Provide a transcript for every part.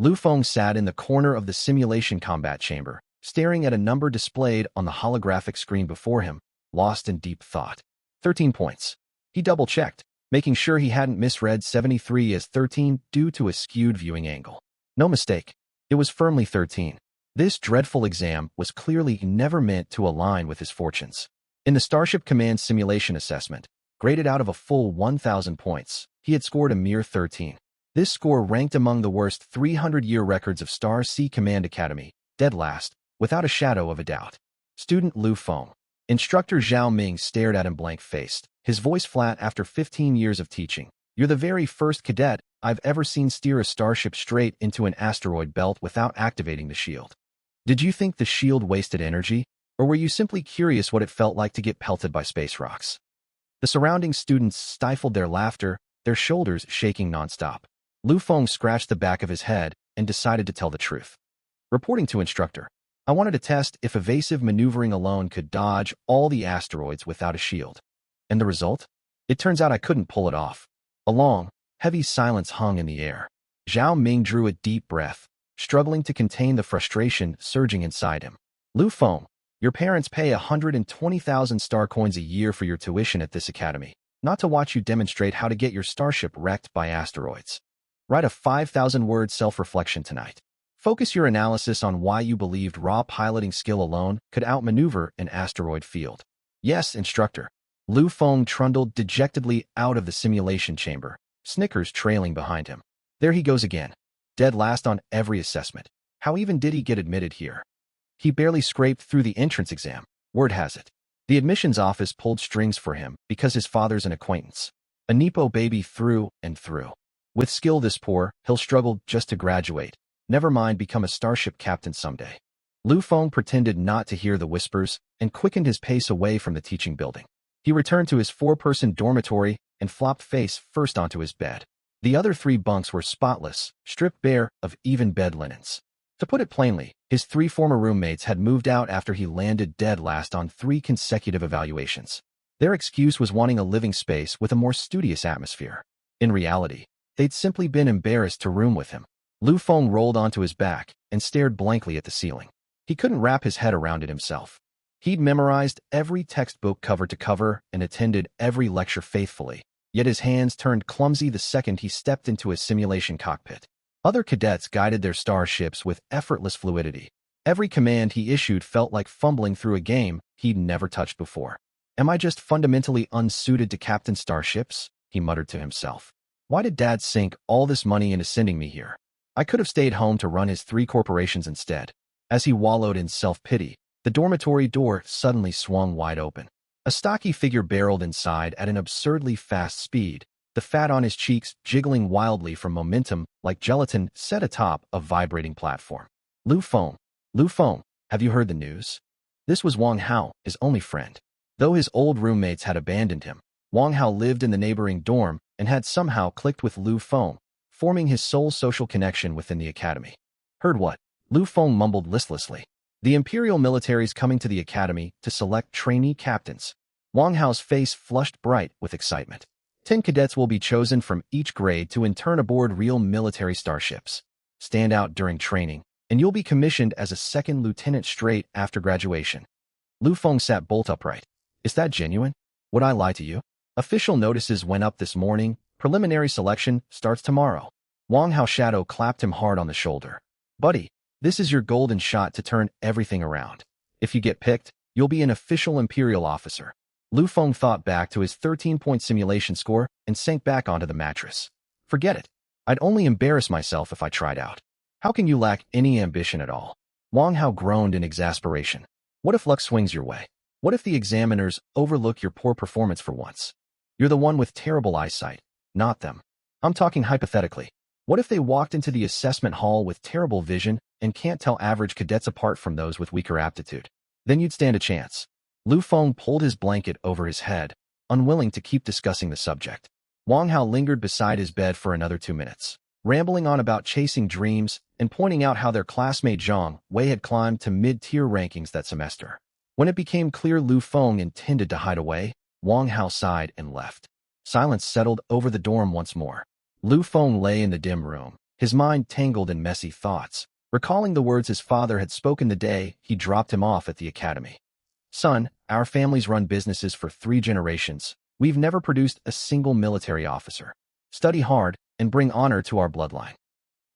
Lu Feng sat in the corner of the simulation combat chamber, staring at a number displayed on the holographic screen before him, lost in deep thought. 13 points. He double-checked, making sure he hadn't misread 73 as 13 due to a skewed viewing angle. No mistake. It was firmly 13. This dreadful exam was clearly never meant to align with his fortunes. In the Starship Command Simulation Assessment, graded out of a full 1,000 points, he had scored a mere 13. This score ranked among the worst 300-year records of Star Sea Command Academy, dead last, without a shadow of a doubt. Student Lu Feng. Instructor Zhao Ming stared at him blank-faced, his voice flat after 15 years of teaching. You're the very first cadet I've ever seen steer a starship straight into an asteroid belt without activating the shield. Did you think the shield wasted energy, or were you simply curious what it felt like to get pelted by space rocks? The surrounding students stifled their laughter, their shoulders shaking nonstop. Lu Feng scratched the back of his head and decided to tell the truth. Reporting to instructor, I wanted to test if evasive maneuvering alone could dodge all the asteroids without a shield. And the result? It turns out I couldn't pull it off. A long, heavy silence hung in the air. Zhao Ming drew a deep breath, struggling to contain the frustration surging inside him. Lu Feng, your parents pay 120,000 star coins a year for your tuition at this academy, not to watch you demonstrate how to get your starship wrecked by asteroids. Write a 5,000-word self-reflection tonight. Focus your analysis on why you believed raw piloting skill alone could outmaneuver an asteroid field. Yes, instructor. Lu Feng trundled dejectedly out of the simulation chamber, snickers trailing behind him. There he goes again. Dead last on every assessment. How even did he get admitted here? He barely scraped through the entrance exam. Word has it. The admissions office pulled strings for him because his father's an acquaintance. A Nepo baby through and through. With skill this poor, he'll struggle just to graduate. Never mind become a starship captain someday. Lu Feng pretended not to hear the whispers and quickened his pace away from the teaching building. He returned to his 4-person dormitory and flopped face first onto his bed. The other 3 bunks were spotless, stripped bare of even bed linens. To put it plainly, his 3 former roommates had moved out after he landed dead last on 3 consecutive evaluations. Their excuse was wanting a living space with a more studious atmosphere. In reality, they'd simply been embarrassed to room with him. Lu Feng rolled onto his back and stared blankly at the ceiling. He couldn't wrap his head around it himself. He'd memorized every textbook cover to cover and attended every lecture faithfully, yet his hands turned clumsy the second he stepped into a simulation cockpit. Other cadets guided their starships with effortless fluidity. Every command he issued felt like fumbling through a game he'd never touched before. Am I just fundamentally unsuited to captain starships? He muttered to himself. Why did Dad sink all this money into sending me here? I could have stayed home to run his 3 corporations instead. As he wallowed in self-pity, the dormitory door suddenly swung wide open. A stocky figure barreled inside at an absurdly fast speed, the fat on his cheeks jiggling wildly from momentum like gelatin set atop a vibrating platform. Lu Feng, have you heard the news? This was Wang Hao, his only friend. Though his old roommates had abandoned him, Wang Hao lived in the neighboring dorm and had somehow clicked with Lu Feng, forming his sole social connection within the academy. Heard what? Lu Feng mumbled listlessly. The Imperial military's coming to the academy to select trainee captains. Wang Hao's face flushed bright with excitement. 10 cadets will be chosen from each grade to intern aboard real military starships. Stand out during training, and you'll be commissioned as a 2nd lieutenant straight after graduation. Lu Feng sat bolt upright. Is that genuine? Would I lie to you? Official notices went up this morning. Preliminary selection starts tomorrow. Wang Hao's shadow clapped him hard on the shoulder. Buddy, this is your golden shot to turn everything around. If you get picked, you'll be an official Imperial officer. Lu Feng thought back to his 13-point simulation score and sank back onto the mattress. Forget it. I'd only embarrass myself if I tried out. How can you lack any ambition at all? Wang Hao groaned in exasperation. What if luck swings your way? What if the examiners overlook your poor performance for once? You're the one with terrible eyesight, not them. I'm talking hypothetically. What if they walked into the assessment hall with terrible vision and can't tell average cadets apart from those with weaker aptitude? Then you'd stand a chance. Lu Feng pulled his blanket over his head, unwilling to keep discussing the subject. Wang Hao lingered beside his bed for another 2 minutes, rambling on about chasing dreams and pointing out how their classmate Zhang Wei had climbed to mid-tier rankings that semester. When it became clear Lu Feng intended to hide away, Wang Hao sighed and left. Silence settled over the dorm once more. Lu Feng lay in the dim room, His mind tangled in messy thoughts, recalling the words his father had spoken the day he dropped him off at the academy. Son, our family's run businesses for 3 generations. We've never produced a single military officer. Study hard and bring honor to our bloodline.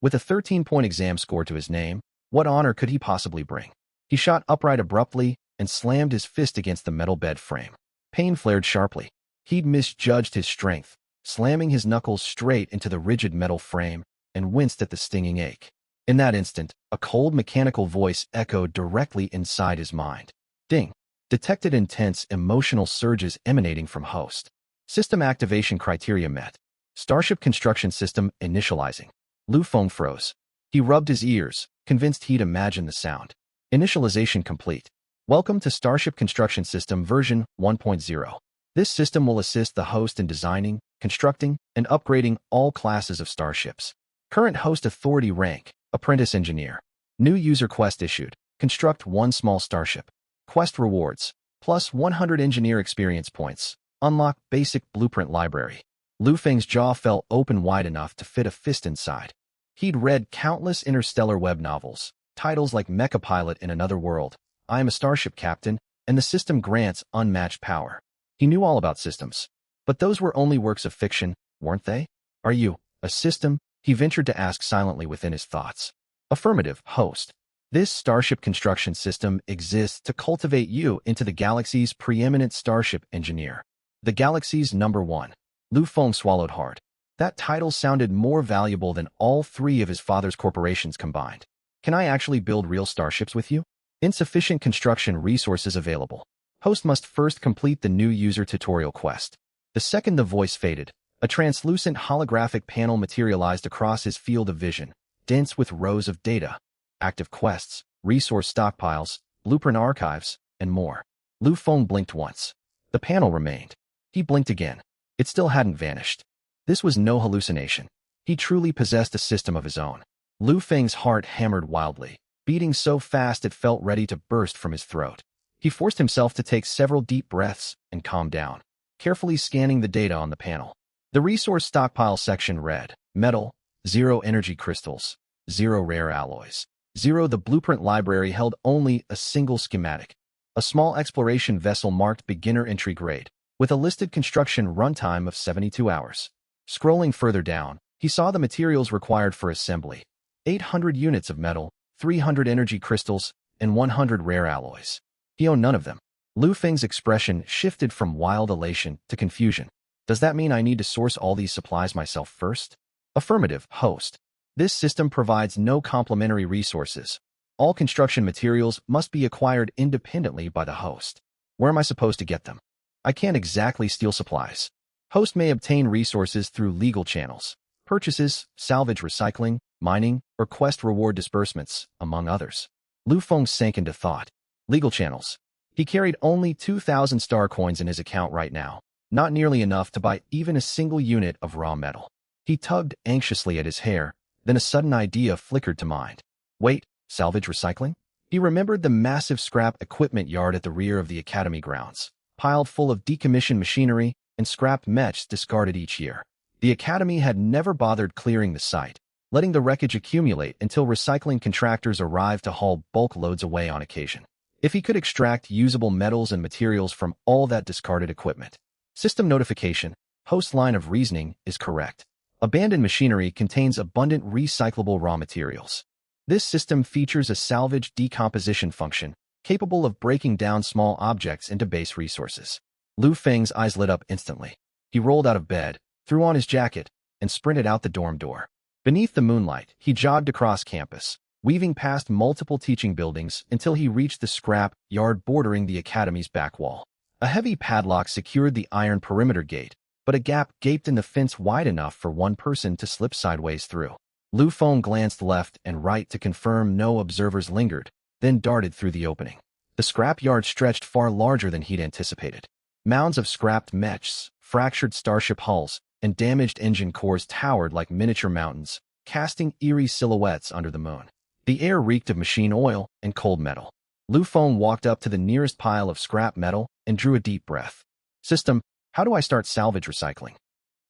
With a 13-point exam score to his name, what honor could he possibly bring? He shot upright abruptly and slammed his fist against the metal bed frame. Pain flared sharply. He'd misjudged his strength, slamming his knuckles straight into the rigid metal frame, and winced at the stinging ache. In that instant, a cold mechanical voice echoed directly inside his mind. Ding! Detected intense emotional surges emanating from host. System activation criteria met. Starship construction system initializing. Lu Feng froze. He rubbed his ears, convinced he'd imagined the sound. Initialization complete. Welcome to Starship Construction System version 1.0. This system will assist the host in designing, constructing, and upgrading all classes of starships. Current host authority rank, Apprentice Engineer. New user quest issued. Construct 1 small starship. Quest rewards. Plus 100 engineer experience points. Unlock basic blueprint library. Lu Feng's jaw fell open wide enough to fit a fist inside. He'd read countless interstellar web novels, titles like Mecha Pilot in Another World, I Am a Starship Captain, and the system grants unmatched power. He knew all about systems. But those were only works of fiction, weren't they? Are you a system? He ventured to ask silently within his thoughts. Affirmative, host. This starship construction system exists to cultivate you into the galaxy's preeminent starship engineer. The galaxy's #1. Lu Feng swallowed hard. That title sounded more valuable than all 3 of his father's corporations combined. Can I actually build real starships with you? Insufficient construction resources available. Host must first complete the new user tutorial quest. The second the voice faded, a translucent holographic panel materialized across his field of vision, dense with rows of data, active quests, resource stockpiles, blueprint archives, and more. Lu Feng blinked once. The panel remained. He blinked again. It still hadn't vanished. This was no hallucination. He truly possessed a system of his own. Lu Feng's heart hammered wildly, beating so fast it felt ready to burst from his throat. He forced himself to take several deep breaths and calm down, carefully scanning the data on the panel. The resource stockpile section read, metal, 0 energy crystals, 0 rare alloys, 0. The blueprint library held only a single schematic, a small exploration vessel marked beginner entry grade, with a listed construction runtime of 72 hours. Scrolling further down, he saw the materials required for assembly: 800 units of metal, 300 energy crystals, and 100 rare alloys. He owned none of them. Lu Feng's expression shifted from wild elation to confusion. Does that mean I need to source all these supplies myself first? Affirmative, host. This system provides no complementary resources. All construction materials must be acquired independently by the host. Where am I supposed to get them? I can't exactly steal supplies. Host may obtain resources through legal channels, purchases, salvage recycling, mining, or quest reward disbursements, among others. Lu Feng sank into thought. Legal channels. He carried only 2,000 star coins in his account right now, not nearly enough to buy even a single unit of raw metal. He tugged anxiously at his hair, then a sudden idea flickered to mind. Wait, salvage recycling? He remembered the massive scrap equipment yard at the rear of the academy grounds, piled full of decommissioned machinery and scrapped mechs discarded each year. The academy had never bothered clearing the site, letting the wreckage accumulate until recycling contractors arrived to haul bulk loads away on occasion. If he could extract usable metals and materials from all that discarded equipment. System notification, host line of reasoning is correct. Abandoned machinery contains abundant recyclable raw materials. This system features a salvage decomposition function, capable of breaking down small objects into base resources. Lu Feng's eyes lit up instantly. He rolled out of bed, threw on his jacket, and sprinted out the dorm door. Beneath the moonlight, he jogged across campus, weaving past multiple teaching buildings until he reached the scrap yard bordering the academy's back wall. A heavy padlock secured the iron perimeter gate, but a gap gaped in the fence wide enough for one person to slip sideways through. Lu Feng glanced left and right to confirm no observers lingered, then darted through the opening. The scrap yard stretched far larger than he'd anticipated. Mounds of scrapped mechs, fractured starship hulls, and damaged engine cores towered like miniature mountains, casting eerie silhouettes under the moon. The air reeked of machine oil and cold metal. Lu Feng walked up to the nearest pile of scrap metal and drew a deep breath. System, how do I start salvage recycling?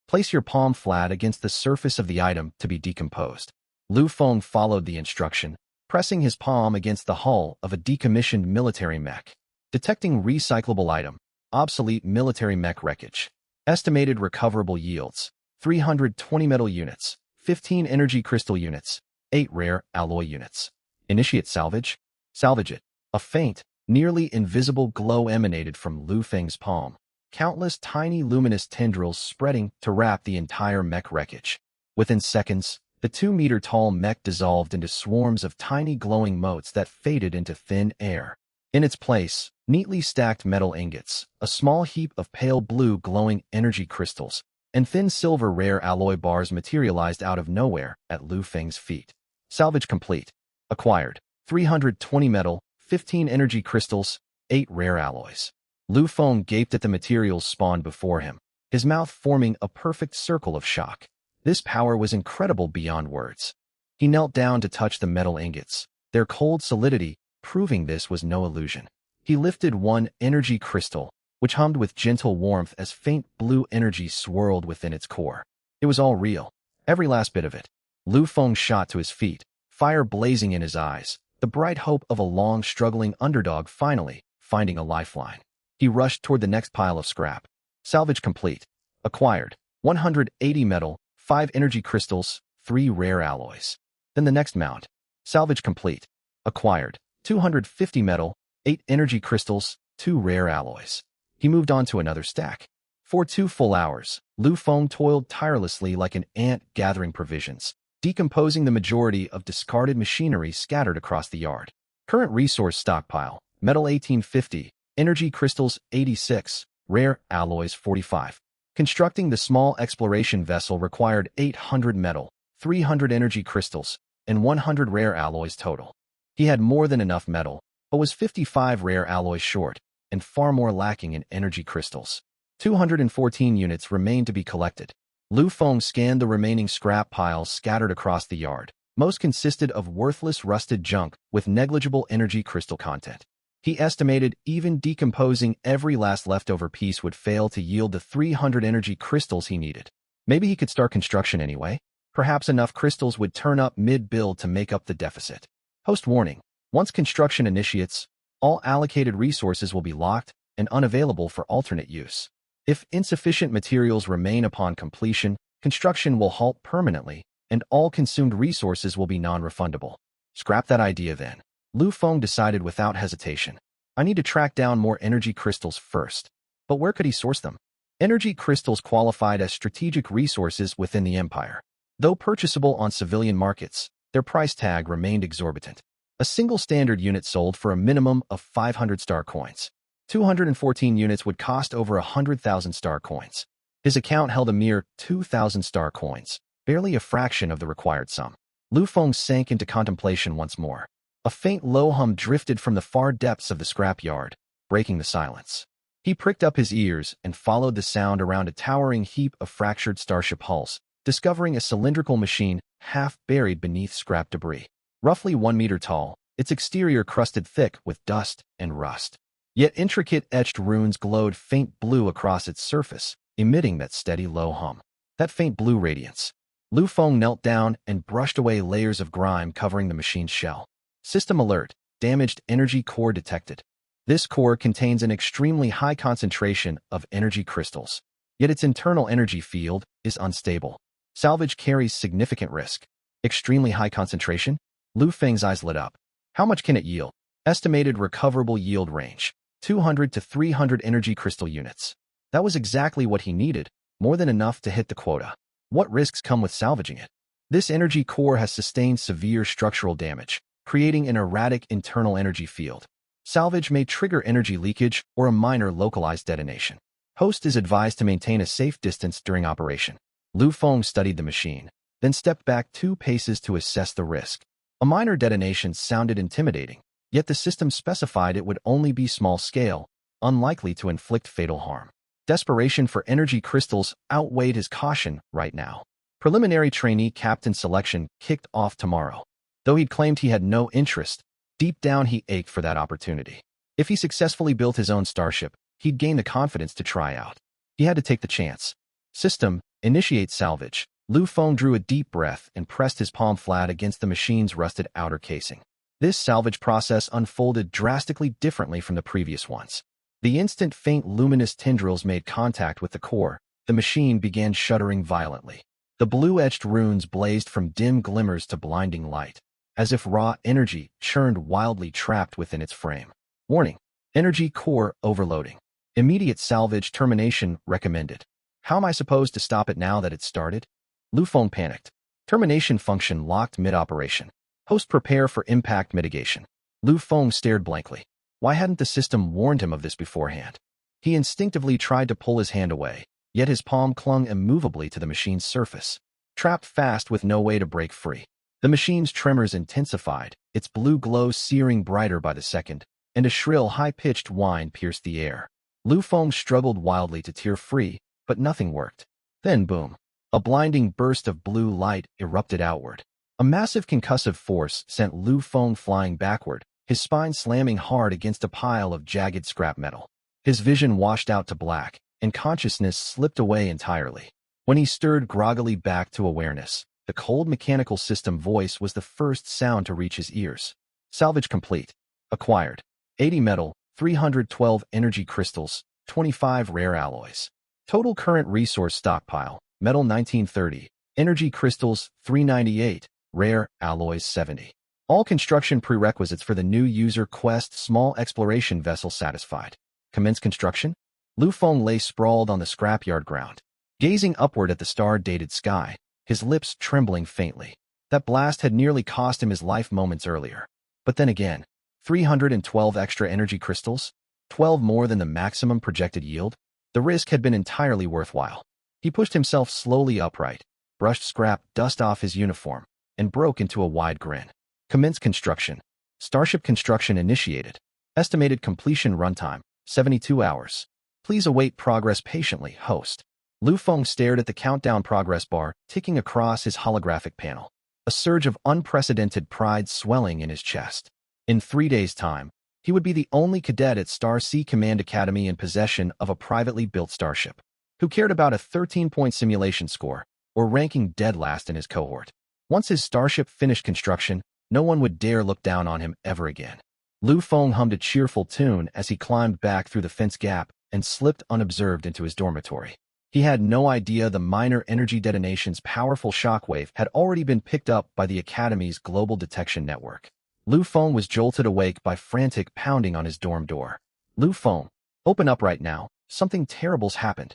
Place your palm flat against the surface of the item to be decomposed. Lu Feng followed the instruction, pressing his palm against the hull of a decommissioned military mech. Detecting recyclable item, obsolete military mech wreckage. Estimated recoverable yields, 320 metal units, 15 energy crystal units, 8 rare alloy units. Initiate salvage? Salvage it. A faint, nearly invisible glow emanated from Lu Feng's palm. Countless tiny luminous tendrils spreading to wrap the entire mech wreckage. Within seconds, the 2-meter-tall mech dissolved into swarms of tiny glowing motes that faded into thin air. In its place, neatly stacked metal ingots, a small heap of pale blue glowing energy crystals, and thin silver rare alloy bars materialized out of nowhere at Lu Feng's feet. Salvage complete. Acquired. 320 metal, 15 energy crystals, 8 rare alloys. Lu Feng gaped at the materials spawned before him, his mouth forming a perfect circle of shock. This power was incredible beyond words. He knelt down to touch the metal ingots, their cold solidity proving this was no illusion. He lifted one energy crystal, which hummed with gentle warmth as faint blue energy swirled within its core. It was all real, every last bit of it. Lu Feng shot to his feet, fire blazing in his eyes, the bright hope of a long struggling underdog finally finding a lifeline. He rushed toward the next pile of scrap. Salvage complete. Acquired. 180 metal, 5 energy crystals, 3 rare alloys. Then the next mount. Salvage complete. Acquired. 250 metal, 8 energy crystals, 2 rare alloys. He moved on to another stack. For 2 full hours, Lu Feng toiled tirelessly like an ant gathering provisions, decomposing the majority of discarded machinery scattered across the yard. Current resource stockpile, metal 1850, energy crystals 86, rare alloys 45. Constructing the small exploration vessel required 800 metal, 300 energy crystals, and 100 rare alloys total. He had more than enough metal, but was 55 rare alloys short, and far more lacking in energy crystals. 214 units remained to be collected. Lu Feng scanned the remaining scrap piles scattered across the yard. Most consisted of worthless rusted junk with negligible energy crystal content. He estimated even decomposing every last leftover piece would fail to yield the 300 energy crystals he needed. Maybe he could start construction anyway. Perhaps enough crystals would turn up mid-build to make up the deficit. Host warning. Once construction initiates, all allocated resources will be locked and unavailable for alternate use. If insufficient materials remain upon completion, construction will halt permanently, and all consumed resources will be non-refundable. Scrap that idea then. Lu Feng decided without hesitation. I need to track down more energy crystals first. But where could he source them? Energy crystals qualified as strategic resources within the empire. Though purchasable on civilian markets, their price tag remained exorbitant. A single standard unit sold for a minimum of 500 star coins. 214 units would cost over 100,000 star coins. His account held a mere 2,000 star coins, barely a fraction of the required sum. Lu Feng sank into contemplation once more. A faint low hum drifted from the far depths of the scrap yard, breaking the silence. He pricked up his ears and followed the sound around a towering heap of fractured starship hulls, discovering a cylindrical machine half buried beneath scrap debris. Roughly 1 meter tall, its exterior crusted thick with dust and rust. Yet intricate etched runes glowed faint blue across its surface, emitting that steady low hum. That faint blue radiance. Lu Feng knelt down and brushed away layers of grime covering the machine's shell. System alert. Damaged energy core detected. This core contains an extremely high concentration of energy crystals, yet its internal energy field is unstable. Salvage carries significant risk. Extremely high concentration? Lu Feng's eyes lit up. How much can it yield? Estimated recoverable yield range, 200 to 300 energy crystal units. That was exactly what he needed, more than enough to hit the quota. What risks come with salvaging it? This energy core has sustained severe structural damage, creating an erratic internal energy field. Salvage may trigger energy leakage or a minor localized detonation. Host is advised to maintain a safe distance during operation. Lu Feng studied the machine, then stepped back 2 paces to assess the risk. A minor detonation sounded intimidating, yet the system specified it would only be small scale, unlikely to inflict fatal harm. Desperation for energy crystals outweighed his caution right now. Preliminary trainee captain selection kicked off tomorrow. Though he'd claimed he had no interest, deep down he ached for that opportunity. If he successfully built his own starship, he'd gain the confidence to try out. He had to take the chance. System, initiate salvage. Lu Feng drew a deep breath and pressed his palm flat against the machine's rusted outer casing. This salvage process unfolded drastically differently from the previous ones. The instant faint luminous tendrils made contact with the core, the machine began shuddering violently. The blue-etched runes blazed from dim glimmers to blinding light, as if raw energy churned wildly trapped within its frame. Warning: energy core overloading. Immediate salvage termination recommended. How am I supposed to stop it now that it's started? Lu Feng panicked. Termination function locked mid-operation. Host prepare for impact mitigation. Lu Feng stared blankly. Why hadn't the system warned him of this beforehand? He instinctively tried to pull his hand away, yet his palm clung immovably to the machine's surface, trapped fast with no way to break free. The machine's tremors intensified, its blue glow searing brighter by the second, and a shrill, high-pitched whine pierced the air. Lu Feng struggled wildly to tear free, but nothing worked. Then boom! A blinding burst of blue light erupted outward. A massive concussive force sent Lu Feng flying backward, his spine slamming hard against a pile of jagged scrap metal. His vision washed out to black, and consciousness slipped away entirely. When he stirred groggily back to awareness, the cold mechanical system voice was the first sound to reach his ears. Salvage complete. Acquired. 80 metal, 312 energy crystals, 25 rare alloys. Total current resource stockpile: metal 1930, energy crystals 398, rare alloys 70. All construction prerequisites for the new user quest small exploration vessel satisfied. Commence construction? Lu Feng lay sprawled on the scrapyard ground, gazing upward at the star-dated sky, his lips trembling faintly. That blast had nearly cost him his life moments earlier. But then again, 312 extra energy crystals? 12 more than the maximum projected yield? The risk had been entirely worthwhile. He pushed himself slowly upright, brushed scrap dust off his uniform, and broke into a wide grin. Commence construction. Starship construction initiated. Estimated completion runtime: 72 hours. Please await progress patiently, host. Lu Feng stared at the countdown progress bar ticking across his holographic panel, a surge of unprecedented pride swelling in his chest. In 3 days' time, he would be the only cadet at Star Sea Command Academy in possession of a privately built starship. Who cared about a 13-point simulation score, or ranking dead last in his cohort? Once his starship finished construction, no one would dare look down on him ever again. Lu Feng hummed a cheerful tune as he climbed back through the fence gap and slipped unobserved into his dormitory. He had no idea the minor energy detonation's powerful shockwave had already been picked up by the Academy's global detection network. Lu Feng was jolted awake by frantic pounding on his dorm door. Lu Feng, open up right now, something terrible's happened.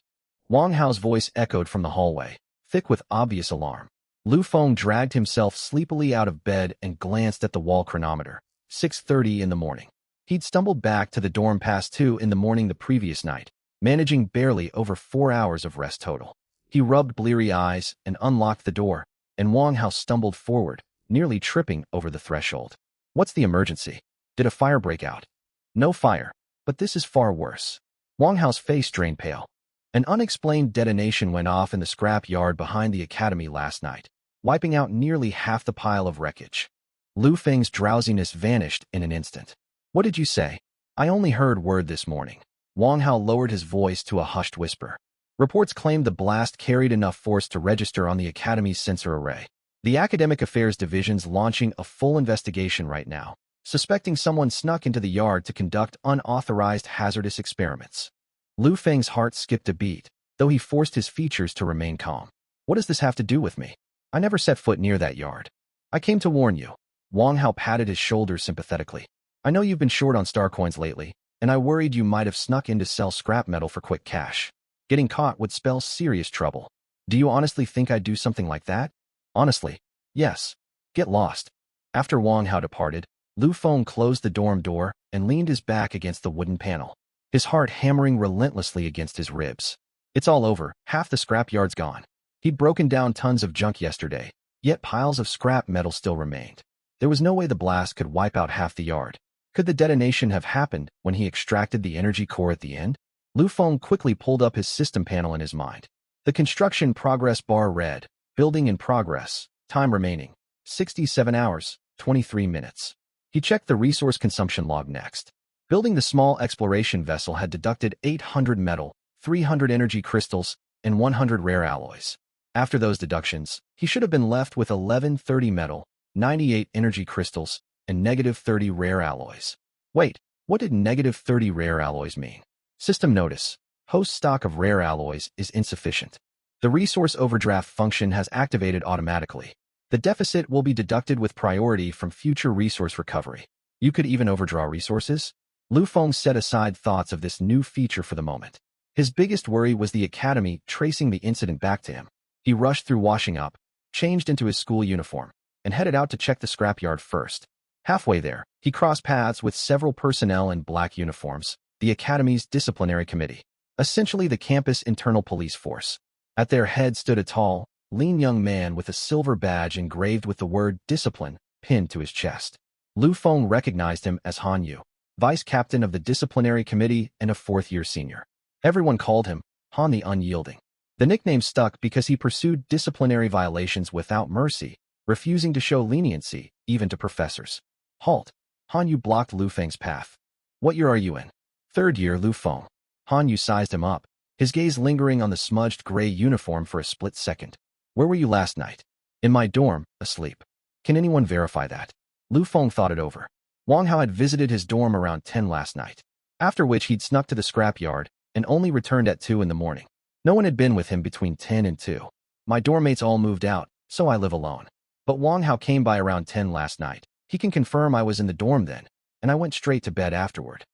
Wang Hao's voice echoed from the hallway, thick with obvious alarm. Lu Feng dragged himself sleepily out of bed and glanced at the wall chronometer. 6:30 in the morning. He'd stumbled back to the dorm past 2 in the morning the previous night, managing barely over 4 hours of rest total. He rubbed bleary eyes and unlocked the door, and Wang Hao stumbled forward, nearly tripping over the threshold. What's the emergency? Did a fire break out? No fire, but this is far worse. Wang Hao's face drained pale. An unexplained detonation went off in the scrap yard behind the academy last night, wiping out nearly half the pile of wreckage. Lu Feng's drowsiness vanished in an instant. What did you say? I only heard word this morning. Wang Hao lowered his voice to a hushed whisper. Reports claimed the blast carried enough force to register on the Academy's sensor array. The Academic Affairs Division's launching a full investigation right now, suspecting someone snuck into the yard to conduct unauthorized hazardous experiments. Lu Feng's heart skipped a beat, though he forced his features to remain calm. What does this have to do with me? I never set foot near that yard. I came to warn you. Wang Hao patted his shoulders sympathetically. I know you've been short on star coins lately, and I worried you might have snuck in to sell scrap metal for quick cash. Getting caught would spell serious trouble. Do you honestly think I'd do something like that? Honestly, yes. Get lost. After Wang Hao departed, Lu Feng closed the dorm door and leaned his back against the wooden panel, his heart hammering relentlessly against his ribs. It's all over, half the scrapyard's gone. He'd broken down tons of junk yesterday, yet piles of scrap metal still remained. There was no way the blast could wipe out half the yard. Could the detonation have happened when he extracted the energy core at the end? Lu Feng quickly pulled up his system panel in his mind. The construction progress bar read, building in progress, time remaining, 67 hours, 23 minutes. He checked the resource consumption log next. Building the small exploration vessel had deducted 800 metal, 300 energy crystals, and 100 rare alloys. After those deductions, he should have been left with 1130 metal, 98 energy crystals, and -30 rare alloys. Wait, what did -30 rare alloys mean? System notice. Host stock of rare alloys is insufficient. The resource overdraft function has activated automatically. The deficit will be deducted with priority from future resource recovery. You could even overdraw resources? Lu Feng set aside thoughts of this new feature for the moment. His biggest worry was the academy tracing the incident back to him. He rushed through washing up, changed into his school uniform, and headed out to check the scrapyard first. Halfway there, he crossed paths with several personnel in black uniforms, the academy's disciplinary committee, essentially the campus internal police force. At their head stood a tall, lean young man with a silver badge engraved with the word discipline pinned to his chest. Lu Feng recognized him as Han Yu, vice captain of the disciplinary committee and a fourth-year senior. Everyone called him Han the Unyielding. The nickname stuck because he pursued disciplinary violations without mercy, refusing to show leniency, even to professors. Halt! Han Yu blocked Lu Feng's path. What year are you in? Third year, Lu Feng. Han Yu sized him up, his gaze lingering on the smudged gray uniform for a split second. Where were you last night? In my dorm, asleep. Can anyone verify that? Lu Feng thought it over. Wang Hao had visited his dorm around 10 last night, after which he'd snuck to the scrapyard and only returned at 2 in the morning. No one had been with him between 10 and 2. My dorm mates all moved out, so I live alone. But Wang Hao came by around 10 last night. He can confirm I was in the dorm then, and I went straight to bed afterward.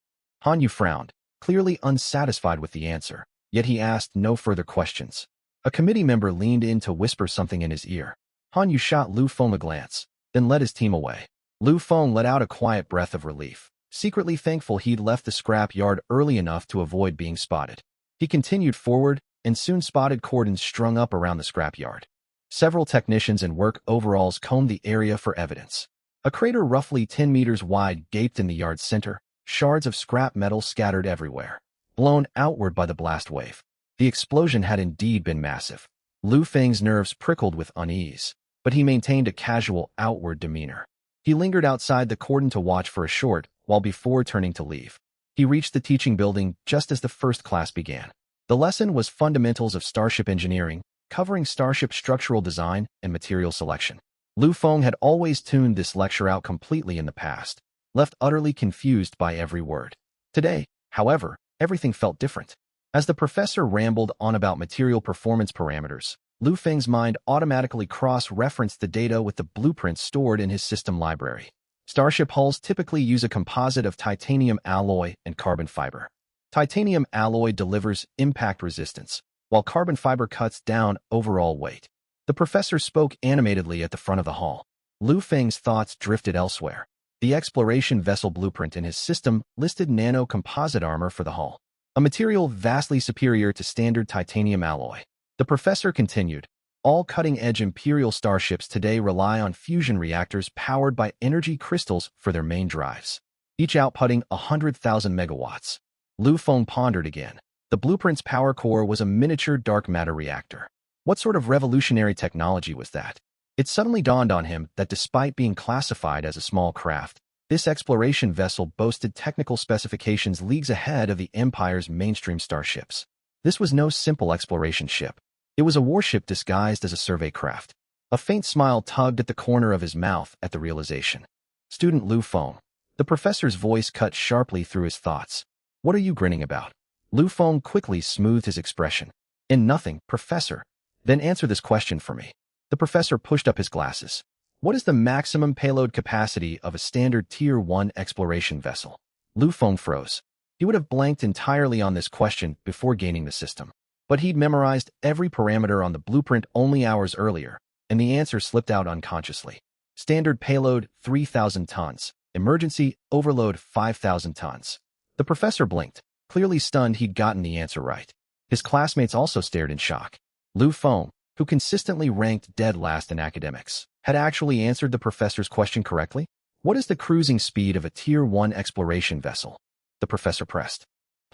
Han Yu frowned, clearly unsatisfied with the answer, yet he asked no further questions. A committee member leaned in to whisper something in his ear. Han Yu shot Lu Feng a glance, then led his team away. Lu Feng let out a quiet breath of relief, secretly thankful he'd left the scrap yard early enough to avoid being spotted. He continued forward and soon spotted cordons strung up around the scrapyard. Several technicians in work overalls combed the area for evidence. A crater roughly 10 meters wide gaped in the yard's center, shards of scrap metal scattered everywhere, blown outward by the blast wave. The explosion had indeed been massive. Lu Feng's nerves prickled with unease, but he maintained a casual outward demeanor. He lingered outside the cordon to watch for a short while before turning to leave. He reached the teaching building just as the first class began. The lesson was Fundamentals of Starship Engineering, covering starship structural design and material selection. Lu Feng had always tuned this lecture out completely in the past, left utterly confused by every word. Today, however, everything felt different. As the professor rambled on about material performance parameters, Lu Feng's mind automatically cross-referenced the data with the blueprints stored in his system library. Starship hulls typically use a composite of titanium alloy and carbon fiber. Titanium alloy delivers impact resistance, while carbon fiber cuts down overall weight. The professor spoke animatedly at the front of the hall. Lu Feng's thoughts drifted elsewhere. The exploration vessel blueprint in his system listed nano-composite armor for the hull, a material vastly superior to standard titanium alloy. The professor continued, all cutting-edge Imperial starships today rely on fusion reactors powered by energy crystals for their main drives, each outputting 100,000 megawatts. Lu Feng pondered again. The blueprint's power core was a miniature dark matter reactor. What sort of revolutionary technology was that? It suddenly dawned on him that despite being classified as a small craft, this exploration vessel boasted technical specifications leagues ahead of the Empire's mainstream starships. This was no simple exploration ship. It was a warship disguised as a survey craft. A faint smile tugged at the corner of his mouth at the realization. Student Lu Feng. The professor's voice cut sharply through his thoughts. What are you grinning about? Lu Feng quickly smoothed his expression. In nothing, professor. Then answer this question for me. The professor pushed up his glasses. What is the maximum payload capacity of a standard Tier 1 exploration vessel? Lu Feng froze. He would have blanked entirely on this question before gaining the system. But he'd memorized every parameter on the blueprint only hours earlier, and the answer slipped out unconsciously. Standard payload, 3,000 tons. Emergency overload, 5,000 tons. The professor blinked, clearly stunned he'd gotten the answer right. His classmates also stared in shock. Lu Feng, who consistently ranked dead last in academics, had actually answered the professor's question correctly? What is the cruising speed of a Tier 1 exploration vessel? The professor pressed.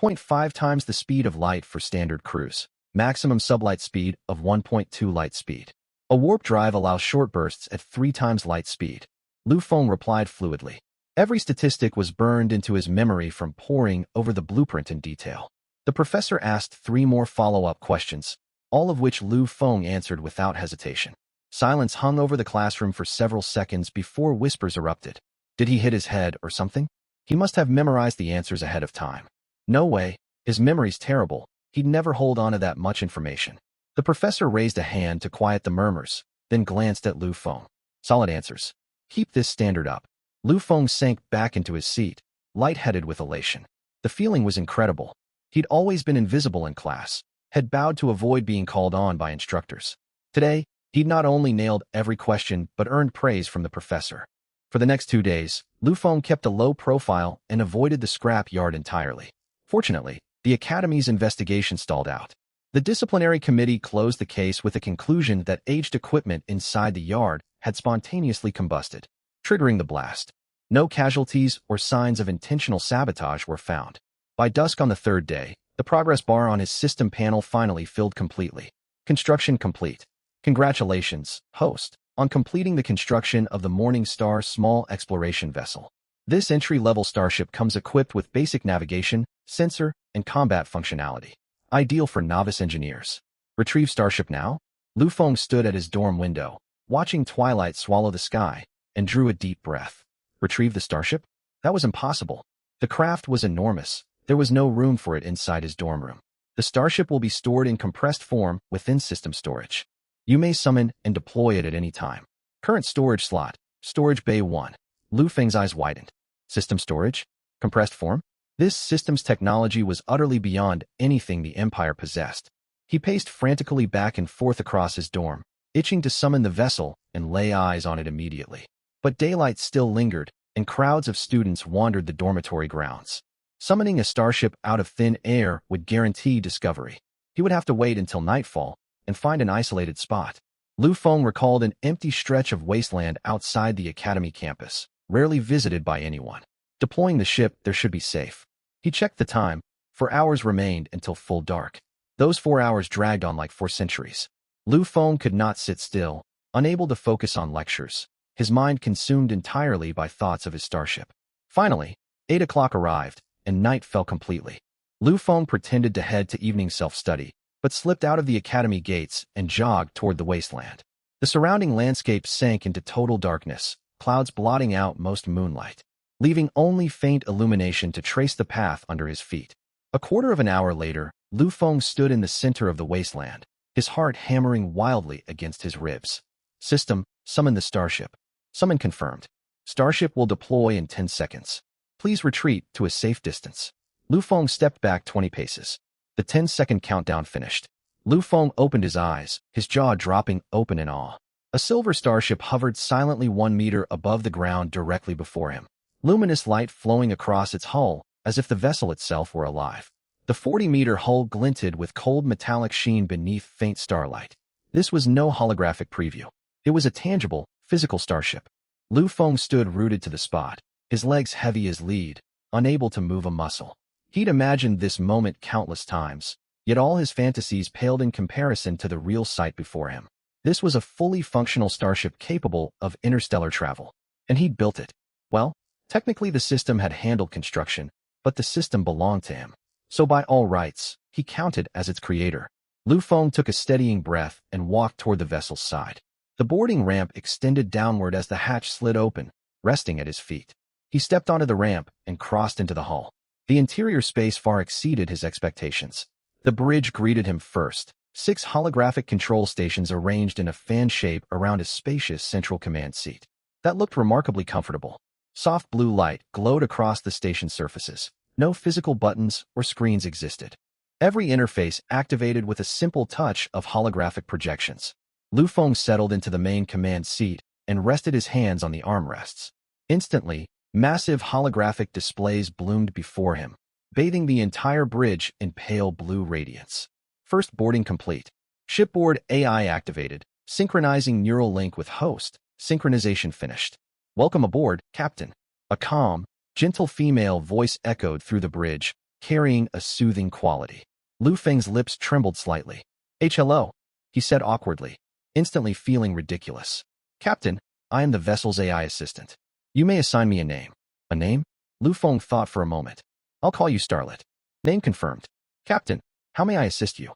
0.5 times the speed of light for standard cruise. Maximum sublight speed of 1.2 light speed. A warp drive allows short bursts at 3 times light speed. Lu Feng replied fluidly. Every statistic was burned into his memory from poring over the blueprint in detail. The professor asked 3 more follow-up questions, all of which Lu Feng answered without hesitation. Silence hung over the classroom for several seconds before whispers erupted. Did he hit his head or something? He must have memorized the answers ahead of time. No way. His memory's terrible. He'd never hold on to that much information. The professor raised a hand to quiet the murmurs, then glanced at Lu Feng. Solid answers. Keep this standard up. Lu Feng sank back into his seat, lightheaded with elation. The feeling was incredible. He'd always been invisible in class, had bowed to avoid being called on by instructors. Today, he'd not only nailed every question but earned praise from the professor. For the next 2 days, Lu Feng kept a low profile and avoided the scrap yard entirely. Fortunately, the academy's investigation stalled out. The disciplinary committee closed the case with a conclusion that aged equipment inside the yard had spontaneously combusted, triggering the blast. No casualties or signs of intentional sabotage were found. By dusk on the 3rd day, the progress bar on his system panel finally filled completely. Construction complete. Congratulations, host, on completing the construction of the Morning Star small exploration vessel. This entry-level starship comes equipped with basic navigation, sensor, and combat functionality. Ideal for novice engineers. Retrieve starship now? Lu Feng stood at his dorm window, watching twilight swallow the sky, and drew a deep breath. Retrieve the starship? That was impossible. The craft was enormous. There was no room for it inside his dorm room. The starship will be stored in compressed form within system storage. You may summon and deploy it at any time. Current storage slot, Storage Bay 1. Lu Feng's eyes widened. System storage? Compressed form? This system's technology was utterly beyond anything the Empire possessed. He paced frantically back and forth across his dorm, itching to summon the vessel and lay eyes on it immediately. But daylight still lingered, and crowds of students wandered the dormitory grounds. Summoning a starship out of thin air would guarantee discovery. He would have to wait until nightfall and find an isolated spot. Lu Feng recalled an empty stretch of wasteland outside the academy campus, rarely visited by anyone. Deploying the ship, there should be safe. He checked the time. 4 hours remained until full dark. Those 4 hours dragged on like 4 centuries. Lu Feng could not sit still, unable to focus on lectures, his mind consumed entirely by thoughts of his starship. Finally, 8 o'clock arrived, and night fell completely. Lu Feng pretended to head to evening self-study, but slipped out of the academy gates and jogged toward the wasteland. The surrounding landscape sank into total darkness, clouds blotting out most moonlight, leaving only faint illumination to trace the path under his feet. A quarter of an hour later, Lu Feng stood in the center of the wasteland, his heart hammering wildly against his ribs. System, summon the starship. Summon confirmed. Starship will deploy in 10 seconds. Please retreat to a safe distance. Lu Feng stepped back 20 paces. The 10-second countdown finished. Lu Feng opened his eyes, his jaw dropping open in awe. A silver starship hovered silently 1 meter above the ground directly before him, luminous light flowing across its hull as if the vessel itself were alive. The 40-meter hull glinted with cold metallic sheen beneath faint starlight. This was no holographic preview. It was a tangible, physical starship. Lu Feng stood rooted to the spot, his legs heavy as lead, unable to move a muscle. He'd imagined this moment countless times, yet all his fantasies paled in comparison to the real sight before him. This was a fully functional starship capable of interstellar travel, and he'd built it. Well, technically the system had handled construction, but the system belonged to him. So by all rights, he counted as its creator. Lu Feng took a steadying breath and walked toward the vessel's side. The boarding ramp extended downward as the hatch slid open, resting at his feet. He stepped onto the ramp and crossed into the hull. The interior space far exceeded his expectations. The bridge greeted him first, 6 holographic control stations arranged in a fan shape around a spacious central command seat. That looked remarkably comfortable. Soft blue light glowed across the station surfaces. No physical buttons or screens existed. Every interface activated with a simple touch of holographic projections. Lu Feng settled into the main command seat and rested his hands on the armrests. Instantly, massive holographic displays bloomed before him, bathing the entire bridge in pale blue radiance. First boarding complete. Shipboard AI activated, synchronizing neural link with host. Synchronization finished. Welcome aboard, Captain. A calm, gentle female voice echoed through the bridge, carrying a soothing quality. Lu Feng's lips trembled slightly. Hello, he said awkwardly, instantly feeling ridiculous. Captain, I am the vessel's AI assistant. You may assign me a name. A name? Lu Feng thought for a moment. I'll call you Starlet. Name confirmed. Captain, how may I assist you?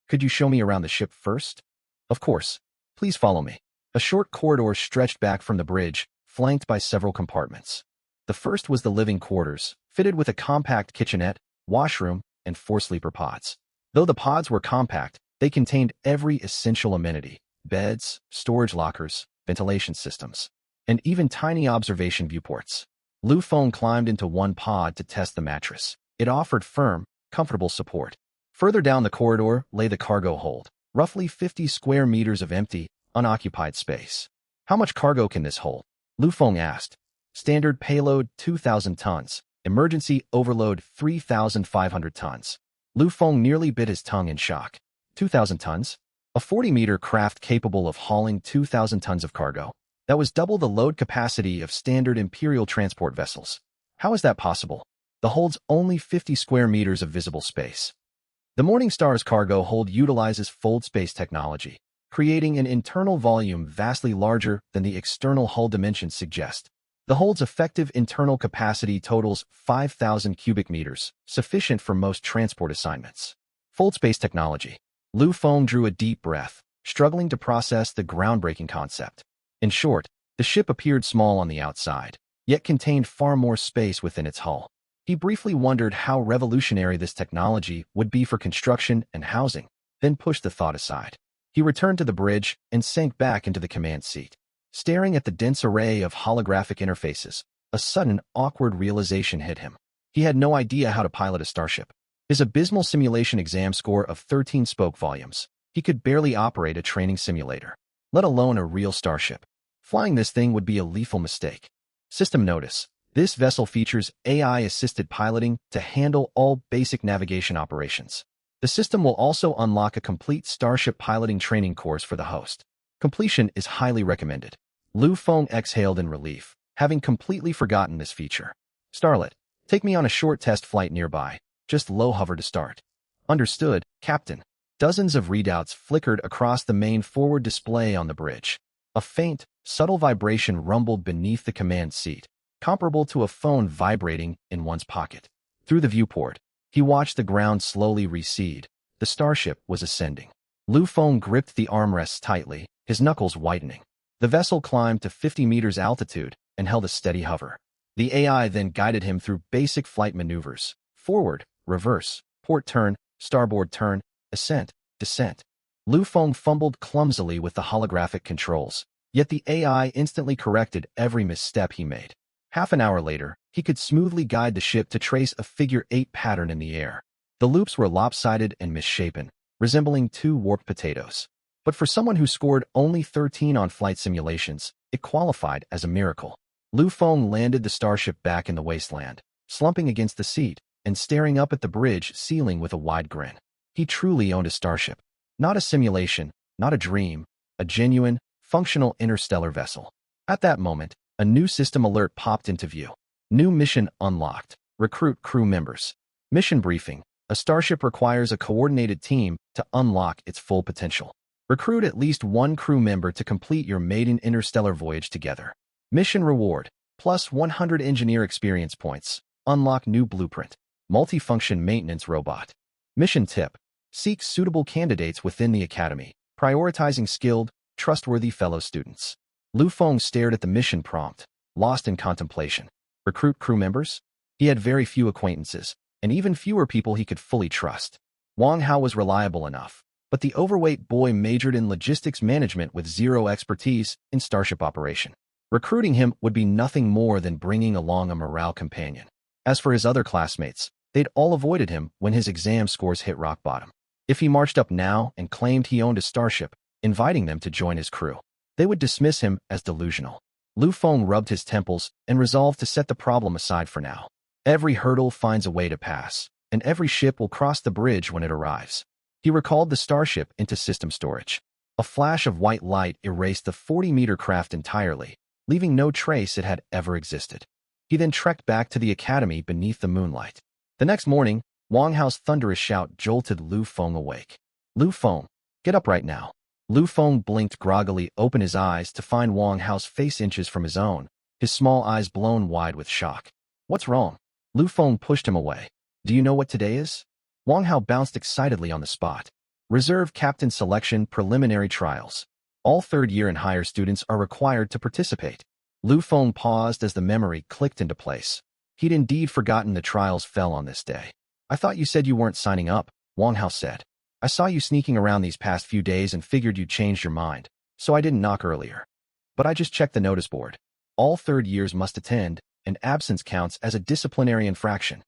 Could you show me around the ship first? Of course. Please follow me. A short corridor stretched back from the bridge, flanked by several compartments. The first was the living quarters, fitted with a compact kitchenette, washroom, and 4 sleeper pods. Though the pods were compact, they contained every essential amenity: beds, storage lockers, ventilation systems, and even tiny observation viewports. Lu Feng climbed into one pod to test the mattress. It offered firm, comfortable support. Further down the corridor lay the cargo hold, roughly 50 square meters of empty, unoccupied space. How much cargo can this hold? Lu Feng asked. Standard payload 2,000 tons, emergency overload 3,500 tons. Lu Feng nearly bit his tongue in shock. 2,000 tons? A 40-meter craft capable of hauling 2,000 tons of cargo. That was double the load capacity of standard Imperial transport vessels. How is that possible? The hold's only 50 square meters of visible space. The Morningstar's cargo hold utilizes fold space technology, creating an internal volume vastly larger than the external hull dimensions suggest. The hold's effective internal capacity totals 5,000 cubic meters, sufficient for most transport assignments. Fold space technology. Lu Feng drew a deep breath, struggling to process the groundbreaking concept. In short, the ship appeared small on the outside, yet contained far more space within its hull. He briefly wondered how revolutionary this technology would be for construction and housing, then pushed the thought aside. He returned to the bridge and sank back into the command seat. Staring at the dense array of holographic interfaces, a sudden, awkward realization hit him. He had no idea how to pilot a starship. His abysmal simulation exam score of 13 spoke volumes. He could barely operate a training simulator, let alone a real starship. Flying this thing would be a lethal mistake. System notice. This vessel features AI-assisted piloting to handle all basic navigation operations. The system will also unlock a complete starship piloting training course for the host. Completion is highly recommended. Lu Feng exhaled in relief, having completely forgotten this feature. Starlet, take me on a short test flight nearby. Just low hover to start. Understood, Captain. Dozens of readouts flickered across the main forward display on the bridge. A faint, subtle vibration rumbled beneath the command seat, comparable to a phone vibrating in one's pocket. Through the viewport, he watched the ground slowly recede. The starship was ascending. Lu Feng gripped the armrests tightly, his knuckles whitening. The vessel climbed to 50 meters altitude and held a steady hover. The AI then guided him through basic flight maneuvers: forward, reverse, port turn, starboard turn, ascent, descent. Lu Feng fumbled clumsily with the holographic controls, yet the AI instantly corrected every misstep he made. Half an hour later, he could smoothly guide the ship to trace a figure-8 pattern in the air. The loops were lopsided and misshapen, resembling 2 warped potatoes. But for someone who scored only 13 on flight simulations, it qualified as a miracle. Lu Feng landed the starship back in the wasteland, slumping against the seat and staring up at the bridge ceiling with a wide grin. He truly owned a starship. Not a simulation, not a dream, a genuine, functional interstellar vessel. At that moment, a new system alert popped into view. New mission unlocked. Recruit crew members. Mission briefing. A starship requires a coordinated team to unlock its full potential. Recruit at least 1 crew member to complete your maiden interstellar voyage together. Mission reward. Plus 100 engineer experience points. Unlock new blueprint. Multifunction maintenance robot. Mission tip. Seek suitable candidates within the academy, prioritizing skilled, trustworthy fellow students. Lu Feng stared at the mission prompt, lost in contemplation. Recruit crew members? He had very few acquaintances, and even fewer people he could fully trust. Wang Hao was reliable enough, but the overweight boy majored in logistics management with zero expertise in starship operation. Recruiting him would be nothing more than bringing along a morale companion. As for his other classmates, they'd all avoided him when his exam scores hit rock bottom. If he marched up now and claimed he owned a starship, inviting them to join his crew, they would dismiss him as delusional. Lu Feng rubbed his temples and resolved to set the problem aside for now. Every hurdle finds a way to pass, and every ship will cross the bridge when it arrives. He recalled the starship into system storage. A flash of white light erased the 40-meter craft entirely, leaving no trace it had ever existed. He then trekked back to the academy beneath the moonlight. The next morning, Wang Hao's thunderous shout jolted Lu Feng awake. Lu Feng, get up right now. Lu Feng blinked groggily, opened his eyes to find Wang Hao's face inches from his own, his small eyes blown wide with shock. What's wrong? Lu Feng pushed him away. Do you know what today is? Wang Hao bounced excitedly on the spot. Reserve Captain Selection Preliminary Trials. All third-year and higher students are required to participate. Lu Feng paused as the memory clicked into place. He'd indeed forgotten the trials fell on this day. I thought you said you weren't signing up, Wang Hao said. I saw you sneaking around these past few days and figured you'd changed your mind, so I didn't knock earlier. But I just checked the notice board. All third years must attend, and absence counts as a disciplinary infraction.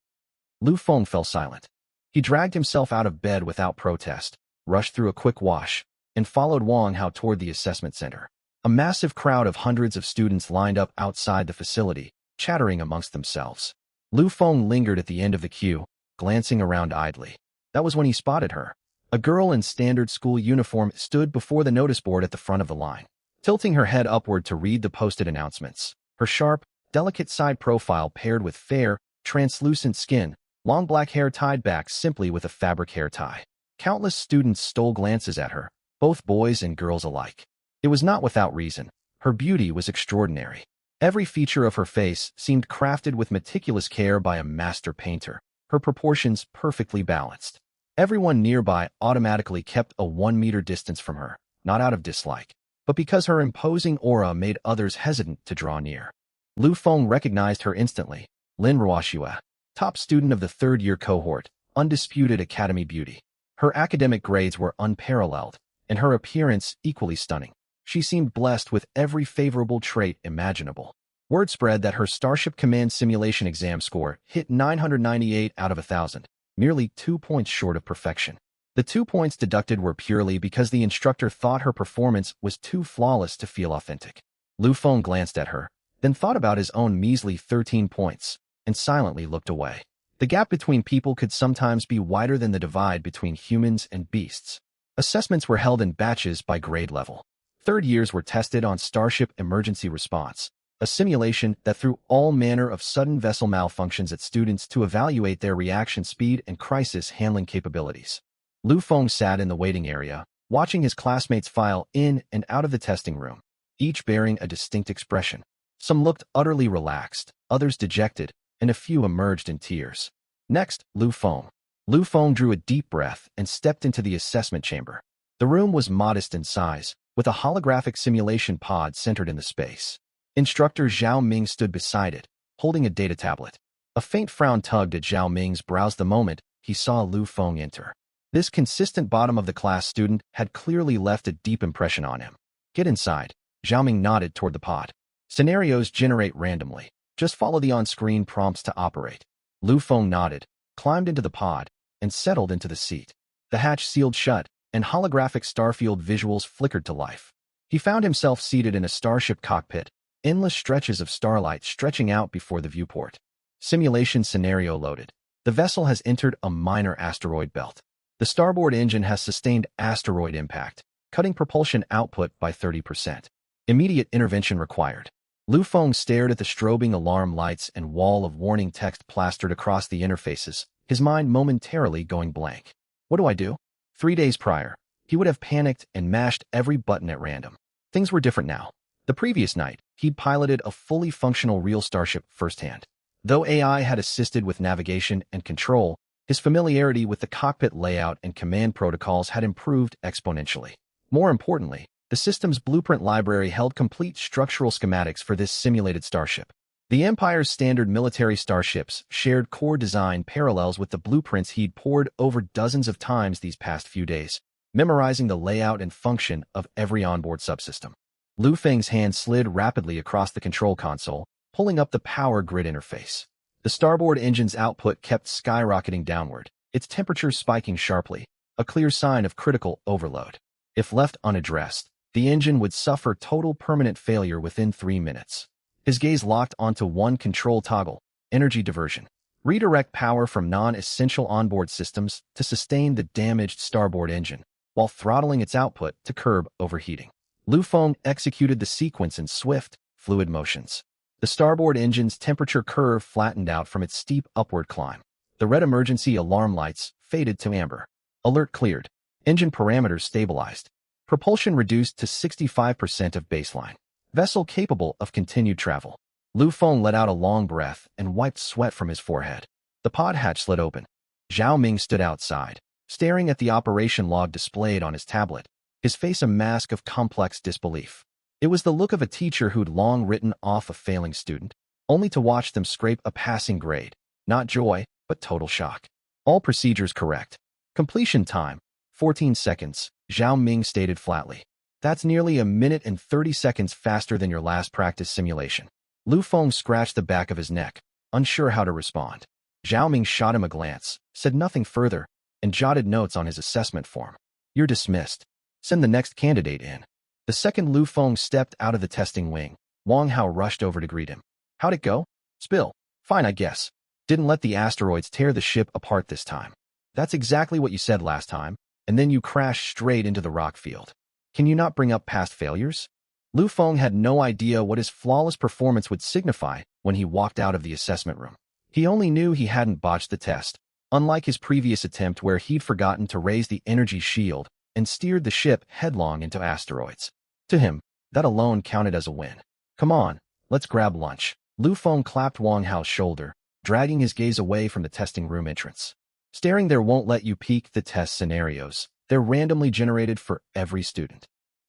Lu Feng fell silent. He dragged himself out of bed without protest, rushed through a quick wash, and followed Wang Hao toward the assessment center. A massive crowd of hundreds of students lined up outside the facility, chattering amongst themselves. Lu Feng lingered at the end of the queue, glancing around idly. That was when he spotted her. A girl in standard school uniform stood before the notice board at the front of the line, tilting her head upward to read the posted announcements. Her sharp, delicate side profile paired with fair, translucent skin, long black hair tied back simply with a fabric hair tie. Countless students stole glances at her, both boys and girls alike. It was not without reason. Her beauty was extraordinary. Every feature of her face seemed crafted with meticulous care by a master painter, her proportions perfectly balanced. Everyone nearby automatically kept a 1-meter distance from her, not out of dislike, but because her imposing aura made others hesitant to draw near. Lu Feng recognized her instantly. Lin Ruoxue, top student of the third-year cohort, undisputed academy beauty. Her academic grades were unparalleled, and her appearance equally stunning. She seemed blessed with every favorable trait imaginable. Word spread that her Starship Command Simulation exam score hit 998 out of 1,000, merely 2 points short of perfection. The 2 points deducted were purely because the instructor thought her performance was too flawless to feel authentic. Lu Feng glanced at her, then thought about his own measly 13 points, and silently looked away. The gap between people could sometimes be wider than the divide between humans and beasts. Assessments were held in batches by grade level. Third years were tested on Starship Emergency Response, a simulation that threw all manner of sudden vessel malfunctions at students to evaluate their reaction speed and crisis handling capabilities. Lu Feng sat in the waiting area, watching his classmates file in and out of the testing room, each bearing a distinct expression. Some looked utterly relaxed, others dejected, and a few emerged in tears. Next, Lu Feng. Lu Feng drew a deep breath and stepped into the assessment chamber. The room was modest in size, with a holographic simulation pod centered in the space. Instructor Zhao Ming stood beside it, holding a data tablet. A faint frown tugged at Zhao Ming's brows the moment he saw Lu Feng enter. This consistent bottom-of-the-class student had clearly left a deep impression on him. Get inside, Zhao Ming nodded toward the pod. Scenarios generate randomly. Just follow the on-screen prompts to operate. Lu Feng nodded, climbed into the pod, and settled into the seat. The hatch sealed shut, and holographic starfield visuals flickered to life. He found himself seated in a starship cockpit, endless stretches of starlight stretching out before the viewport. Simulation scenario loaded. The vessel has entered a minor asteroid belt. The starboard engine has sustained asteroid impact, cutting propulsion output by 30%. Immediate intervention required. Lu Feng stared at the strobing alarm lights and wall of warning text plastered across the interfaces, his mind momentarily going blank. What do I do? 3 days prior, he would have panicked and mashed every button at random. Things were different now. The previous night, he'd piloted a fully functional real starship firsthand. Though AI had assisted with navigation and control, his familiarity with the cockpit layout and command protocols had improved exponentially. More importantly, the system's blueprint library held complete structural schematics for this simulated starship. The Empire's standard military starships shared core design parallels with the blueprints he'd pored over dozens of times these past few days, memorizing the layout and function of every onboard subsystem. Lu Feng's hand slid rapidly across the control console, pulling up the power grid interface. The starboard engine's output kept skyrocketing downward, its temperature spiking sharply, a clear sign of critical overload. If left unaddressed, the engine would suffer total permanent failure within 3 minutes. His gaze locked onto one control toggle, energy diversion. Redirect power from non-essential onboard systems to sustain the damaged starboard engine, while throttling its output to curb overheating. Lu Feng executed the sequence in swift, fluid motions. The starboard engine's temperature curve flattened out from its steep upward climb. The red emergency alarm lights faded to amber. Alert cleared. Engine parameters stabilized. Propulsion reduced to 65% of baseline. Vessel capable of continued travel. Lu Feng let out a long breath and wiped sweat from his forehead. The pod hatch slid open. Zhao Ming stood outside, staring at the operation log displayed on his tablet, his face a mask of complex disbelief. It was the look of a teacher who'd long written off a failing student, only to watch them scrape a passing grade. Not joy, but total shock. All procedures correct. Completion time, 14 seconds, Zhao Ming stated flatly. That's nearly a minute and 30 seconds faster than your last practice simulation. Lu Feng scratched the back of his neck, unsure how to respond. Zhao Ming shot him a glance, said nothing further, and jotted notes on his assessment form. You're dismissed. Send the next candidate in. The second Lu Feng stepped out of the testing wing, Wang Hao rushed over to greet him. How'd it go? Spill. Fine, I guess. Didn't let the asteroids tear the ship apart this time. That's exactly what you said last time, and then you crashed straight into the rock field. Can you not bring up past failures? Lu Feng had no idea what his flawless performance would signify when he walked out of the assessment room. He only knew he hadn't botched the test, unlike his previous attempt where he'd forgotten to raise the energy shield and steered the ship headlong into asteroids. To him, that alone counted as a win. Come on, let's grab lunch. Lu Feng clapped Wang Hao's shoulder, dragging his gaze away from the testing room entrance. Staring there won't let you peek the test scenarios. They're randomly generated for every student.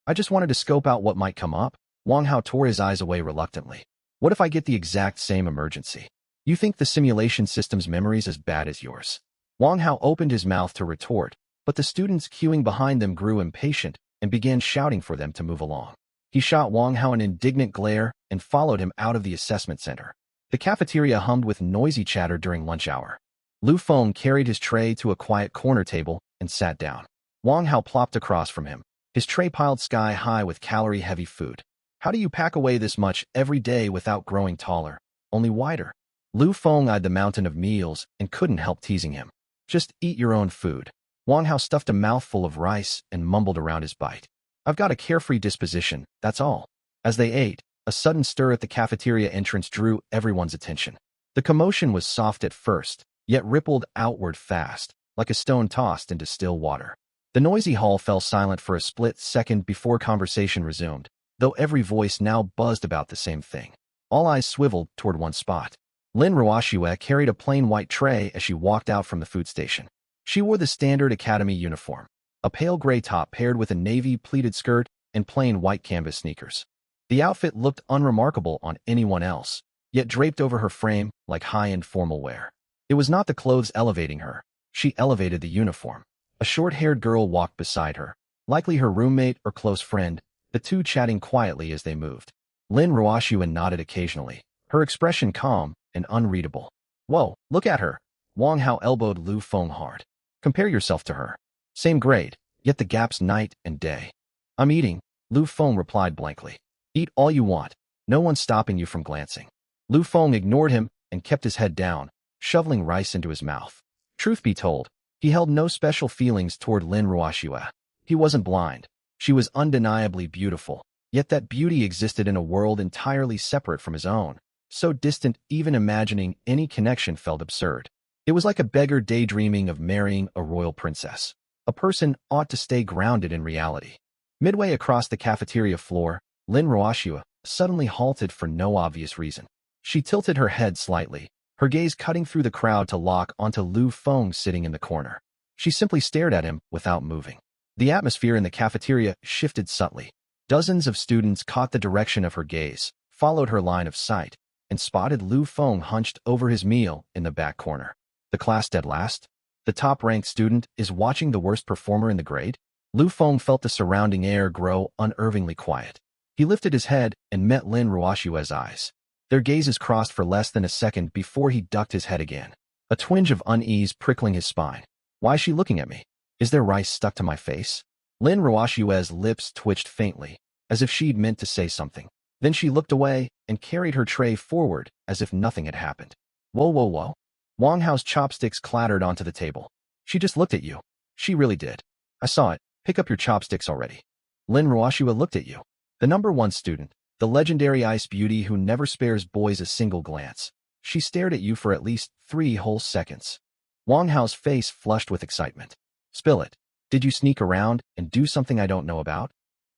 I just wanted to scope out what might come up. Wang Hao tore his eyes away reluctantly. What if I get the exact same emergency? You think the simulation system's memory's as bad as yours? Wang Hao opened his mouth to retort, but the students queuing behind them grew impatient and began shouting for them to move along. He shot Wang Hao an indignant glare and followed him out of the assessment center. The cafeteria hummed with noisy chatter during lunch hour. Lu Feng carried his tray to a quiet corner table and sat down. Wang Hao plopped across from him, his tray piled sky-high with calorie-heavy food. How do you pack away this much every day without growing taller, only wider? Lu Feng eyed the mountain of meals and couldn't help teasing him. Just eat your own food. Wang Hao stuffed a mouthful of rice and mumbled around his bite. I've got a carefree disposition, that's all. As they ate, a sudden stir at the cafeteria entrance drew everyone's attention. The commotion was soft at first, yet rippled outward fast, like a stone tossed into still water. The noisy hall fell silent for a split second before conversation resumed, though every voice now buzzed about the same thing. All eyes swiveled toward one spot. Lin Ruoxue carried a plain white tray as she walked out from the food station. She wore the standard academy uniform, a pale gray top paired with a navy pleated skirt and plain white canvas sneakers. The outfit looked unremarkable on anyone else, yet draped over her frame like high-end formal wear. It was not the clothes elevating her. She elevated the uniform. A short-haired girl walked beside her, likely her roommate or close friend, the two chatting quietly as they moved. Lin Ruoxue nodded occasionally, her expression calm and unreadable. Whoa, look at her. Wang Hao elbowed Lu Feng hard. Compare yourself to her. Same grade, yet the gap's night and day. I'm eating, Lu Feng replied blankly. Eat all you want. No one's stopping you from glancing. Lu Feng ignored him and kept his head down, shoveling rice into his mouth. Truth be told, he held no special feelings toward Lin Ruoxue. He wasn't blind. She was undeniably beautiful, yet that beauty existed in a world entirely separate from his own, so distant even imagining any connection felt absurd. It was like a beggar daydreaming of marrying a royal princess. A person ought to stay grounded in reality. Midway across the cafeteria floor, Lin Ruoxue suddenly halted for no obvious reason. She tilted her head slightly, her gaze cutting through the crowd to lock onto Lu Feng sitting in the corner. She simply stared at him without moving. The atmosphere in the cafeteria shifted subtly. Dozens of students caught the direction of her gaze, followed her line of sight, and spotted Lu Feng hunched over his meal in the back corner. The class dead last? The top-ranked student is watching the worst performer in the grade? Lu Feng felt the surrounding air grow unnervingly quiet. He lifted his head and met Lin Ruoxue's eyes. Their gazes crossed for less than a second before he ducked his head again, a twinge of unease prickling his spine. Why is she looking at me? Is there rice stuck to my face? Lin Ruoxue's lips twitched faintly, as if she'd meant to say something. Then she looked away and carried her tray forward as if nothing had happened. Whoa, whoa, whoa. Wang Hao's chopsticks clattered onto the table. She just looked at you. She really did. I saw it. Pick up your chopsticks already. Lin Ruoxue looked at you. The number one student, the legendary ice beauty who never spares boys a single glance. She stared at you for at least 3 whole seconds. Wang Hao's face flushed with excitement. Spill it. Did you sneak around and do something I don't know about?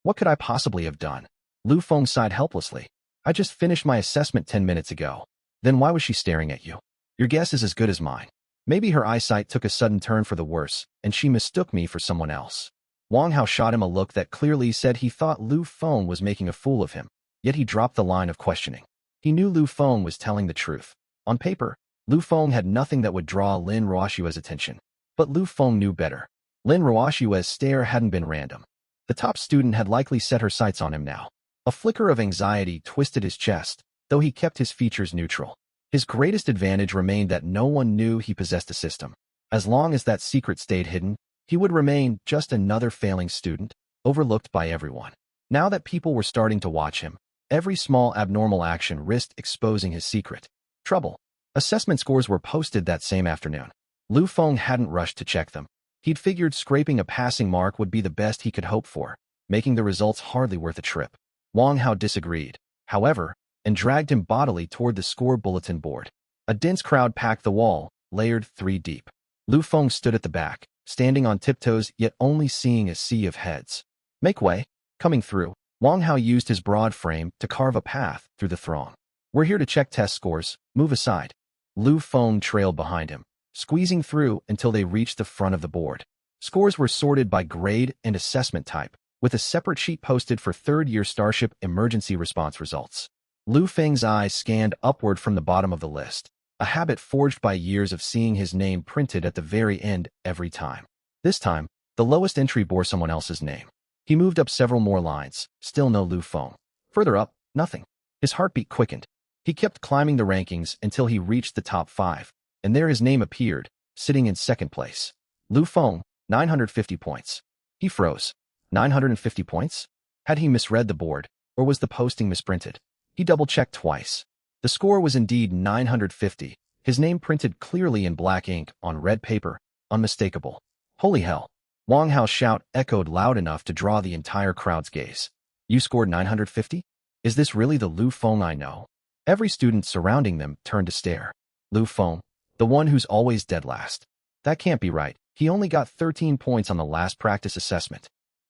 What could I possibly have done? Lu Feng sighed helplessly. I just finished my assessment 10 minutes ago. Then why was she staring at you? Your guess is as good as mine. Maybe her eyesight took a sudden turn for the worse, and she mistook me for someone else. Wang Hao shot him a look that clearly said he thought Lu Feng was making a fool of him, yet he dropped the line of questioning. He knew Lu Feng was telling the truth. On paper, Lu Feng had nothing that would draw Lin Ruoxue's attention. But Lu Feng knew better. Lin Ruoxue's stare hadn't been random. The top student had likely set her sights on him now. A flicker of anxiety twisted his chest, though he kept his features neutral. His greatest advantage remained that no one knew he possessed a system. As long as that secret stayed hidden, he would remain just another failing student, overlooked by everyone. Now that people were starting to watch him, every small abnormal action risked exposing his secret. Trouble. Assessment scores were posted that same afternoon. Lu Feng hadn't rushed to check them. He'd figured scraping a passing mark would be the best he could hope for, making the results hardly worth a trip. Wang Hao disagreed, however, and dragged him bodily toward the score bulletin board. A dense crowd packed the wall, layered 3 deep. Lu Feng stood at the back, standing on tiptoes yet only seeing a sea of heads. Make way. Coming through, Wang Hao used his broad frame to carve a path through the throng. We're here to check test scores, move aside. Lu Feng trailed behind him, squeezing through until they reached the front of the board. Scores were sorted by grade and assessment type, with a separate sheet posted for third-year Starship emergency response results. Lu Feng's eyes scanned upward from the bottom of the list, a habit forged by years of seeing his name printed at the very end every time. This time, the lowest entry bore someone else's name. He moved up several more lines, still no Lu Feng. Further up, nothing. His heartbeat quickened. He kept climbing the rankings until he reached the top 5, and there his name appeared, sitting in second place. Lu Feng, 950 points. He froze. 950 points? Had he misread the board, or was the posting misprinted? He double-checked twice. The score was indeed 950, his name printed clearly in black ink on red paper, unmistakable. Holy hell! Wang Hao's shout echoed loud enough to draw the entire crowd's gaze. You scored 950? Is this really the Lu Feng I know? Every student surrounding them turned to stare. Lu Feng, the one who's always dead last. That can't be right. He only got 13 points on the last practice assessment.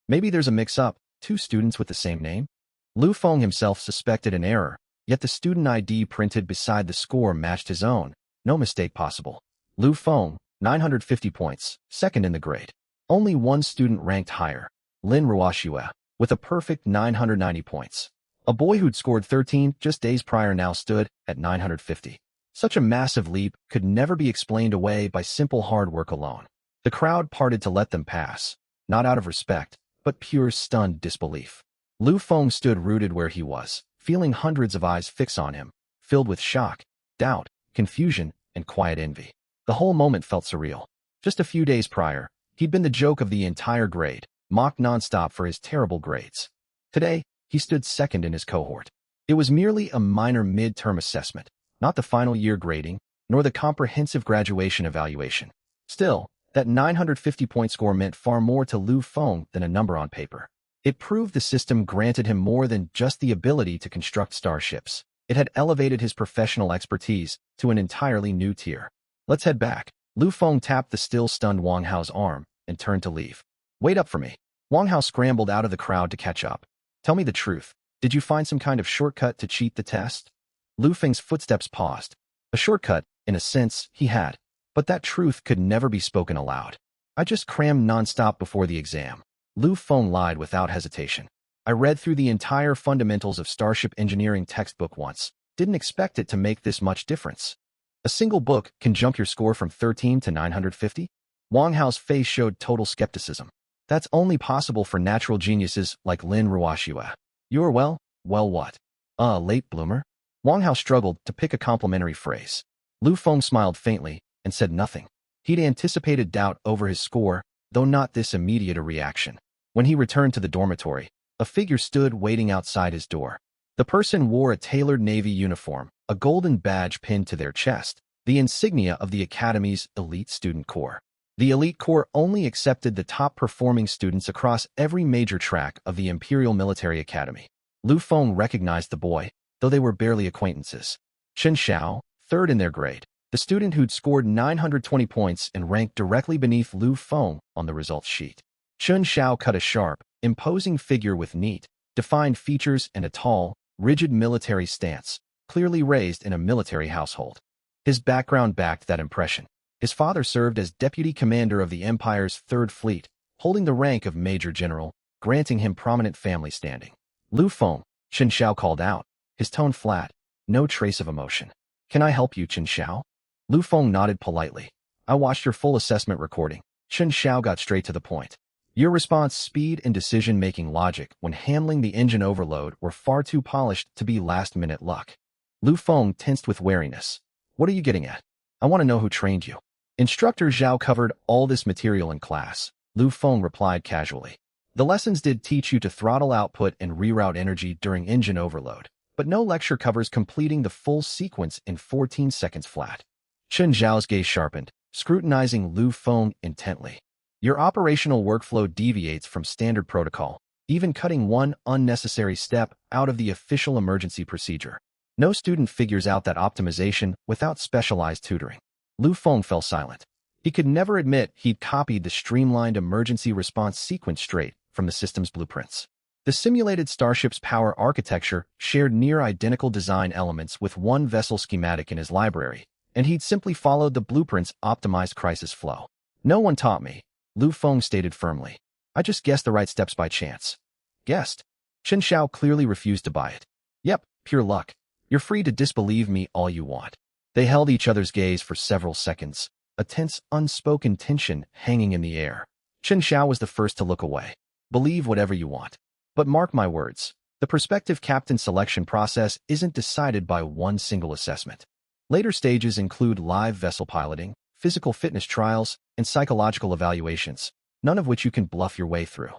Maybe there's a mix-up, 2 students with the same name? Lu Feng himself suspected an error, yet the student ID printed beside the score matched his own. No mistake possible. Lu Feng, 950 points, second in the grade. Only one student ranked higher, Lin Ruoxue, with a perfect 990 points. A boy who'd scored 13 just days prior now stood at 950. Such a massive leap could never be explained away by simple hard work alone. The crowd parted to let them pass, not out of respect, but pure stunned disbelief. Lu Feng stood rooted where he was, feeling hundreds of eyes fix on him, filled with shock, doubt, confusion, and quiet envy. The whole moment felt surreal. Just a few days prior, he'd been the joke of the entire grade, mocked nonstop for his terrible grades. Today, he stood second in his cohort. It was merely a minor mid-term assessment, not the final year grading, nor the comprehensive graduation evaluation. Still, that 950-point score meant far more to Lu Feng than a number on paper. It proved the system granted him more than just the ability to construct starships. It had elevated his professional expertise to an entirely new tier. Let's head back. Lu Feng tapped the still-stunned Wang Hao's arm and turned to leave. Wait up for me. Wang Hao scrambled out of the crowd to catch up. Tell me the truth. Did you find some kind of shortcut to cheat the test? Lu Feng's footsteps paused. A shortcut, in a sense, he had. But that truth could never be spoken aloud. I just crammed nonstop before the exam. Lu Feng lied without hesitation. I read through the entire fundamentals of Starship engineering textbook once. Didn't expect it to make this much difference. A single book can jump your score from 13 to 950? Wang Hao's face showed total skepticism. That's only possible for natural geniuses like Lin Ruoxue. You're well what? Late bloomer? Wang Hao struggled to pick a complimentary phrase. Lu Feng smiled faintly and said nothing. He'd anticipated doubt over his score, though not this immediate a reaction. When he returned to the dormitory, a figure stood waiting outside his door. The person wore a tailored Navy uniform, a golden badge pinned to their chest, the insignia of the Academy's elite student corps. The elite corps only accepted the top-performing students across every major track of the Imperial Military Academy. Lu Feng recognized the boy, though they were barely acquaintances. Chen Xiao, third in their grade, the student who'd scored 920 points and ranked directly beneath Lu Feng on the results sheet. Chen Xiao cut a sharp, imposing figure with neat, defined features and a tall, rigid military stance, clearly raised in a military household. His background backed that impression. His father served as deputy commander of the Empire's Third Fleet, holding the rank of Major General, granting him prominent family standing. Lu Feng, Chen Xiao called out, his tone flat, no trace of emotion. Can I help you, Chen Xiao? Lu Feng nodded politely. I watched your full assessment recording. Chen Xiao got straight to the point. Your response speed and decision-making logic when handling the engine overload were far too polished to be last-minute luck. Lu Feng tensed with wariness. What are you getting at? I want to know who trained you. Instructor Zhao covered all this material in class, Lu Feng replied casually. The lessons did teach you to throttle output and reroute energy during engine overload, but no lecture covers completing the full sequence in 14 seconds flat. Chen Zhao's gaze sharpened, scrutinizing Lu Feng intently. Your operational workflow deviates from standard protocol, even cutting one unnecessary step out of the official emergency procedure. No student figures out that optimization without specialized tutoring. Lu Feng fell silent. He could never admit he'd copied the streamlined emergency response sequence straight from the system's blueprints. The simulated starship's power architecture shared near-identical design elements with one vessel schematic in his library, and he'd simply followed the blueprint's optimized crisis flow. No one taught me, Lu Feng stated firmly. I just guessed the right steps by chance. Guessed? Chen Xiao clearly refused to buy it. Yep, pure luck. You're free to disbelieve me all you want. They held each other's gaze for several seconds, a tense, unspoken tension hanging in the air. Chen Xiao was the first to look away. Believe whatever you want. But mark my words, the prospective captain selection process isn't decided by one single assessment. Later stages include live vessel piloting, physical fitness trials, and psychological evaluations, none of which you can bluff your way through.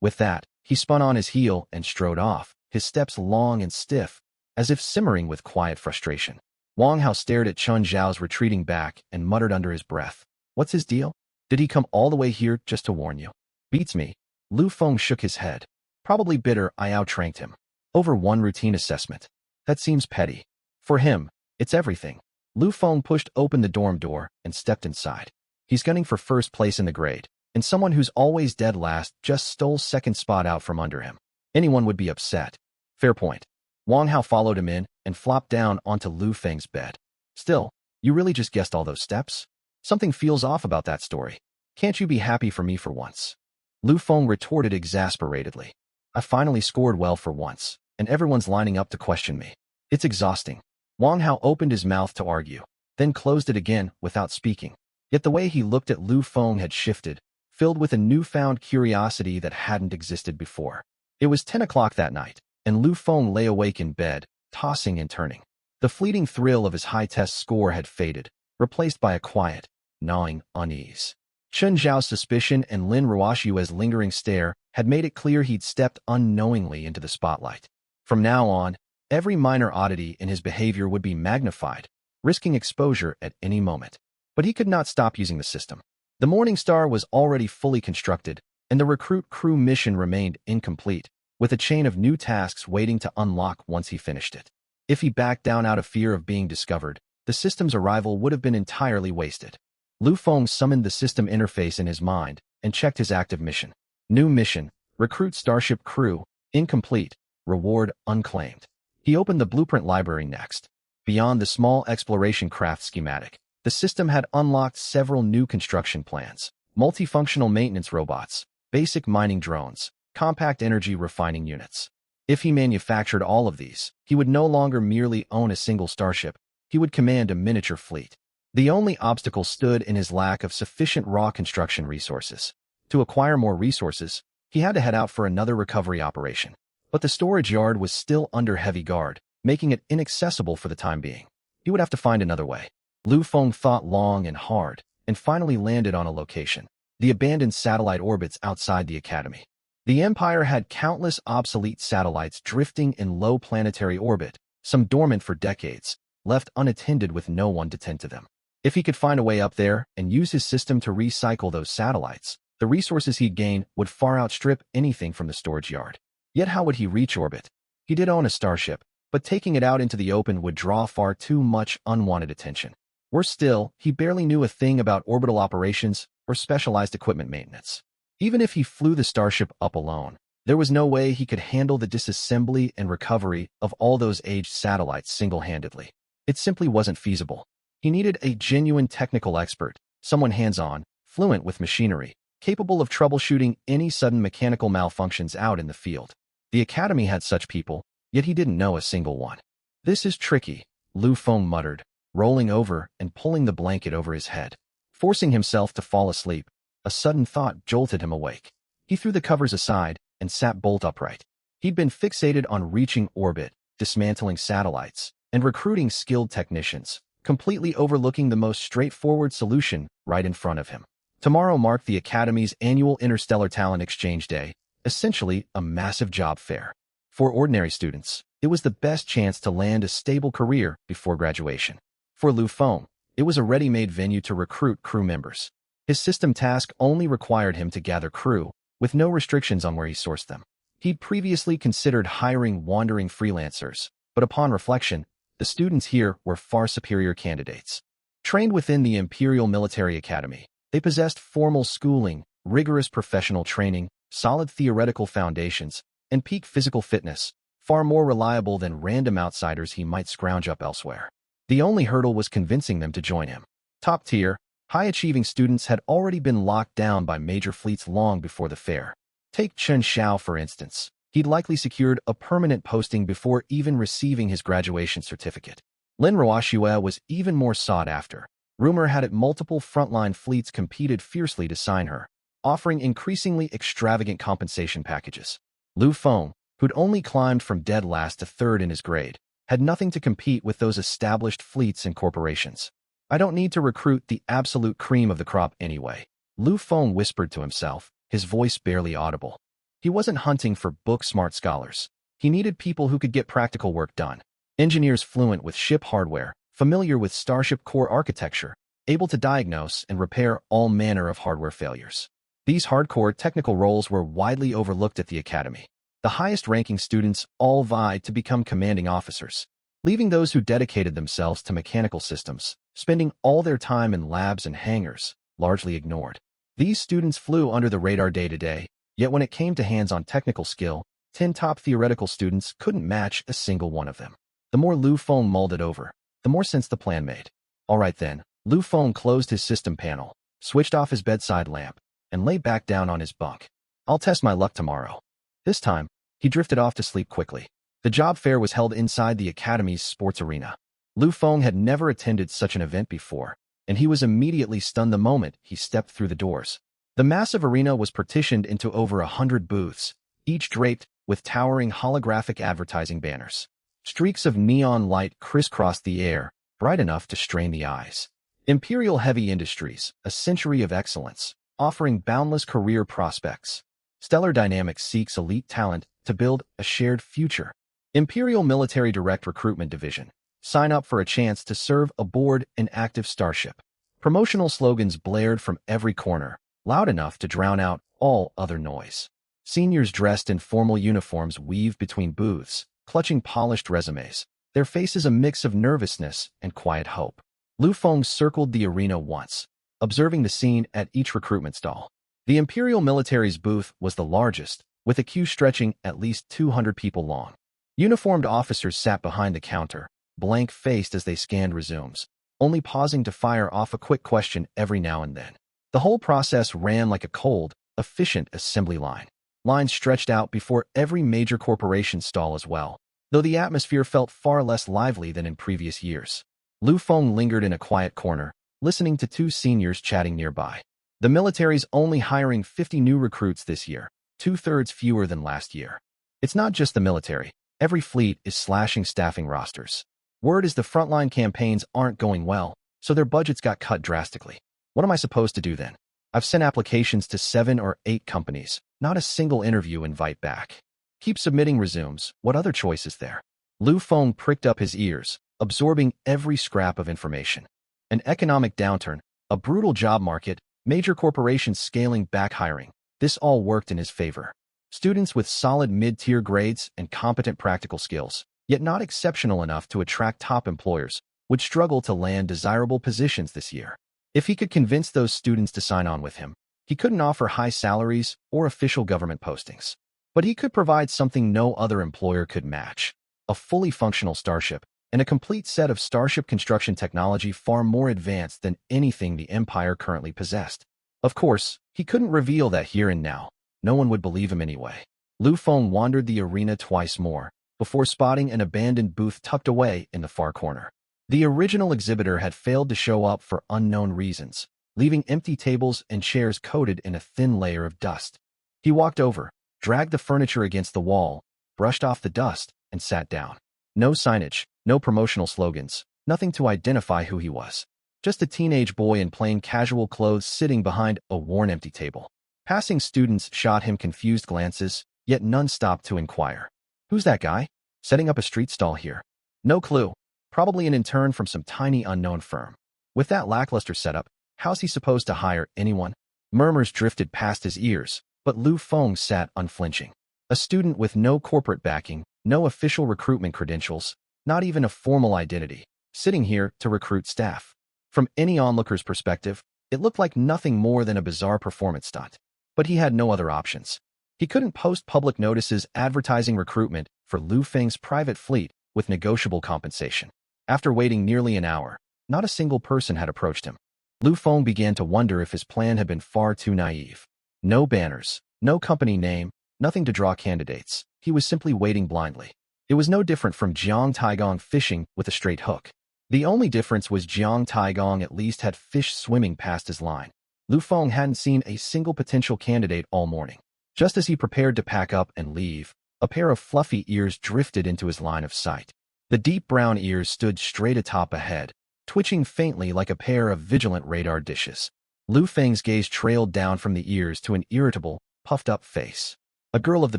With that, he spun on his heel and strode off, his steps long and stiff, as if simmering with quiet frustration. Wang Hao stared at Chen Zhao's retreating back and muttered under his breath. What's his deal? Did he come all the way here just to warn you? Beats me. Lu Feng shook his head. Probably bitter I outranked him. Over one routine assessment. That seems petty. For him, it's everything. Lu Feng pushed open the dorm door and stepped inside. He's gunning for first place in the grade, and someone who's always dead last just stole second spot out from under him. Anyone would be upset. Fair point. Wang Hao followed him in and flopped down onto Lu Feng's bed. Still, you really just guessed all those steps? Something feels off about that story. Can't you be happy for me for once? Lu Feng retorted exasperatedly. I finally scored well for once, and everyone's lining up to question me. It's exhausting. Wang Hao opened his mouth to argue, then closed it again without speaking. Yet the way he looked at Lu Feng had shifted, filled with a newfound curiosity that hadn't existed before. It was 10 o'clock that night, and Lu Feng lay awake in bed, tossing and turning. The fleeting thrill of his high test score had faded, replaced by a quiet, gnawing unease. Chen Zhao's suspicion and Lin Ruoxue's lingering stare had made it clear he'd stepped unknowingly into the spotlight. From now on, every minor oddity in his behavior would be magnified, risking exposure at any moment. But he could not stop using the system. The Morning Star was already fully constructed, and the recruit crew mission remained incomplete, with a chain of new tasks waiting to unlock once he finished it. If he backed down out of fear of being discovered, the system's arrival would have been entirely wasted. Lu Feng summoned the system interface in his mind and checked his active mission. New mission, recruit starship crew, incomplete, reward unclaimed. He opened the blueprint library next. Beyond the small exploration craft schematic, the system had unlocked several new construction plans, multifunctional maintenance robots, basic mining drones, compact energy refining units. If he manufactured all of these, he would no longer merely own a single starship, he would command a miniature fleet. The only obstacle stood in his lack of sufficient raw construction resources. To acquire more resources, he had to head out for another recovery operation. But the storage yard was still under heavy guard, making it inaccessible for the time being. He would have to find another way. Lu Feng thought long and hard, and finally landed on a location: the abandoned satellite orbits outside the Academy. The Empire had countless obsolete satellites drifting in low planetary orbit, some dormant for decades, left unattended with no one to tend to them. If he could find a way up there and use his system to recycle those satellites, the resources he'd gain would far outstrip anything from the storage yard. Yet how would he reach orbit? He did own a starship, but taking it out into the open would draw far too much unwanted attention. Worse still, he barely knew a thing about orbital operations or specialized equipment maintenance. Even if he flew the starship up alone, there was no way he could handle the disassembly and recovery of all those aged satellites single-handedly. It simply wasn't feasible. He needed a genuine technical expert, someone hands-on, fluent with machinery, capable of troubleshooting any sudden mechanical malfunctions out in the field. The academy had such people, yet he didn't know a single one. "This is tricky," Lu Feng muttered, rolling over and pulling the blanket over his head. Forcing himself to fall asleep, a sudden thought jolted him awake. He threw the covers aside and sat bolt upright. He'd been fixated on reaching orbit, dismantling satellites, and recruiting skilled technicians, completely overlooking the most straightforward solution right in front of him. Tomorrow marked the Academy's annual Interstellar Talent Exchange Day, essentially a massive job fair. For ordinary students, it was the best chance to land a stable career before graduation. For Lu Feng, it was a ready-made venue to recruit crew members. His system task only required him to gather crew, with no restrictions on where he sourced them. He'd previously considered hiring wandering freelancers, but upon reflection, the students here were far superior candidates. Trained within the Imperial Military Academy, they possessed formal schooling, rigorous professional training, solid theoretical foundations, and peak physical fitness, far more reliable than random outsiders he might scrounge up elsewhere. The only hurdle was convincing them to join him. Top-tier, high-achieving students had already been locked down by major fleets long before the fair. Take Chen Xiao, for instance. He'd likely secured a permanent posting before even receiving his graduation certificate. Lin Ruoxue was even more sought after. Rumor had it multiple frontline fleets competed fiercely to sign her, offering increasingly extravagant compensation packages. Lu Feng, who'd only climbed from dead last to third in his grade, had nothing to compete with those established fleets and corporations. "I don't need to recruit the absolute cream of the crop anyway," Lu Feng whispered to himself, his voice barely audible. He wasn't hunting for book-smart scholars. He needed people who could get practical work done. Engineers fluent with ship hardware, familiar with Starship core architecture, able to diagnose and repair all manner of hardware failures. These hardcore technical roles were widely overlooked at the Academy. The highest-ranking students all vied to become commanding officers, leaving those who dedicated themselves to mechanical systems, spending all their time in labs and hangars, largely ignored. These students flew under the radar day to day, yet when it came to hands-on technical skill, 10 top theoretical students couldn't match a single one of them. The more Lu Feng mulled it over, the more sense the plan made. All right then, Lu Feng closed his system panel, switched off his bedside lamp, and lay back down on his bunk. "I'll test my luck tomorrow." This time, he drifted off to sleep quickly. The job fair was held inside the Academy's sports arena. Lu Feng had never attended such an event before, and he was immediately stunned the moment he stepped through the doors. The massive arena was partitioned into over 100 booths, each draped with towering holographic advertising banners. Streaks of neon light crisscrossed the air, bright enough to strain the eyes. Imperial Heavy Industries, a century of excellence, offering boundless career prospects. Stellar Dynamics seeks elite talent to build a shared future. Imperial Military Direct Recruitment Division. Sign up for a chance to serve aboard an active starship. Promotional slogans blared from every corner, loud enough to drown out all other noise. Seniors dressed in formal uniforms weaved between booths, clutching polished resumes, their faces a mix of nervousness and quiet hope. Lu Feng circled the arena once, observing the scene at each recruitment stall. The Imperial Military's booth was the largest, with a queue stretching at least 200 people long. Uniformed officers sat behind the counter, blank-faced as they scanned resumes, only pausing to fire off a quick question every now and then. The whole process ran like a cold, efficient assembly line. Lines stretched out before every major corporation stall as well, though the atmosphere felt far less lively than in previous years. Lu Feng lingered in a quiet corner, listening to two seniors chatting nearby. The military's only hiring 50 new recruits this year, 2/3 fewer than last year. It's not just the military. Every fleet is slashing staffing rosters. Word is the frontline campaigns aren't going well, so their budgets got cut drastically. What am I supposed to do then? I've sent applications to 7 or 8 companies, not a single interview invite back. Keep submitting resumes. What other choice is there? Lu Feng pricked up his ears, absorbing every scrap of information. An economic downturn, a brutal job market, major corporations scaling back hiring. This all worked in his favor. Students with solid mid-tier grades and competent practical skills, yet not exceptional enough to attract top employers, would struggle to land desirable positions this year. If he could convince those students to sign on with him, he couldn't offer high salaries or official government postings. But he could provide something no other employer could match: a fully functional starship, and a complete set of starship construction technology far more advanced than anything the Empire currently possessed. Of course, he couldn't reveal that here and now. No one would believe him anyway. Lu Feng wandered the arena twice more, before spotting an abandoned booth tucked away in the far corner. The original exhibitor had failed to show up for unknown reasons, leaving empty tables and chairs coated in a thin layer of dust. He walked over, dragged the furniture against the wall, brushed off the dust, and sat down. No signage, no promotional slogans, nothing to identify who he was. Just a teenage boy in plain casual clothes sitting behind a worn empty table. Passing students shot him confused glances, yet none stopped to inquire. Who's that guy? Setting up a street stall here. No clue. Probably an intern from some tiny unknown firm. With that lackluster setup, how's he supposed to hire anyone? Murmurs drifted past his ears, but Lu Feng sat unflinching. A student with no corporate backing, no official recruitment credentials, not even a formal identity, sitting here to recruit staff. From any onlooker's perspective, it looked like nothing more than a bizarre performance stunt. But he had no other options. He couldn't post public notices advertising recruitment for Lu Feng's private fleet with negotiable compensation. After waiting nearly an hour, not a single person had approached him. Lu Feng began to wonder if his plan had been far too naive. No banners, no company name, nothing to draw candidates. He was simply waiting blindly. It was no different from Jiang Taigong fishing with a straight hook. The only difference was Jiang Taigong at least had fish swimming past his line. Lu Feng hadn't seen a single potential candidate all morning. Just as he prepared to pack up and leave, a pair of fluffy ears drifted into his line of sight. The deep brown ears stood straight atop a head, twitching faintly like a pair of vigilant radar dishes. Lu Feng's gaze trailed down from the ears to an irritable, puffed-up face. A girl of the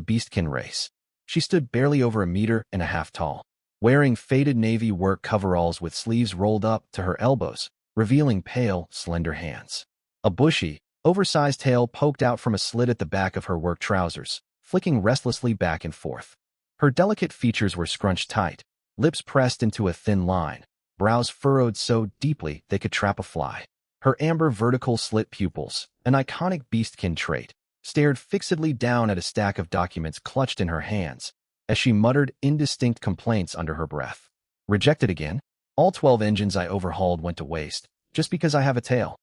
beastkin race. She stood barely over 1.5 meters tall, wearing faded navy work coveralls with sleeves rolled up to her elbows, revealing pale, slender hands. A bushy, oversized tail poked out from a slit at the back of her work trousers, flicking restlessly back and forth. Her delicate features were scrunched tight, lips pressed into a thin line, brows furrowed so deeply they could trap a fly. Her amber vertical slit pupils, an iconic beastkin trait, stared fixedly down at a stack of documents clutched in her hands, as she muttered indistinct complaints under her breath. Rejected again? All 12 engines I overhauled went to waste, just because I have a tail.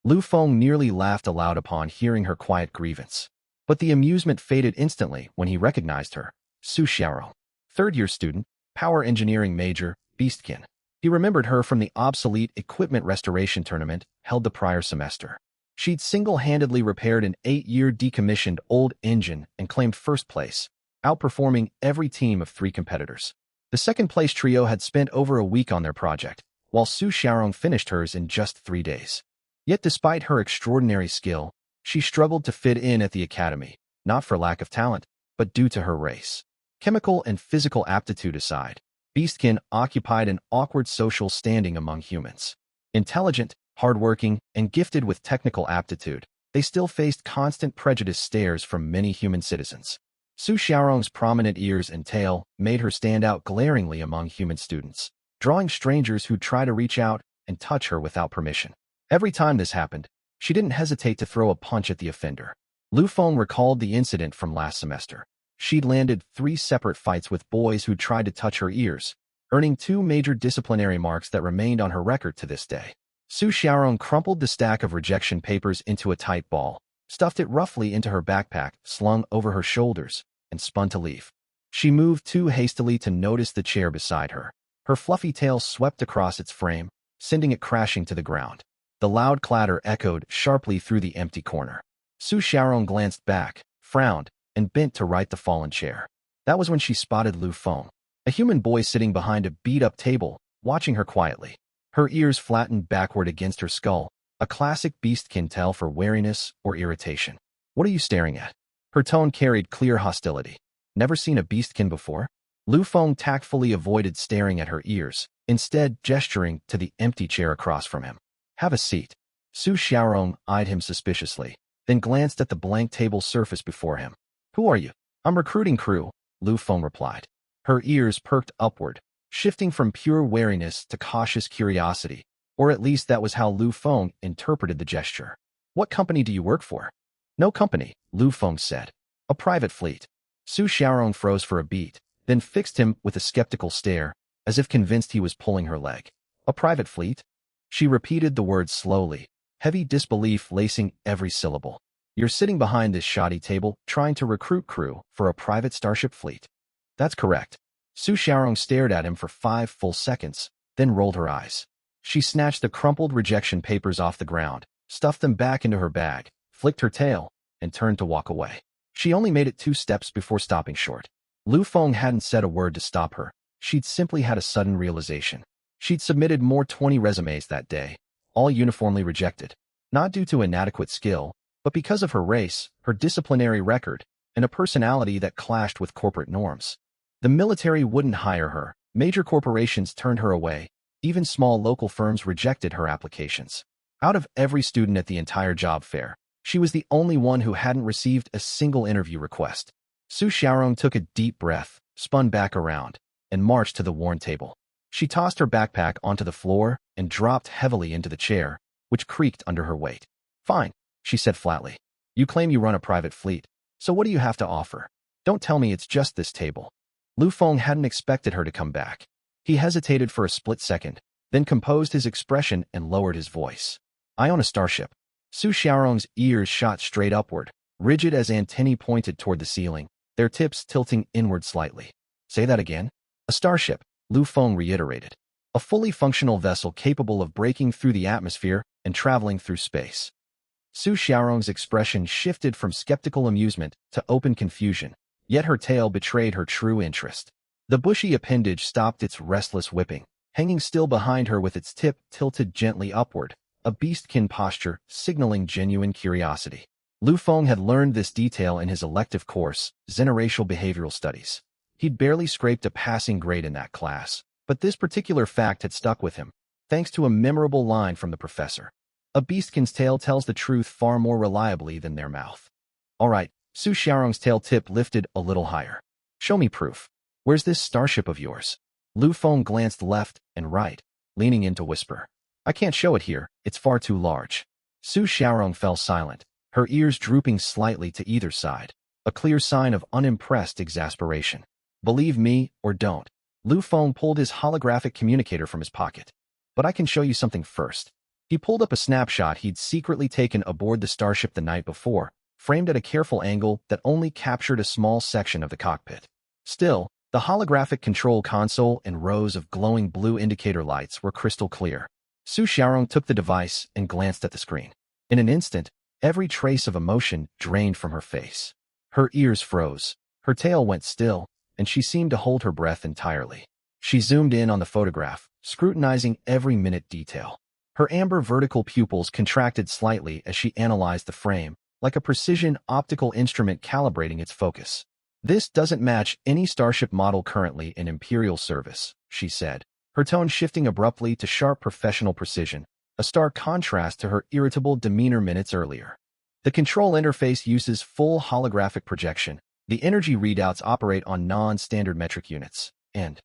Lu Feng nearly laughed aloud upon hearing her quiet grievance. But the amusement faded instantly when he recognized her. Su Xiaorong, third-year student, power engineering major, beastkin. He remembered her from the obsolete equipment restoration tournament held the prior semester. She'd single-handedly repaired an 8-year decommissioned old engine and claimed first place, outperforming every team of 3 competitors. The second-place trio had spent over a week on their project, while Su Xiaorong finished hers in just 3 days. Yet despite her extraordinary skill, she struggled to fit in at the academy, not for lack of talent, but due to her race. Chemical and physical aptitude aside, beastkin occupied an awkward social standing among humans. Intelligent, hardworking, and gifted with technical aptitude, they still faced constant prejudiced stares from many human citizens. Su Xiaorong's prominent ears and tail made her stand out glaringly among human students, drawing strangers who'd try to reach out and touch her without permission. Every time this happened, she didn't hesitate to throw a punch at the offender. Lu Feng recalled the incident from last semester. She'd landed 3 separate fights with boys who'd tried to touch her ears, earning 2 major disciplinary marks that remained on her record to this day. Su Xiaorong crumpled the stack of rejection papers into a tight ball, stuffed it roughly into her backpack slung over her shoulders, and spun to leave. She moved too hastily to notice the chair beside her. Her fluffy tail swept across its frame, sending it crashing to the ground. The loud clatter echoed sharply through the empty corner. Su Xiaorong glanced back, frowned, and bent to right the fallen chair. That was when she spotted Lu Feng, a human boy sitting behind a beat-up table, watching her quietly. Her ears flattened backward against her skull, a classic beastkin tell for wariness or irritation. What are you staring at? Her tone carried clear hostility. Never seen a beastkin before? Lu Feng tactfully avoided staring at her ears, instead gesturing to the empty chair across from him. Have a seat. Su Xiaorong eyed him suspiciously, then glanced at the blank table surface before him. Who are you? I'm recruiting crew, Lu Feng replied. Her ears perked upward, shifting from pure wariness to cautious curiosity, or at least that was how Lu Feng interpreted the gesture. What company do you work for? No company, Lu Feng said. A private fleet. Su Xiaorong froze for a beat, then fixed him with a skeptical stare, as if convinced he was pulling her leg. A private fleet? She repeated the words slowly, heavy disbelief lacing every syllable. You're sitting behind this shoddy table trying to recruit crew for a private starship fleet. That's correct. Su Xiaorong stared at him for 5 full seconds, then rolled her eyes. She snatched the crumpled rejection papers off the ground, stuffed them back into her bag, flicked her tail, and turned to walk away. She only made it 2 steps before stopping short. Lu Feng hadn't said a word to stop her. She'd simply had a sudden realization. She'd submitted more 20 resumes that day, all uniformly rejected. Not due to inadequate skill, but because of her race, her disciplinary record, and a personality that clashed with corporate norms. The military wouldn't hire her. Major corporations turned her away. Even small local firms rejected her applications. Out of every student at the entire job fair, she was the only one who hadn't received a single interview request. Su Xiaorong took a deep breath, spun back around, and marched to the worn table. She tossed her backpack onto the floor and dropped heavily into the chair, which creaked under her weight. Fine, she said flatly. You claim you run a private fleet, so what do you have to offer? Don't tell me it's just this table. Lu Feng hadn't expected her to come back. He hesitated for a split second, then composed his expression and lowered his voice. I own a starship. Su Xiaorong's ears shot straight upward, rigid as antennae pointed toward the ceiling, their tips tilting inward slightly. Say that again? A starship, Lu Feng reiterated. A fully functional vessel capable of breaking through the atmosphere and traveling through space. Su Xiaorong's expression shifted from skeptical amusement to open confusion, yet her tail betrayed her true interest. The bushy appendage stopped its restless whipping, hanging still behind her with its tip tilted gently upward, a beastkin posture signaling genuine curiosity. Lu Feng had learned this detail in his elective course, Xenoracial Behavioral Studies. He'd barely scraped a passing grade in that class, but this particular fact had stuck with him, thanks to a memorable line from the professor. A beastkin's tail tells the truth far more reliably than their mouth. All right, Su Xiaorong's tail tip lifted a little higher. Show me proof. Where's this starship of yours? Lu Feng glanced left and right, leaning in to whisper. I can't show it here, it's far too large. Su Xiaorong fell silent, her ears drooping slightly to either side, a clear sign of unimpressed exasperation. Believe me or don't. Lu Feng pulled his holographic communicator from his pocket. But I can show you something first. He pulled up a snapshot he'd secretly taken aboard the starship the night before, framed at a careful angle that only captured a small section of the cockpit. Still, the holographic control console and rows of glowing blue indicator lights were crystal clear. Su Xiaorong took the device and glanced at the screen. In an instant, every trace of emotion drained from her face. Her ears froze, her tail went still, and she seemed to hold her breath entirely. She zoomed in on the photograph, scrutinizing every minute detail. Her amber vertical pupils contracted slightly as she analyzed the frame, like a precision optical instrument calibrating its focus. This doesn't match any starship model currently in Imperial service, she said, her tone shifting abruptly to sharp professional precision, a stark contrast to her irritable demeanor minutes earlier. The control interface uses full holographic projection. The energy readouts operate on non-standard metric units, and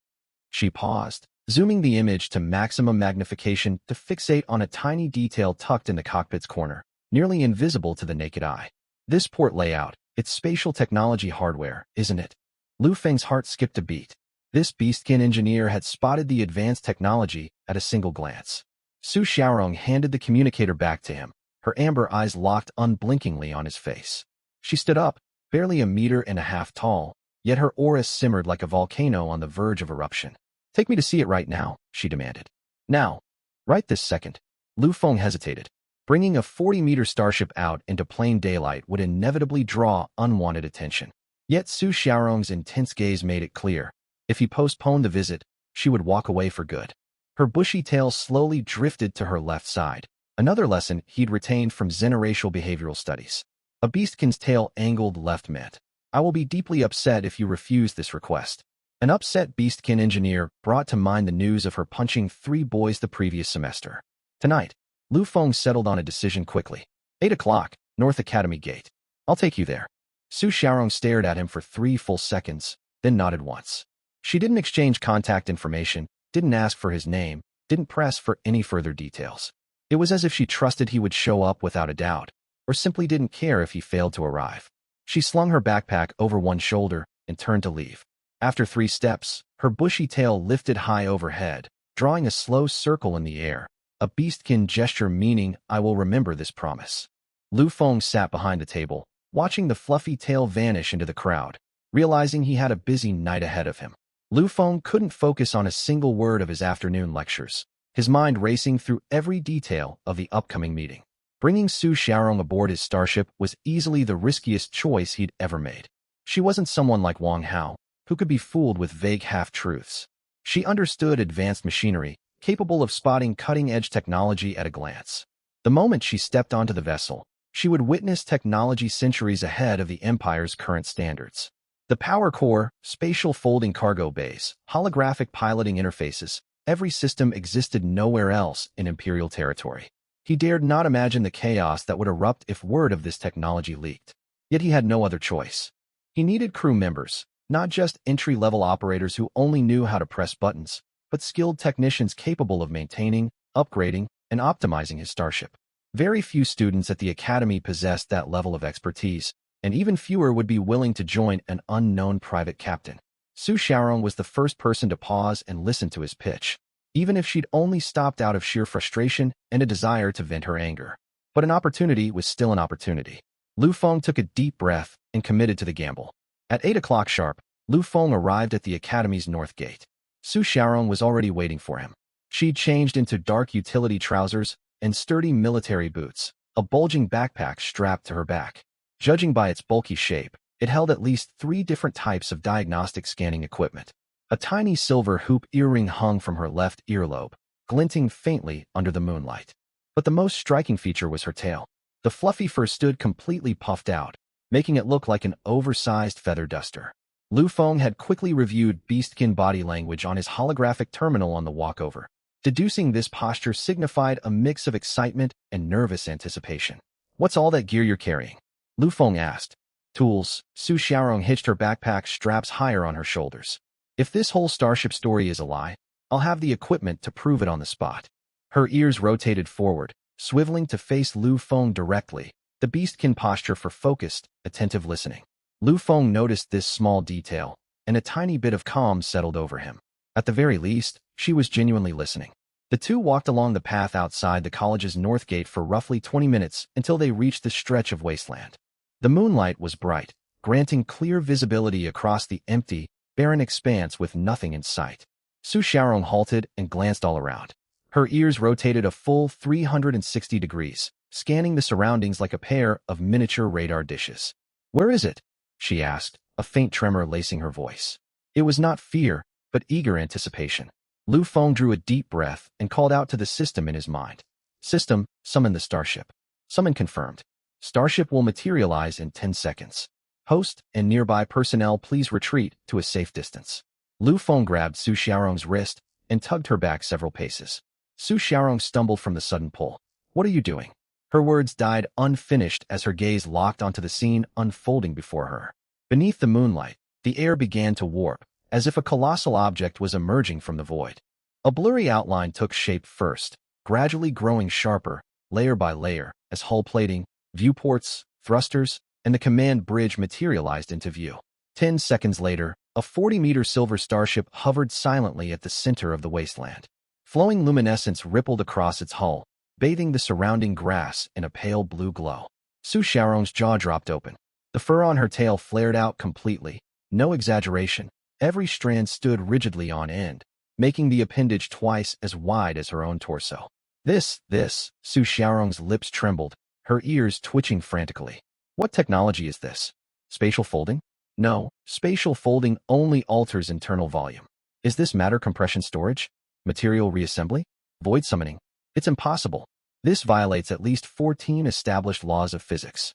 she paused, zooming the image to maximum magnification to fixate on a tiny detail tucked in the cockpit's corner, nearly invisible to the naked eye. This port layout, it's spatial technology hardware, isn't it? Lu Feng's heart skipped a beat. This beastkin engineer had spotted the advanced technology at a single glance. Su Xiaorong handed the communicator back to him, her amber eyes locked unblinkingly on his face. She stood up, barely 1.5 meters tall, yet her aura simmered like a volcano on the verge of eruption. Take me to see it right now, she demanded. Now. Right this second. Lu Feng hesitated. Bringing a 40-meter starship out into plain daylight would inevitably draw unwanted attention. Yet Su Xiaorong's intense gaze made it clear. If he postponed the visit, she would walk away for good. Her bushy tail slowly drifted to her left side, another lesson he'd retained from Xenoracial Behavioral Studies. A beastkin's tail angled left meant, I will be deeply upset if you refuse this request. An upset beastkin engineer brought to mind the news of her punching 3 boys the previous semester. Tonight, Lu Feng settled on a decision quickly. 8 o'clock, North Academy Gate. I'll take you there. Su Xiaorong stared at him for 3 full seconds, then nodded once. She didn't exchange contact information, didn't ask for his name, didn't press for any further details. It was as if she trusted he would show up without a doubt, or simply didn't care if he failed to arrive. She slung her backpack over one shoulder and turned to leave. After 3 steps, her bushy tail lifted high overhead, drawing a slow circle in the air, a beastkin gesture meaning, "I will remember this promise." Lu Feng sat behind the table, watching the fluffy tail vanish into the crowd, realizing he had a busy night ahead of him. Lu Feng couldn't focus on a single word of his afternoon lectures, his mind racing through every detail of the upcoming meeting. Bringing Su Xiaorong aboard his starship was easily the riskiest choice he'd ever made. She wasn't someone like Wang Hao, who could be fooled with vague half-truths. She understood advanced machinery, capable of spotting cutting-edge technology at a glance. The moment she stepped onto the vessel, she would witness technology centuries ahead of the Empire's current standards. The power core, spatial folding cargo bays, holographic piloting interfaces, every system existed nowhere else in Imperial territory. He dared not imagine the chaos that would erupt if word of this technology leaked. Yet he had no other choice. He needed crew members, not just entry-level operators who only knew how to press buttons, but skilled technicians capable of maintaining, upgrading, and optimizing his starship. Very few students at the academy possessed that level of expertise, and even fewer would be willing to join an unknown private captain. Su Xiaorong was the first person to pause and listen to his pitch, even if she'd only stopped out of sheer frustration and a desire to vent her anger. But an opportunity was still an opportunity. Lu Feng took a deep breath and committed to the gamble. At 8 o'clock sharp, Lu Feng arrived at the academy's north gate. Su Xiaorong was already waiting for him. She'd changed into dark utility trousers and sturdy military boots, a bulging backpack strapped to her back. Judging by its bulky shape, it held at least 3 different types of diagnostic scanning equipment. A tiny silver hoop earring hung from her left earlobe, glinting faintly under the moonlight. But the most striking feature was her tail. The fluffy fur stood completely puffed out, making it look like an oversized feather duster. Lu Feng had quickly reviewed beastkin body language on his holographic terminal on the walkover, deducing this posture signified a mix of excitement and nervous anticipation. "What's all that gear you're carrying?" Lu Feng asked. "Tools." Su Xiaorong hitched her backpack straps higher on her shoulders. "If this whole starship story is a lie, I'll have the equipment to prove it on the spot." Her ears rotated forward, swiveling to face Lu Feng directly, the beastkin posture for focused, attentive listening. Lu Feng noticed this small detail, and a tiny bit of calm settled over him. At the very least, she was genuinely listening. The two walked along the path outside the college's north gate for roughly 20 minutes until they reached the stretch of wasteland. The moonlight was bright, granting clear visibility across the empty, barren expanse with nothing in sight. Su Xiaorong halted and glanced all around. Her ears rotated a full 360 degrees, scanning the surroundings like a pair of miniature radar dishes. "Where is it?" she asked, a faint tremor lacing her voice. It was not fear, but eager anticipation. Lu Feng drew a deep breath and called out to the system in his mind. "System, summon the starship." Summon confirmed. "Starship will materialize in 10 seconds. Host and nearby personnel please retreat to a safe distance." Lu Feng grabbed Su Xiaorong's wrist and tugged her back several paces. Su Xiaorong stumbled from the sudden pull. "What are you doing?" Her words died unfinished as her gaze locked onto the scene unfolding before her. Beneath the moonlight, the air began to warp, as if a colossal object was emerging from the void. A blurry outline took shape first, gradually growing sharper, layer by layer, as hull plating, viewports, thrusters, and the command bridge materialized into view. 10 seconds later, a 40-meter silver starship hovered silently at the center of the wasteland. Flowing luminescence rippled across its hull, bathing the surrounding grass in a pale blue glow. Su Xiaorong's jaw dropped open. The fur on her tail flared out completely. No exaggeration. Every strand stood rigidly on end, making the appendage twice as wide as her own torso. This, Su Xiaorong's lips trembled, her ears twitching frantically. "What technology is this? Spatial folding?" "No, spatial folding only alters internal volume." "Is this matter compression storage? Material reassembly? Void summoning?" "It's impossible. This violates at least 14 established laws of physics."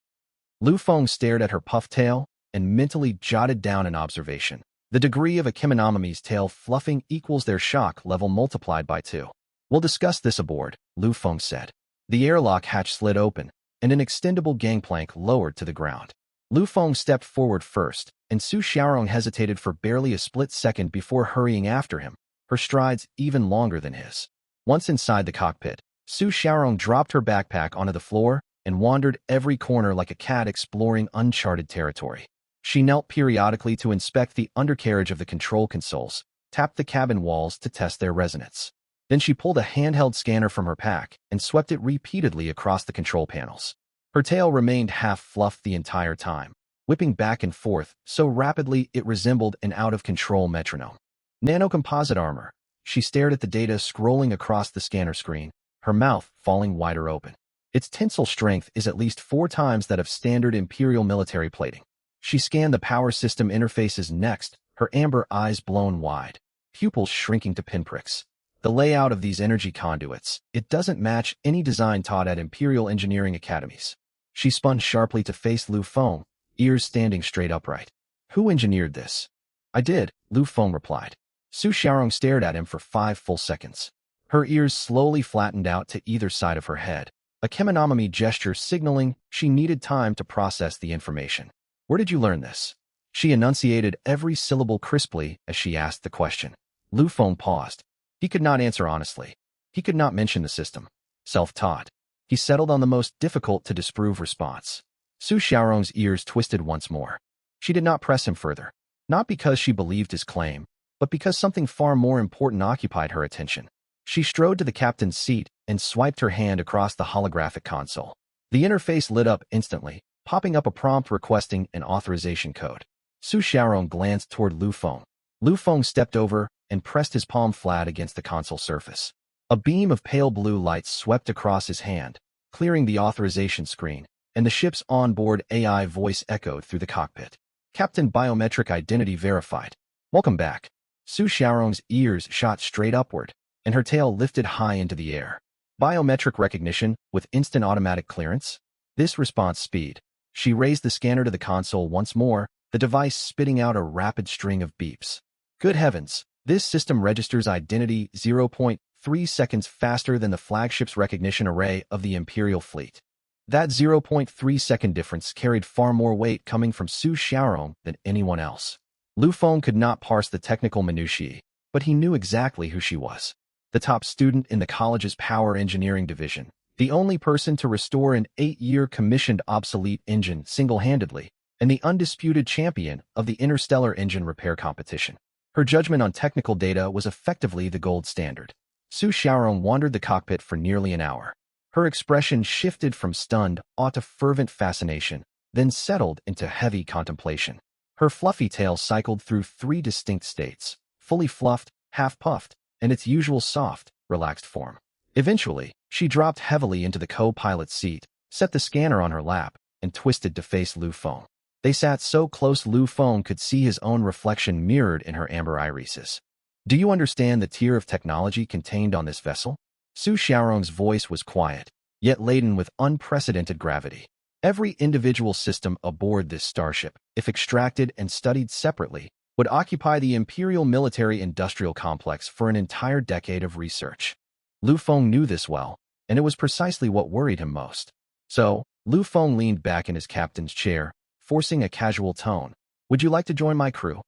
Lu Feng stared at her puffed tail and mentally jotted down an observation. The degree of a Cheminomame's tail fluffing equals their shock level multiplied by 2. "We'll discuss this aboard," Lu Feng said. The airlock hatch slid open, and an extendable gangplank lowered to the ground. Lu Feng stepped forward first, and Su Xiaorong hesitated for barely a split second before hurrying after him, her strides even longer than his. Once inside the cockpit, Su Xiaorong dropped her backpack onto the floor and wandered every corner like a cat exploring uncharted territory. She knelt periodically to inspect the undercarriage of the control consoles, tapped the cabin walls to test their resonance. Then she pulled a handheld scanner from her pack and swept it repeatedly across the control panels. Her tail remained half-fluffed the entire time, whipping back and forth so rapidly it resembled an out-of-control metronome. Nanocomposite armor. She stared at the data scrolling across the scanner screen, her mouth falling wider open. Its tensile strength is at least 4 times that of standard Imperial military plating. She scanned the power system interfaces next, her amber eyes blown wide, pupils shrinking to pinpricks. The layout of these energy conduits, it doesn't match any design taught at Imperial engineering academies. She spun sharply to face Lu Feng, ears standing straight upright. Who engineered this? I did, Lu Feng replied. Su Xiaorong stared at him for 5 full seconds. Her ears slowly flattened out to either side of her head, a chemonomy gesture signaling she needed time to process the information. Where did you learn this? She enunciated every syllable crisply as she asked the question. Lu Feng paused. He could not answer honestly. He could not mention the system. Self-taught. He settled on the most difficult-to-disprove response. Su Xiaorong's ears twisted once more. She did not press him further, not because she believed his claim, but because something far more important occupied her attention. She strode to the captain's seat and swiped her hand across the holographic console. The interface lit up instantly, popping up a prompt requesting an authorization code. Su Xiaorong glanced toward Lu Feng. Lu Feng stepped over and pressed his palm flat against the console surface. A beam of pale blue light swept across his hand, clearing the authorization screen, and the ship's onboard AI voice echoed through the cockpit. Captain Biometric Identity Verified. Welcome back. Su Xiaorong's ears shot straight upward, and her tail lifted high into the air. Biometric recognition with instant automatic clearance? This response speed. She raised the scanner to the console once more, the device spitting out a rapid string of beeps. Good heavens, this system registers identity 0.3 seconds faster than the flagship's recognition array of the Imperial fleet. That 0.3-second difference carried far more weight coming from Su Xiaorong than anyone else. Lu Feng could not parse the technical minutiae, but he knew exactly who she was. The top student in the college's power engineering division, the only person to restore an 8-year commissioned obsolete engine single-handedly, and the undisputed champion of the interstellar engine repair competition. Her judgment on technical data was effectively the gold standard. Su Xiaorong wandered the cockpit for nearly an hour. Her expression shifted from stunned awe to fervent fascination, then settled into heavy contemplation. Her fluffy tail cycled through 3 distinct states, fully fluffed, half-puffed, and its usual soft, relaxed form. Eventually, she dropped heavily into the co-pilot's seat, set the scanner on her lap, and twisted to face Lu Feng. They sat so close Lu Feng could see his own reflection mirrored in her amber irises. Do you understand the tier of technology contained on this vessel? Su Xiaorong's voice was quiet, yet laden with unprecedented gravity. Every individual system aboard this starship, if extracted and studied separately, would occupy the Imperial military-industrial complex for an entire decade of research. Lu Feng knew this well, and it was precisely what worried him most. So, Lu Feng leaned back in his captain's chair, forcing a casual tone. Would you like to join my crew?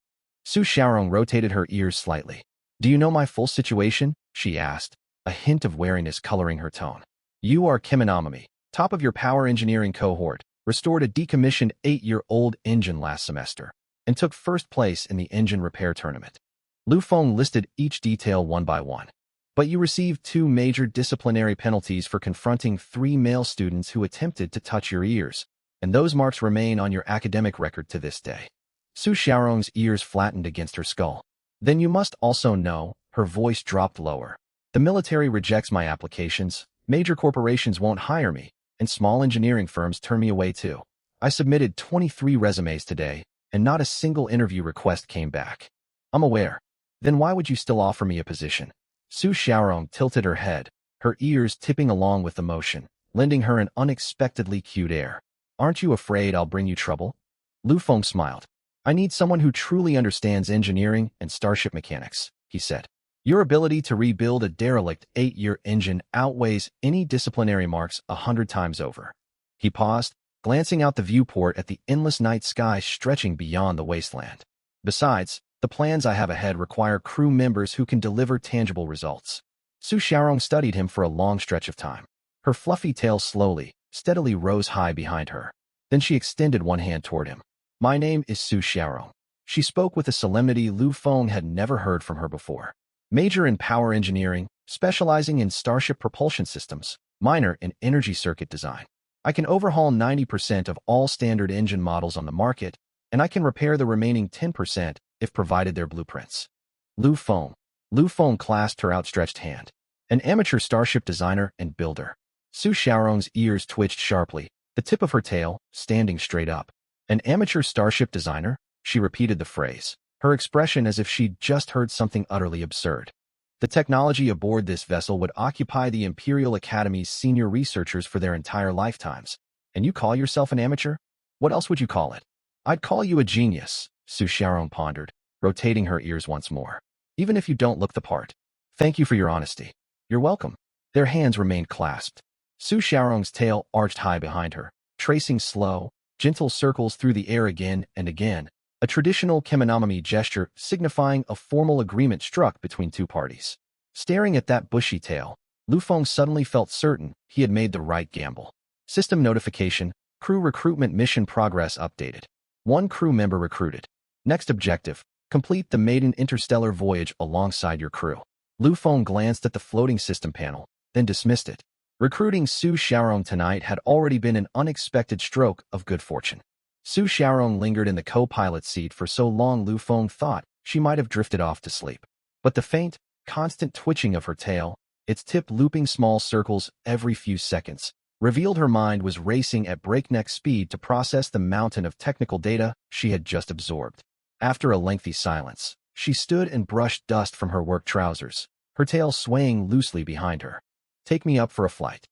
Su Xiaorong rotated her ears slightly. Do you know my full situation? She asked, a hint of wariness coloring her tone. You are Chemonomy, top of your power engineering cohort, restored a decommissioned 8-year-old engine last semester, and took first place in the engine repair tournament. Lu Feng listed each detail one by one. But you received 2 major disciplinary penalties for confronting 3 male students who attempted to touch your ears, and those marks remain on your academic record to this day. Su Xiaorong's ears flattened against her skull. Then you must also know, her voice dropped lower. The military rejects my applications, major corporations won't hire me, and small engineering firms turn me away too. I submitted 23 resumes today, and not a single interview request came back. I'm aware. Then why would you still offer me a position? Su Xiaorong tilted her head, her ears tipping along with emotion, lending her an unexpectedly cute air. Aren't you afraid I'll bring you trouble? Lu Feng smiled. I need someone who truly understands engineering and starship mechanics, he said. Your ability to rebuild a derelict 8-year engine outweighs any disciplinary marks 100 times over. He paused, glancing out the viewport at the endless night sky stretching beyond the wasteland. Besides, the plans I have ahead require crew members who can deliver tangible results. Su Xiaorong studied him for a long stretch of time. Her fluffy tail slowly, steadily rose high behind her. Then she extended one hand toward him. My name is Su Xiaorong. She spoke with a solemnity Lu Feng had never heard from her before. Major in power engineering, specializing in Starship propulsion systems, minor in energy circuit design. I can overhaul 90% of all standard engine models on the market, and I can repair the remaining 10% if provided their blueprints. Lu Feng. Lu Feng clasped her outstretched hand. An amateur Starship designer and builder. Su Xiaorong's ears twitched sharply, the tip of her tail standing straight up. An amateur Starship designer? She repeated the phrase, her expression as if she'd just heard something utterly absurd. The technology aboard this vessel would occupy the Imperial Academy's senior researchers for their entire lifetimes. And you call yourself an amateur? What else would you call it? I'd call you a genius, Su Xiaorong pondered, rotating her ears once more. Even if you don't look the part. Thank you for your honesty. You're welcome. Their hands remained clasped. Su Xiaorong's tail arched high behind her, tracing slow, gentle circles through the air again and again, a traditional Kemonomy gesture signifying a formal agreement struck between two parties. Staring at that bushy tail, Lu Feng suddenly felt certain he had made the right gamble. System notification, crew recruitment mission progress updated. 1 crew member recruited. Next objective, complete the maiden interstellar voyage alongside your crew. Lu Feng glanced at the floating system panel, then dismissed it. Recruiting Su Xiaorong tonight had already been an unexpected stroke of good fortune. Su Xiaorong lingered in the co-pilot seat for so long Lu Feng thought she might have drifted off to sleep. But the faint, constant twitching of her tail, its tip looping small circles every few seconds, revealed her mind was racing at breakneck speed to process the mountain of technical data she had just absorbed. After a lengthy silence, she stood and brushed dust from her work trousers, her tail swaying loosely behind her. Take me up for a flight.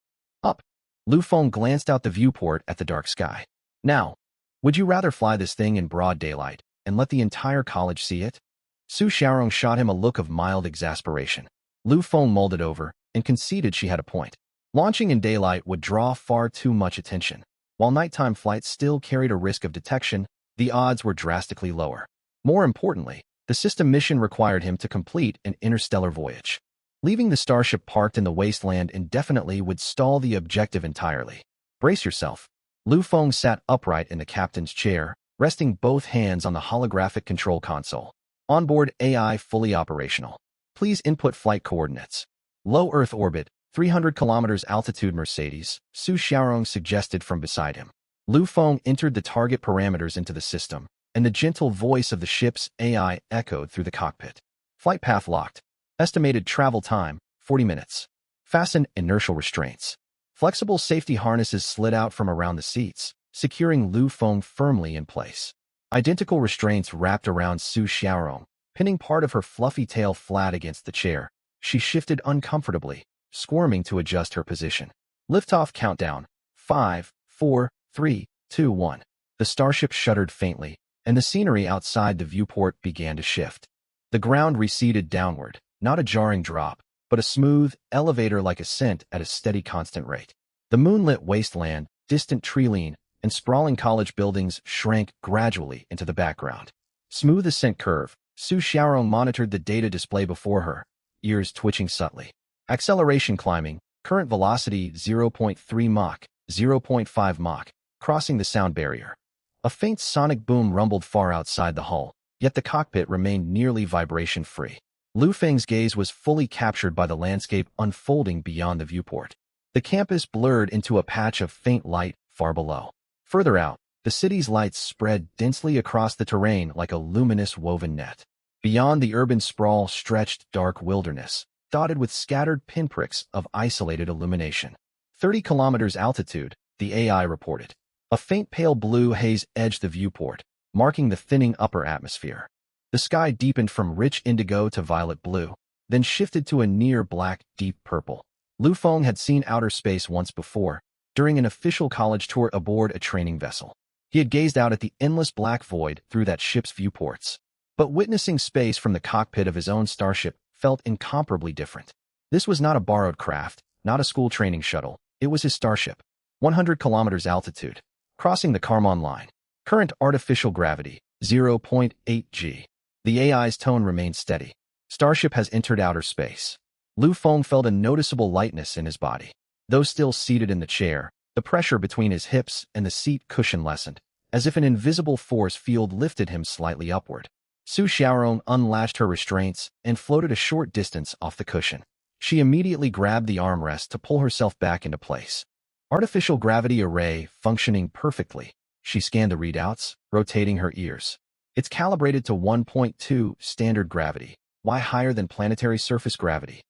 Up. Lu Feng glanced out the viewport at the dark sky. Now, would you rather fly this thing in broad daylight and let the entire college see it? Su Xiaorong shot him a look of mild exasperation. Lu Feng mulled it over and conceded she had a point. Launching in daylight would draw far too much attention. While nighttime flights still carried a risk of detection, the odds were drastically lower. More importantly, the system mission required him to complete an interstellar voyage. Leaving the starship parked in the wasteland indefinitely would stall the objective entirely. Brace yourself. Lu Feng sat upright in the captain's chair, resting both hands on the holographic control console. Onboard AI fully operational. Please input flight coordinates. Low Earth orbit, 300 kilometers altitude Mercedes, Su Xiaorong suggested from beside him. Lu Feng entered the target parameters into the system, and the gentle voice of the ship's AI echoed through the cockpit. Flight path locked. Estimated travel time, 40 minutes. Fasten inertial restraints. Flexible safety harnesses slid out from around the seats, securing Lu Feng firmly in place. Identical restraints wrapped around Su Xiaorong, pinning part of her fluffy tail flat against the chair. She shifted uncomfortably, squirming to adjust her position. Liftoff countdown. 5, 4, 3, 2, 1. The starship shuddered faintly, and the scenery outside the viewport began to shift. The ground receded downward, not a jarring drop, but a smooth, elevator-like ascent at a steady constant rate. The moonlit wasteland, distant tree-line, and sprawling college buildings shrank gradually into the background. Smooth ascent curve, Su Xiaorong monitored the data display before her, ears twitching subtly. Acceleration climbing, current velocity 0.3 Mach, 0.5 Mach, crossing the sound barrier. A faint sonic boom rumbled far outside the hull, yet the cockpit remained nearly vibration-free. Lu Feng's gaze was fully captured by the landscape unfolding beyond the viewport. The campus blurred into a patch of faint light far below. Further out, the city's lights spread densely across the terrain like a luminous woven net. Beyond the urban sprawl stretched dark wilderness, dotted with scattered pinpricks of isolated illumination. 30 kilometers altitude, the AI reported. A faint pale blue haze edged the viewport, marking the thinning upper atmosphere. The sky deepened from rich indigo to violet blue, then shifted to a near-black, deep purple. Lu Feng had seen outer space once before, during an official college tour aboard a training vessel. He had gazed out at the endless black void through that ship's viewports. But witnessing space from the cockpit of his own starship felt incomparably different. This was not a borrowed craft, not a school training shuttle. It was his starship. 100 kilometers altitude. Crossing the Kármán line. Current artificial gravity, 0.8 g. The AI's tone remained steady. Starship has entered outer space. Lu Feng felt a noticeable lightness in his body. Though still seated in the chair, the pressure between his hips and the seat cushion lessened, as if an invisible force field lifted him slightly upward. Su Xiaorong unlatched her restraints and floated a short distance off the cushion. She immediately grabbed the armrest to pull herself back into place. Artificial gravity array functioning perfectly. She scanned the readouts, rotating her ears. It's calibrated to 1.2 standard gravity, why higher than planetary surface gravity?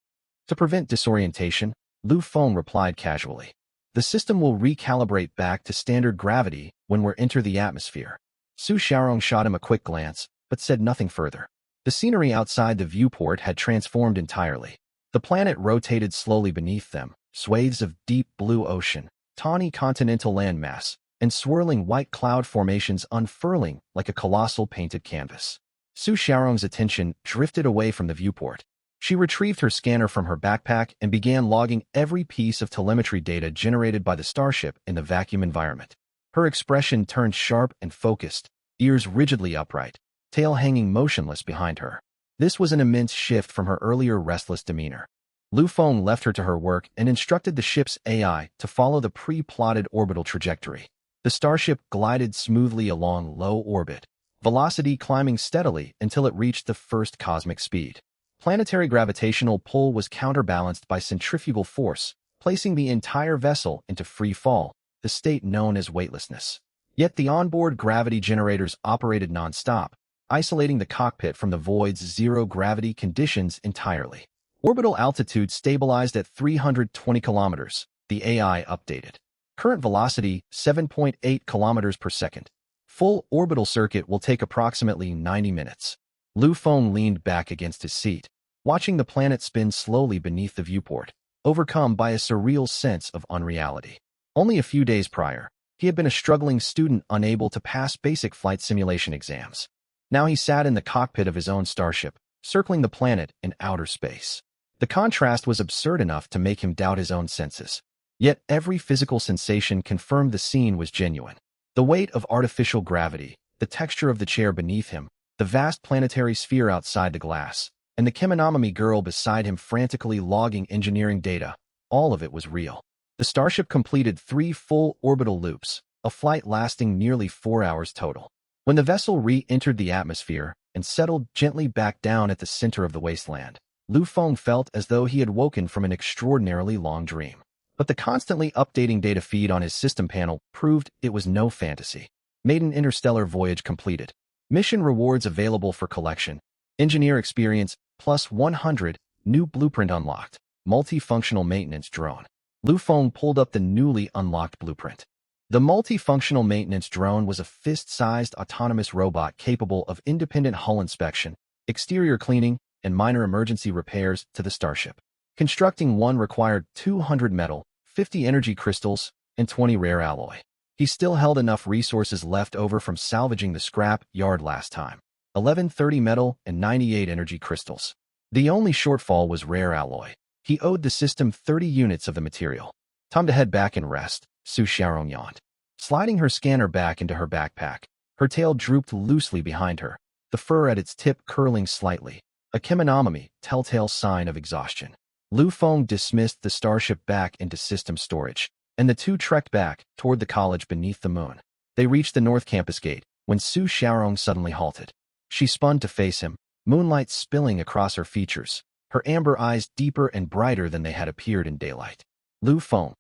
To prevent disorientation, Lu Feng replied casually. The system will recalibrate back to standard gravity when we enter the atmosphere. Su Xiaorong shot him a quick glance, but said nothing further. The scenery outside the viewport had transformed entirely. The planet rotated slowly beneath them, swathes of deep blue ocean, tawny continental landmass, and swirling white cloud formations unfurling like a colossal painted canvas. Su Xiaorong's attention drifted away from the viewport. She retrieved her scanner from her backpack and began logging every piece of telemetry data generated by the starship in the vacuum environment. Her expression turned sharp and focused, ears rigidly upright, tail hanging motionless behind her. This was an immense shift from her earlier restless demeanor. Lu Feng left her to her work and instructed the ship's AI to follow the pre-plotted orbital trajectory. The starship glided smoothly along low orbit, velocity climbing steadily until it reached the first cosmic speed. Planetary gravitational pull was counterbalanced by centrifugal force, placing the entire vessel into free fall, the state known as weightlessness. Yet the onboard gravity generators operated non-stop, isolating the cockpit from the void's zero-gravity conditions entirely. Orbital altitude stabilized at 320 kilometers, the AI updated. Current velocity, 7.8 kilometers per second. Full orbital circuit will take approximately 90 minutes. Lu Feng leaned back against his seat, watching the planet spin slowly beneath the viewport, overcome by a surreal sense of unreality. Only a few days prior, he had been a struggling student unable to pass basic flight simulation exams. Now he sat in the cockpit of his own starship, circling the planet in outer space. The contrast was absurd enough to make him doubt his own senses. Yet every physical sensation confirmed the scene was genuine. The weight of artificial gravity, the texture of the chair beneath him, the vast planetary sphere outside the glass, and the Chemonomy girl beside him frantically logging engineering data, all of it was real. The starship completed 3 full orbital loops, a flight lasting nearly 4 hours total. When the vessel re-entered the atmosphere and settled gently back down at the center of the wasteland, Lu Feng felt as though he had woken from an extraordinarily long dream. But the constantly updating data feed on his system panel proved it was no fantasy. Maiden interstellar voyage completed. Mission rewards available for collection. Engineer experience plus 100. New blueprint unlocked. Multifunctional maintenance drone. Lu Feng pulled up the newly unlocked blueprint. The multifunctional maintenance drone was a fist-sized autonomous robot capable of independent hull inspection, exterior cleaning, and minor emergency repairs to the starship. Constructing one required 200 metal, 50 energy crystals, and 20 rare alloy. He still held enough resources left over from salvaging the scrap yard last time. 1130 metal and 98 energy crystals. The only shortfall was rare alloy. He owed the system 30 units of the material. Time to head back and rest, Su Xiaorong yawned. Sliding her scanner back into her backpack, her tail drooped loosely behind her, the fur at its tip curling slightly, a chemonomy, telltale sign of exhaustion. Lu Feng dismissed the starship back into system storage, and the two trekked back toward the college beneath the moon. They reached the north campus gate when Su Xiaorong suddenly halted. She spun to face him, moonlight spilling across her features, her amber eyes deeper and brighter than they had appeared in daylight. Lu Feng,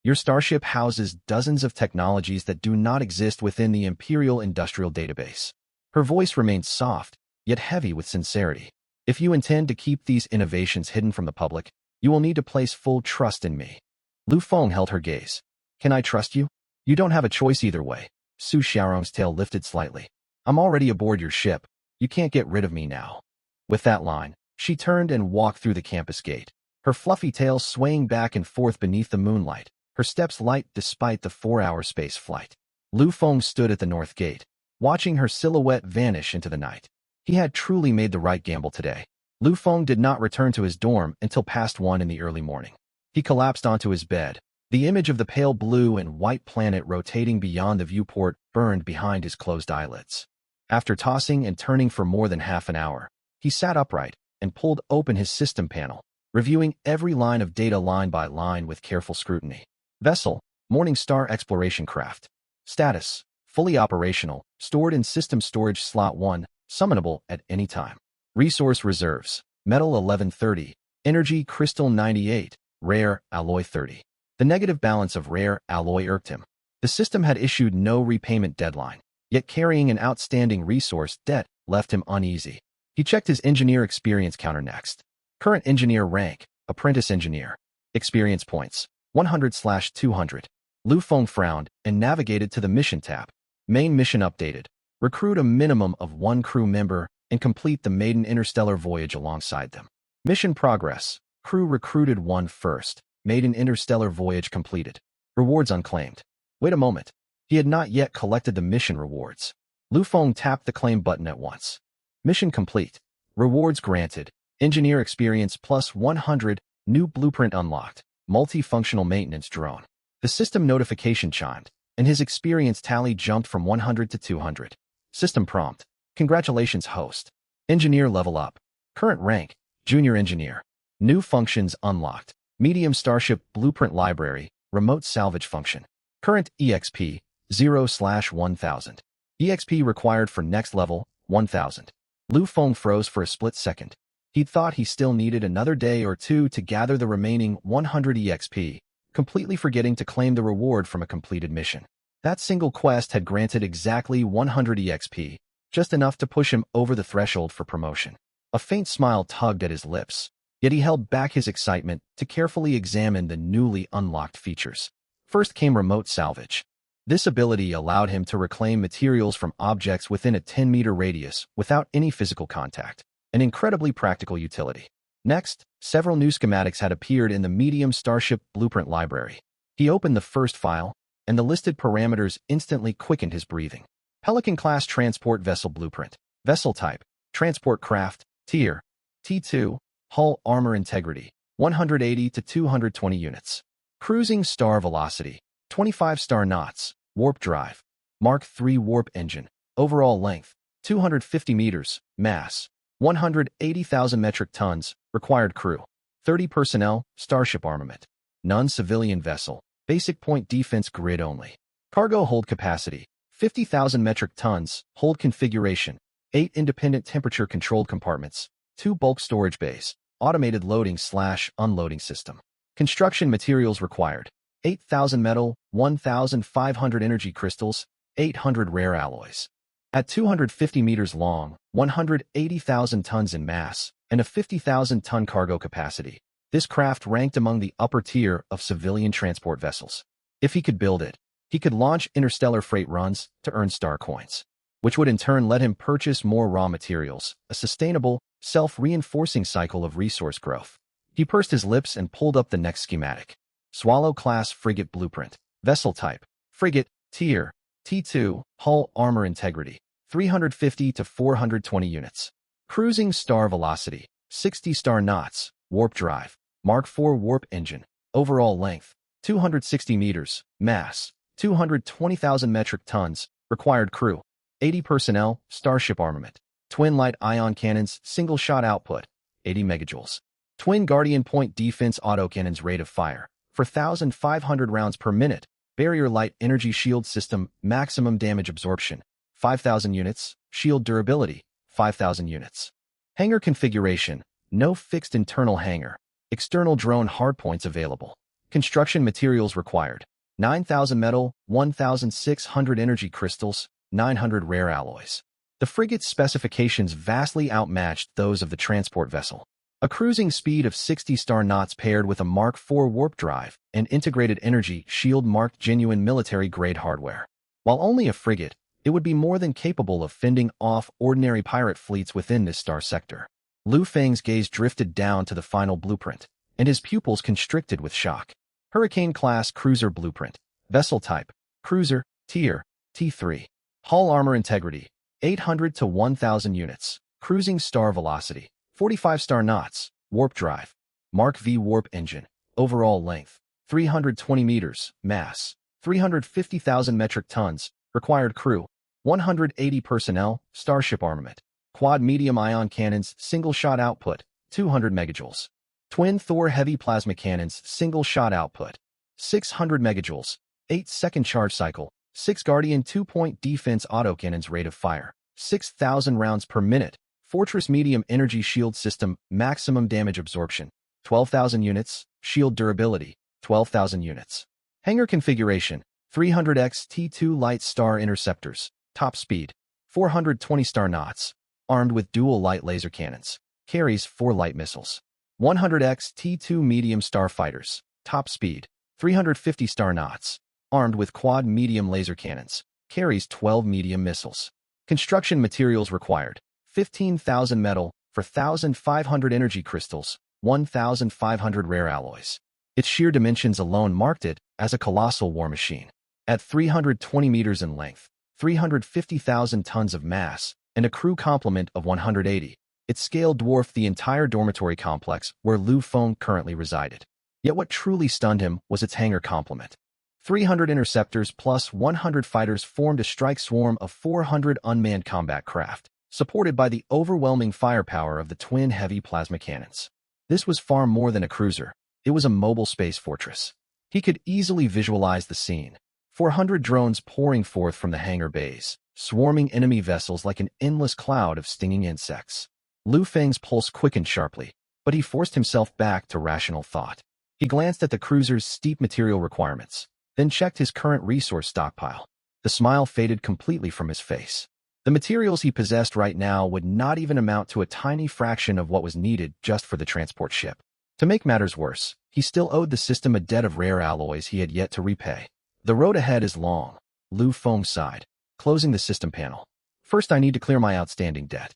your starship houses dozens of technologies that do not exist within the Imperial Industrial Database. Her voice remained soft, yet heavy with sincerity. If you intend to keep these innovations hidden from the public, you will need to place full trust in me. Lu Feng held her gaze. Can I trust you? You don't have a choice either way. Su Xiaorong's tail lifted slightly. I'm already aboard your ship. You can't get rid of me now. With that line, she turned and walked through the campus gate, her fluffy tail swaying back and forth beneath the moonlight, her steps light despite the 4-hour space flight. Lu Feng stood at the north gate, watching her silhouette vanish into the night. He had truly made the right gamble today. Lu Feng did not return to his dorm until past 1 in the early morning. He collapsed onto his bed. The image of the pale blue and white planet rotating beyond the viewport burned behind his closed eyelids. After tossing and turning for more than half an hour, he sat upright and pulled open his system panel, reviewing every line of data line by line with careful scrutiny. Vessel, Morning Star Exploration Craft. Status, fully operational, stored in System Storage Slot 1, summonable at any time. Resource reserves: Metal 1130, Energy Crystal 98, Rare Alloy 30. The negative balance of rare alloy irked him. The system had issued no repayment deadline, yet carrying an outstanding resource debt left him uneasy. He checked his engineer experience counter next. Current engineer rank: Apprentice Engineer. Experience points: 100/200. Lu Feng frowned and navigated to the Mission tab. Main mission updated. Recruit a minimum of 1 crew member and complete the maiden interstellar voyage alongside them. Mission progress: crew recruited 1 first. Maiden interstellar voyage completed. Rewards unclaimed. Wait a moment. He had not yet collected the mission rewards. Lu Feng tapped the claim button at once. Mission complete. Rewards granted. Engineer experience plus 100. New blueprint unlocked. Multifunctional maintenance drone. The system notification chimed, and his experience tally jumped from 100 to 200. System prompt: Congratulations, host. Engineer level up. Current rank: Junior Engineer. New functions unlocked. Medium Starship Blueprint Library, Remote Salvage Function. Current EXP, 0/1000. EXP required for next level, 1000. Lu Feng froze for a split second. He'd thought he still needed another day or two to gather the remaining 100 EXP, completely forgetting to claim the reward from a completed mission. That single quest had granted exactly 100 EXP, just enough to push him over the threshold for promotion. A faint smile tugged at his lips, yet he held back his excitement to carefully examine the newly unlocked features. First came Remote Salvage. This ability allowed him to reclaim materials from objects within a 10-meter radius without any physical contact, an incredibly practical utility. Next, several new schematics had appeared in the Medium Starship Blueprint Library. He opened the first file, and the listed parameters instantly quickened his breathing. Pelican-class transport vessel blueprint. Vessel type: transport craft. Tier: T2. Hull armor integrity: 180 to 220 units. Cruising star velocity: 25 star knots. Warp drive: Mark III warp engine. Overall length: 250 meters. Mass: 180,000 metric tons. Required crew: 30 personnel. Starship armament: non-civilian vessel. Basic point defense grid only. Cargo hold capacity: 50,000 metric tons. Hold configuration: 8 independent temperature-controlled compartments, 2 bulk storage bays. Automated loading/unloading system. Construction materials required: 8,000 metal, 1,500 energy crystals, 800 rare alloys. At 250 meters long, 180,000 tons in mass, and a 50,000-ton cargo capacity, this craft ranked among the upper tier of civilian transport vessels. If he could build it, he could launch interstellar freight runs to earn star coins, which would in turn let him purchase more raw materials, a sustainable, self-reinforcing cycle of resource growth. He pursed his lips and pulled up the next schematic. Swallow-class frigate blueprint. Vessel type: frigate. Tier: T2. Hull armor integrity: 350 to 420 units. Cruising star velocity: 60 star knots. Warp drive: Mark IV warp engine. Overall length: 260 meters. Mass: 220,000 metric tons. Required crew: 80 personnel. Starship armament: twin light ion cannons, single shot output, 80 megajoules. Twin Guardian point defense autocannons, rate of fire, 4,500 rounds per minute. Barrier light energy shield system, maximum damage absorption, 5,000 units. Shield durability, 5,000 units. Hangar configuration: no fixed internal hangar. External drone hardpoints available. Construction materials required: 9,000 metal, 1,600 energy crystals, 900 rare alloys. The frigate's specifications vastly outmatched those of the transport vessel. A cruising speed of 60 star knots paired with a Mark IV warp drive and integrated energy shield marked genuine military-grade hardware. While only a frigate, it would be more than capable of fending off ordinary pirate fleets within this star sector. Lu Feng's gaze drifted down to the final blueprint, and his pupils constricted with shock. Hurricane-class cruiser blueprint. Vessel type: cruiser. Tier: T3. Hull armor integrity: 800 to 1,000 units. Cruising star velocity: 45 star knots. Warp drive: Mark V warp engine. Overall length: 320 meters. Mass: 350,000 metric tons. Required crew: 180 personnel. Starship armament: quad medium ion cannons, single shot output, 200 megajoules. Twin Thor heavy plasma cannons, single shot output, 600 megajoules. 8-second charge cycle, 6 Guardian 2-point defense autocannons rate of fire, 6,000 rounds per minute. Fortress medium energy shield system, maximum damage absorption, 12,000 units. Shield durability, 12,000 units. Hangar configuration, 300X T2 light star interceptors, top speed, 420 star knots, armed with dual light laser cannons, carries 4 light missiles. 100X T2 medium starfighters, top speed, 350 star knots, armed with quad medium laser cannons, carries 12 medium missiles. Construction materials required, 15,000 metal for 1,500 energy crystals, 1,500 rare alloys. Its sheer dimensions alone marked it as a colossal war machine. At 320 meters in length, 350,000 tons of mass, and a crew complement of 180, its scale dwarfed the entire dormitory complex where Lu Feng currently resided. Yet what truly stunned him was its hangar complement. 300 interceptors plus 100 fighters formed a strike swarm of 400 unmanned combat craft, supported by the overwhelming firepower of the twin heavy plasma cannons. This was far more than a cruiser. It was a mobile space fortress. He could easily visualize the scene. 400 drones pouring forth from the hangar bays, swarming enemy vessels like an endless cloud of stinging insects. Lu Feng's pulse quickened sharply, but he forced himself back to rational thought. He glanced at the cruiser's steep material requirements, then checked his current resource stockpile. The smile faded completely from his face. The materials he possessed right now would not even amount to a tiny fraction of what was needed just for the transport ship. To make matters worse, he still owed the system a debt of rare alloys he had yet to repay. The road ahead is long, Lu Feng sighed, closing the system panel. First, I need to clear my outstanding debt.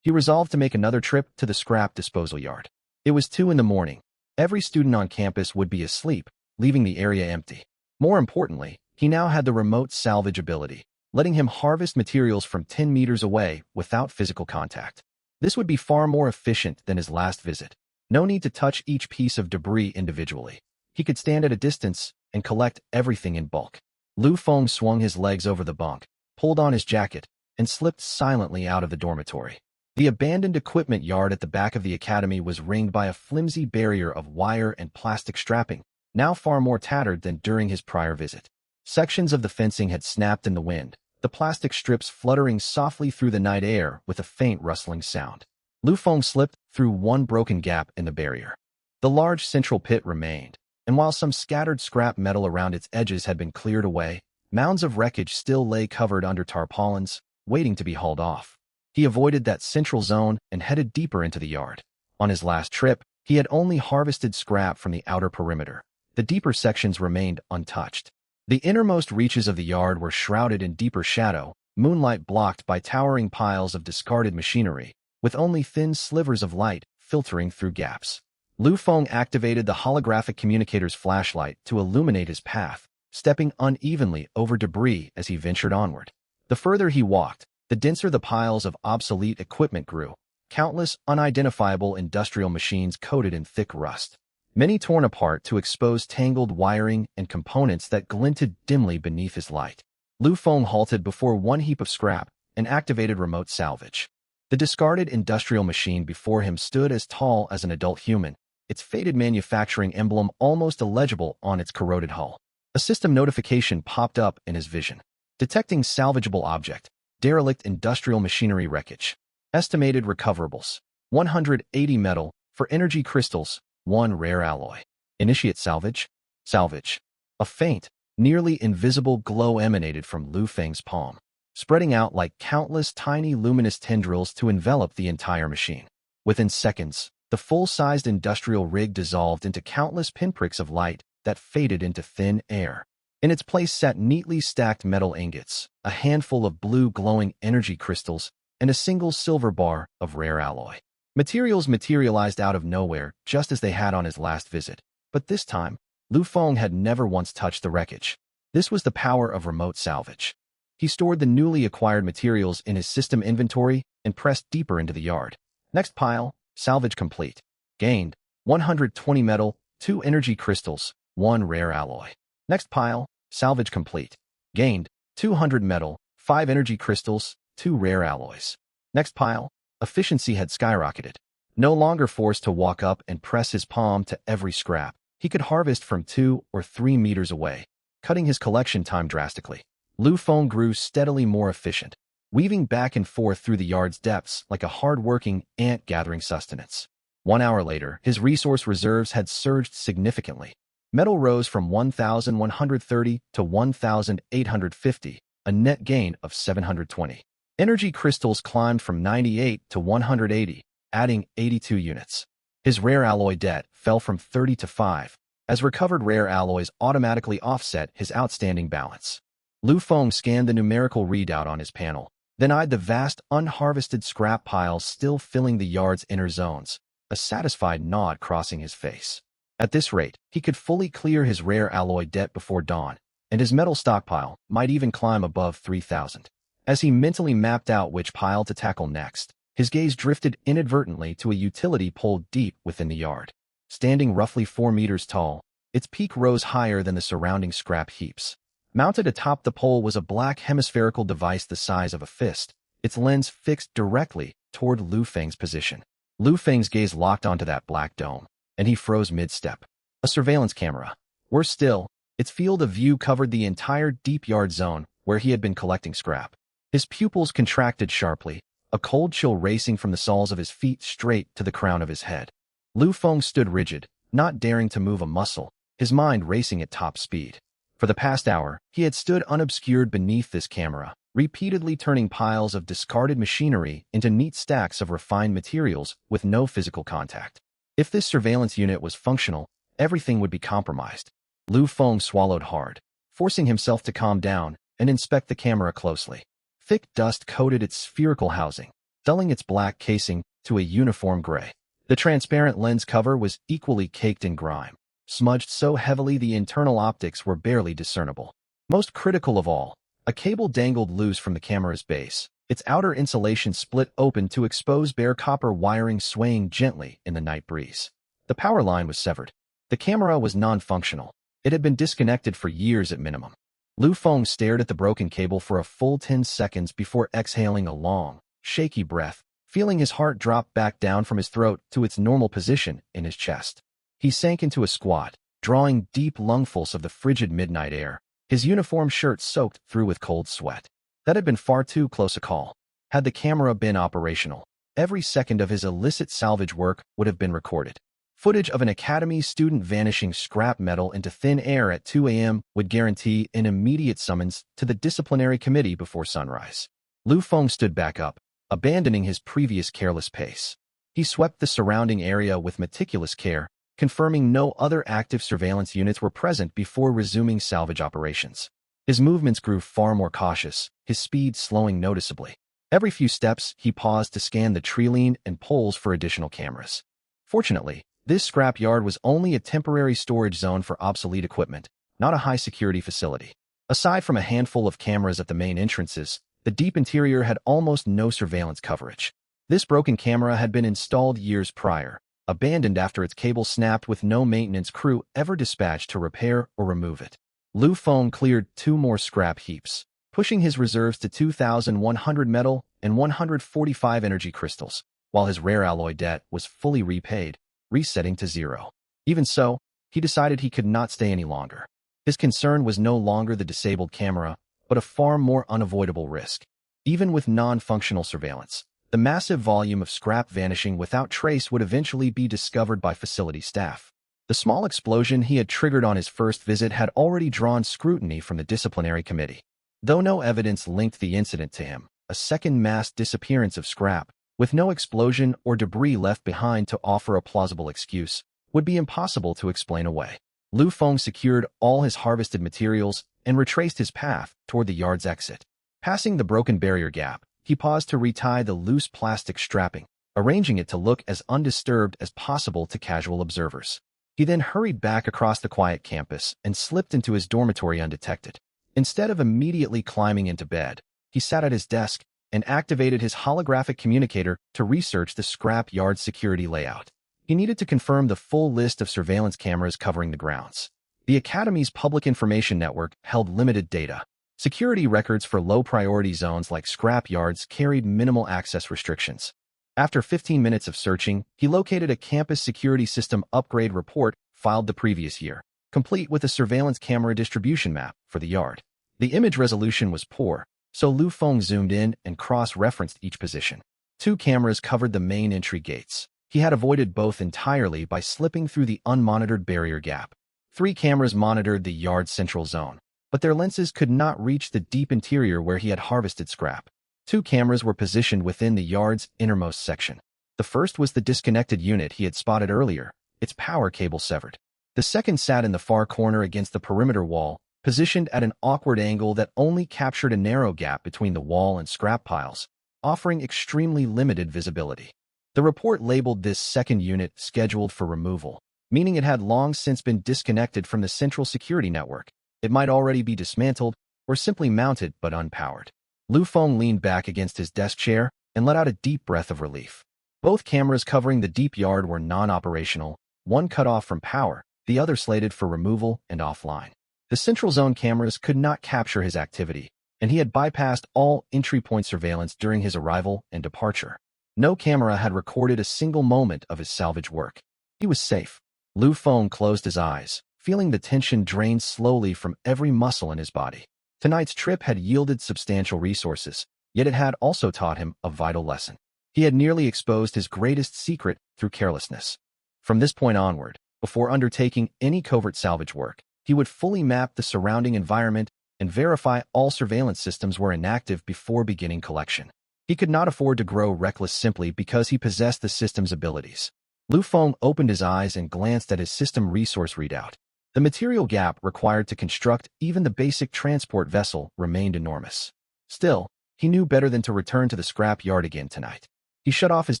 He resolved to make another trip to the scrap disposal yard. It was 2 in the morning. Every student on campus would be asleep, leaving the area empty. More importantly, he now had the remote salvage ability, letting him harvest materials from 10 meters away without physical contact. This would be far more efficient than his last visit. No need to touch each piece of debris individually. He could stand at a distance and collect everything in bulk. Lu Feng swung his legs over the bunk, pulled on his jacket, and slipped silently out of the dormitory. The abandoned equipment yard at the back of the academy was ringed by a flimsy barrier of wire and plastic strapping, now far more tattered than during his prior visit. Sections of the fencing had snapped in the wind, the plastic strips fluttering softly through the night air with a faint rustling sound. Lu Feng slipped through one broken gap in the barrier. The large central pit remained, and while some scattered scrap metal around its edges had been cleared away, mounds of wreckage still lay covered under tarpaulins, waiting to be hauled off. He avoided that central zone and headed deeper into the yard. On his last trip, he had only harvested scrap from the outer perimeter. The deeper sections remained untouched. The innermost reaches of the yard were shrouded in deeper shadow, moonlight blocked by towering piles of discarded machinery, with only thin slivers of light filtering through gaps. Lu Feng activated the holographic communicator's flashlight to illuminate his path, stepping unevenly over debris as he ventured onward. The further he walked, the denser the piles of obsolete equipment grew, countless unidentifiable industrial machines coated in thick rust. Many torn apart to expose tangled wiring and components that glinted dimly beneath his light. Lu Feng halted before one heap of scrap and activated remote salvage. The discarded industrial machine before him stood as tall as an adult human, its faded manufacturing emblem almost illegible on its corroded hull. A system notification popped up in his vision. Detecting salvageable object, derelict industrial machinery wreckage. Estimated recoverables, 180 metal, for energy crystals, 1 rare alloy. Initiate salvage? Salvage. A faint, nearly invisible glow emanated from Lu Feng's palm, spreading out like countless tiny luminous tendrils to envelop the entire machine. Within seconds, the full-sized industrial rig dissolved into countless pinpricks of light that faded into thin air. In its place sat neatly stacked metal ingots, a handful of blue glowing energy crystals, and a single silver bar of rare alloy. Materials materialized out of nowhere just as they had on his last visit, but this time, Lu Feng had never once touched the wreckage. This was the power of remote salvage. He stored the newly acquired materials in his system inventory and pressed deeper into the yard. Next pile, salvage complete. Gained, 120 metal, 2 energy crystals, 1 rare alloy. Next pile, salvage complete. Gained, 200 metal, 5 energy crystals, 2 rare alloys. Next pile, efficiency had skyrocketed. No longer forced to walk up and press his palm to every scrap, he could harvest from 2 or 3 meters away, cutting his collection time drastically. Lu Feng grew steadily more efficient, weaving back and forth through the yard's depths like a hard-working ant gathering sustenance. 1 hour later, his resource reserves had surged significantly. Metal rose from 1,130 to 1,850, a net gain of 720. Energy crystals climbed from 98 to 180, adding 82 units. His rare alloy debt fell from 30 to 5, as recovered rare alloys automatically offset his outstanding balance. Lu Feng scanned the numerical readout on his panel, then eyed the vast, unharvested scrap piles still filling the yard's inner zones, a satisfied nod crossing his face. At this rate, he could fully clear his rare alloy debt before dawn, and his metal stockpile might even climb above 3,000. As he mentally mapped out which pile to tackle next, his gaze drifted inadvertently to a utility pole deep within the yard. Standing roughly 4 meters tall, its peak rose higher than the surrounding scrap heaps. Mounted atop the pole was a black hemispherical device the size of a fist, its lens fixed directly toward Lu Feng's position. Lu Feng's gaze locked onto that black dome, and he froze mid-step. A surveillance camera. Worse still, its field of view covered the entire deep yard zone where he had been collecting scrap. His pupils contracted sharply, a cold chill racing from the soles of his feet straight to the crown of his head. Lu Feng stood rigid, not daring to move a muscle, his mind racing at top speed. For the past hour, he had stood unobscured beneath this camera, repeatedly turning piles of discarded machinery into neat stacks of refined materials with no physical contact. If this surveillance unit was functional, everything would be compromised. Lu Feng swallowed hard, forcing himself to calm down and inspect the camera closely. Thick dust coated its spherical housing, dulling its black casing to a uniform gray. The transparent lens cover was equally caked in grime, smudged so heavily the internal optics were barely discernible. Most critical of all, a cable dangled loose from the camera's base, its outer insulation split open to expose bare copper wiring swaying gently in the night breeze. The power line was severed. The camera was non-functional. It had been disconnected for years at minimum. Lu Feng stared at the broken cable for a full 10 seconds before exhaling a long, shaky breath, feeling his heart drop back down from his throat to its normal position in his chest. He sank into a squat, drawing deep lungfuls of the frigid midnight air, his uniform shirt soaked through with cold sweat. That had been far too close a call. Had the camera been operational, every second of his illicit salvage work would have been recorded. Footage of an academy student vanishing scrap metal into thin air at 2 a.m. would guarantee an immediate summons to the disciplinary committee before sunrise. Lu Feng stood back up, abandoning his previous careless pace. He swept the surrounding area with meticulous care, confirming no other active surveillance units were present before resuming salvage operations. His movements grew far more cautious, his speed slowing noticeably. Every few steps, he paused to scan the tree-line and poles for additional cameras. Fortunately, this scrapyard was only a temporary storage zone for obsolete equipment, not a high-security facility. Aside from a handful of cameras at the main entrances, the deep interior had almost no surveillance coverage. This broken camera had been installed years prior, abandoned after its cable snapped with no maintenance crew ever dispatched to repair or remove it. Lu Feng cleared 2 more scrap heaps, pushing his reserves to 2,100 metal and 145 energy crystals, while his rare alloy debt was fully repaid, resetting to 0. Even so, he decided he could not stay any longer. His concern was no longer the disabled camera, but a far more unavoidable risk. Even with non-functional surveillance, the massive volume of scrap vanishing without trace would eventually be discovered by facility staff. The small explosion he had triggered on his first visit had already drawn scrutiny from the disciplinary committee. Though no evidence linked the incident to him, a second mass disappearance of scrap, with no explosion or debris left behind to offer a plausible excuse, would be impossible to explain away. Lu Feng secured all his harvested materials and retraced his path toward the yard's exit. Passing the broken barrier gap, he paused to retie the loose plastic strapping, arranging it to look as undisturbed as possible to casual observers. He then hurried back across the quiet campus and slipped into his dormitory undetected. Instead of immediately climbing into bed, he sat at his desk and activated his holographic communicator to research the scrap yard security layout. He needed to confirm the full list of surveillance cameras covering the grounds. The Academy's public information network held limited data. Security records for low-priority zones like scrap yards carried minimal access restrictions. After 15 minutes of searching, he located a campus security system upgrade report filed the previous year, complete with a surveillance camera distribution map for the yard. The image resolution was poor, so Lu Feng zoomed in and cross-referenced each position. 2 cameras covered the main entry gates. He had avoided both entirely by slipping through the unmonitored barrier gap. 3 cameras monitored the yard's central zone, but their lenses could not reach the deep interior where he had harvested scrap. 2 cameras were positioned within the yard's innermost section. The first was the disconnected unit he had spotted earlier, its power cable severed. The second sat in the far corner against the perimeter wall, positioned at an awkward angle that only captured a narrow gap between the wall and scrap piles, offering extremely limited visibility. The report labeled this second unit scheduled for removal, meaning it had long since been disconnected from the central security network. It might already be dismantled or simply mounted but unpowered. Lu Feng leaned back against his desk chair and let out a deep breath of relief. Both cameras covering the deep yard were non-operational, one cut off from power, the other slated for removal and offline. The central zone cameras could not capture his activity, and he had bypassed all entry point surveillance during his arrival and departure. No camera had recorded a single moment of his salvage work. He was safe. Lu Feng closed his eyes, feeling the tension drain slowly from every muscle in his body. Tonight's trip had yielded substantial resources, yet it had also taught him a vital lesson. He had nearly exposed his greatest secret through carelessness. From this point onward, before undertaking any covert salvage work, he would fully map the surrounding environment and verify all surveillance systems were inactive before beginning collection. He could not afford to grow reckless simply because he possessed the system's abilities. Lu Feng opened his eyes and glanced at his system resource readout. The material gap required to construct even the basic transport vessel remained enormous. Still, he knew better than to return to the scrap yard again tonight. He shut off his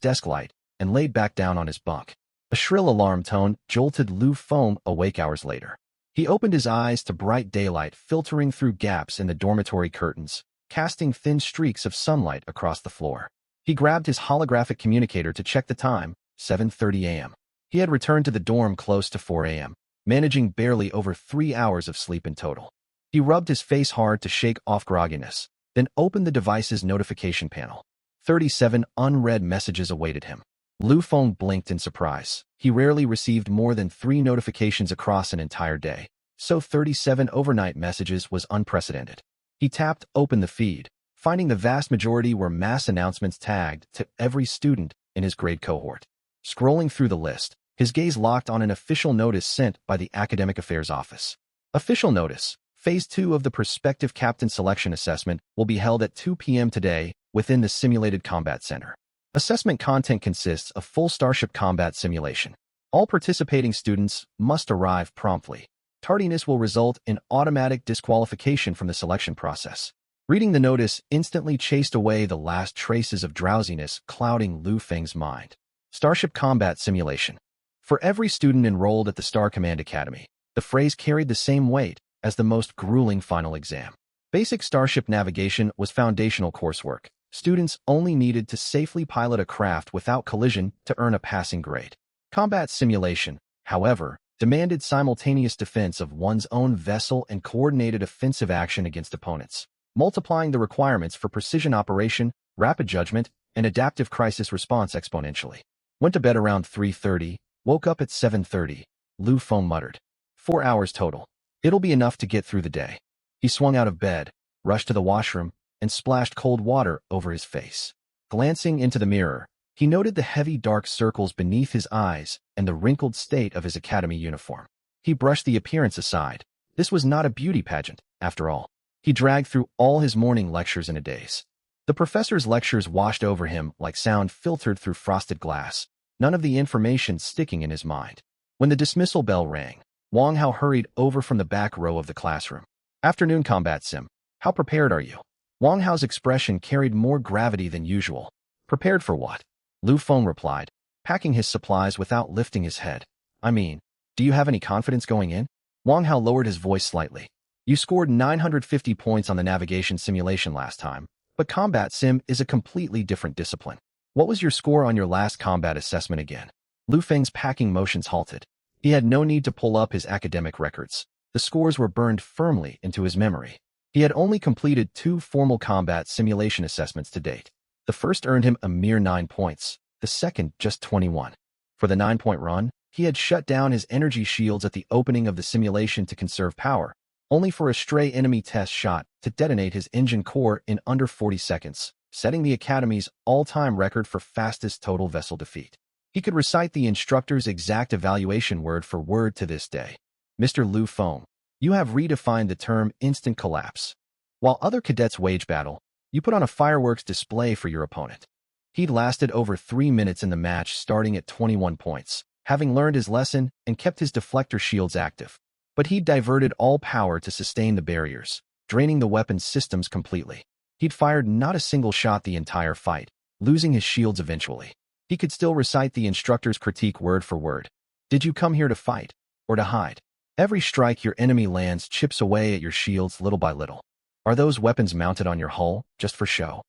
desk light and laid back down on his bunk. A shrill alarm tone jolted Lu Feng awake hours later. He opened his eyes to bright daylight filtering through gaps in the dormitory curtains, casting thin streaks of sunlight across the floor. He grabbed his holographic communicator to check the time, 7:30 a.m. He had returned to the dorm close to 4 a.m., managing barely over 3 hours of sleep in total. He rubbed his face hard to shake off grogginess, then opened the device's notification panel. 37 unread messages awaited him. Lu Feng blinked in surprise. He rarely received more than 3 notifications across an entire day, so 37 overnight messages was unprecedented. He tapped open the feed, finding the vast majority were mass announcements tagged to every student in his grade cohort. Scrolling through the list, his gaze locked on an official notice sent by the Academic Affairs Office. Official notice. Phase 2 of the Prospective Captain Selection Assessment will be held at 2 p.m. today within the Simulated Combat Center. Assessment content consists of full Starship combat simulation. All participating students must arrive promptly. Tardiness will result in automatic disqualification from the selection process. Reading the notice instantly chased away the last traces of drowsiness clouding Lu Feng's mind. Starship combat simulation. For every student enrolled at the Star Command Academy, the phrase carried the same weight as the most grueling final exam. Basic starship navigation was foundational coursework. Students only needed to safely pilot a craft without collision to earn a passing grade. Combat simulation, however, demanded simultaneous defense of one's own vessel and coordinated offensive action against opponents, multiplying the requirements for precision operation, rapid judgment, and adaptive crisis response exponentially. Went to bed around 3:30, woke up at 7:30, Lu Feng muttered. 4 hours total. It'll be enough to get through the day. He swung out of bed, rushed to the washroom, and splashed cold water over his face. Glancing into the mirror, he noted the heavy dark circles beneath his eyes and the wrinkled state of his academy uniform. He brushed the appearance aside. This was not a beauty pageant, after all. He dragged through all his morning lectures in a daze. The professor's lectures washed over him like sound filtered through frosted glass, none of the information sticking in his mind. When the dismissal bell rang, Wang Hao hurried over from the back row of the classroom. Afternoon combat sim. How prepared are you? Wang Hao's expression carried more gravity than usual. Prepared for what? Lu Feng replied, packing his supplies without lifting his head. I mean, do you have any confidence going in? Wang Hao lowered his voice slightly. You scored 950 points on the navigation simulation last time, but combat sim is a completely different discipline. What was your score on your last combat assessment again? Lu Feng's packing motions halted. He had no need to pull up his academic records. The scores were burned firmly into his memory. He had only completed 2 formal combat simulation assessments to date. The first earned him a mere 9 points, the second just 21. For the 9-point run, he had shut down his energy shields at the opening of the simulation to conserve power, only for a stray enemy test shot to detonate his engine core in under 40 seconds, setting the Academy's all-time record for fastest total vessel defeat. He could recite the instructor's exact evaluation word for word to this day. Mr. Lu Feng, you have redefined the term instant collapse. While other cadets wage battle, you put on a fireworks display for your opponent. He'd lasted over 3 minutes in the match, starting at 21 points, having learned his lesson and kept his deflector shields active. But he'd diverted all power to sustain the barriers, draining the weapon's systems completely. He'd fired not a single shot the entire fight, losing his shields eventually. He could still recite the instructor's critique word for word. Did you come here to fight, or to hide? Every strike your enemy lands chips away at your shields little by little. Are those weapons mounted on your hull, just for show?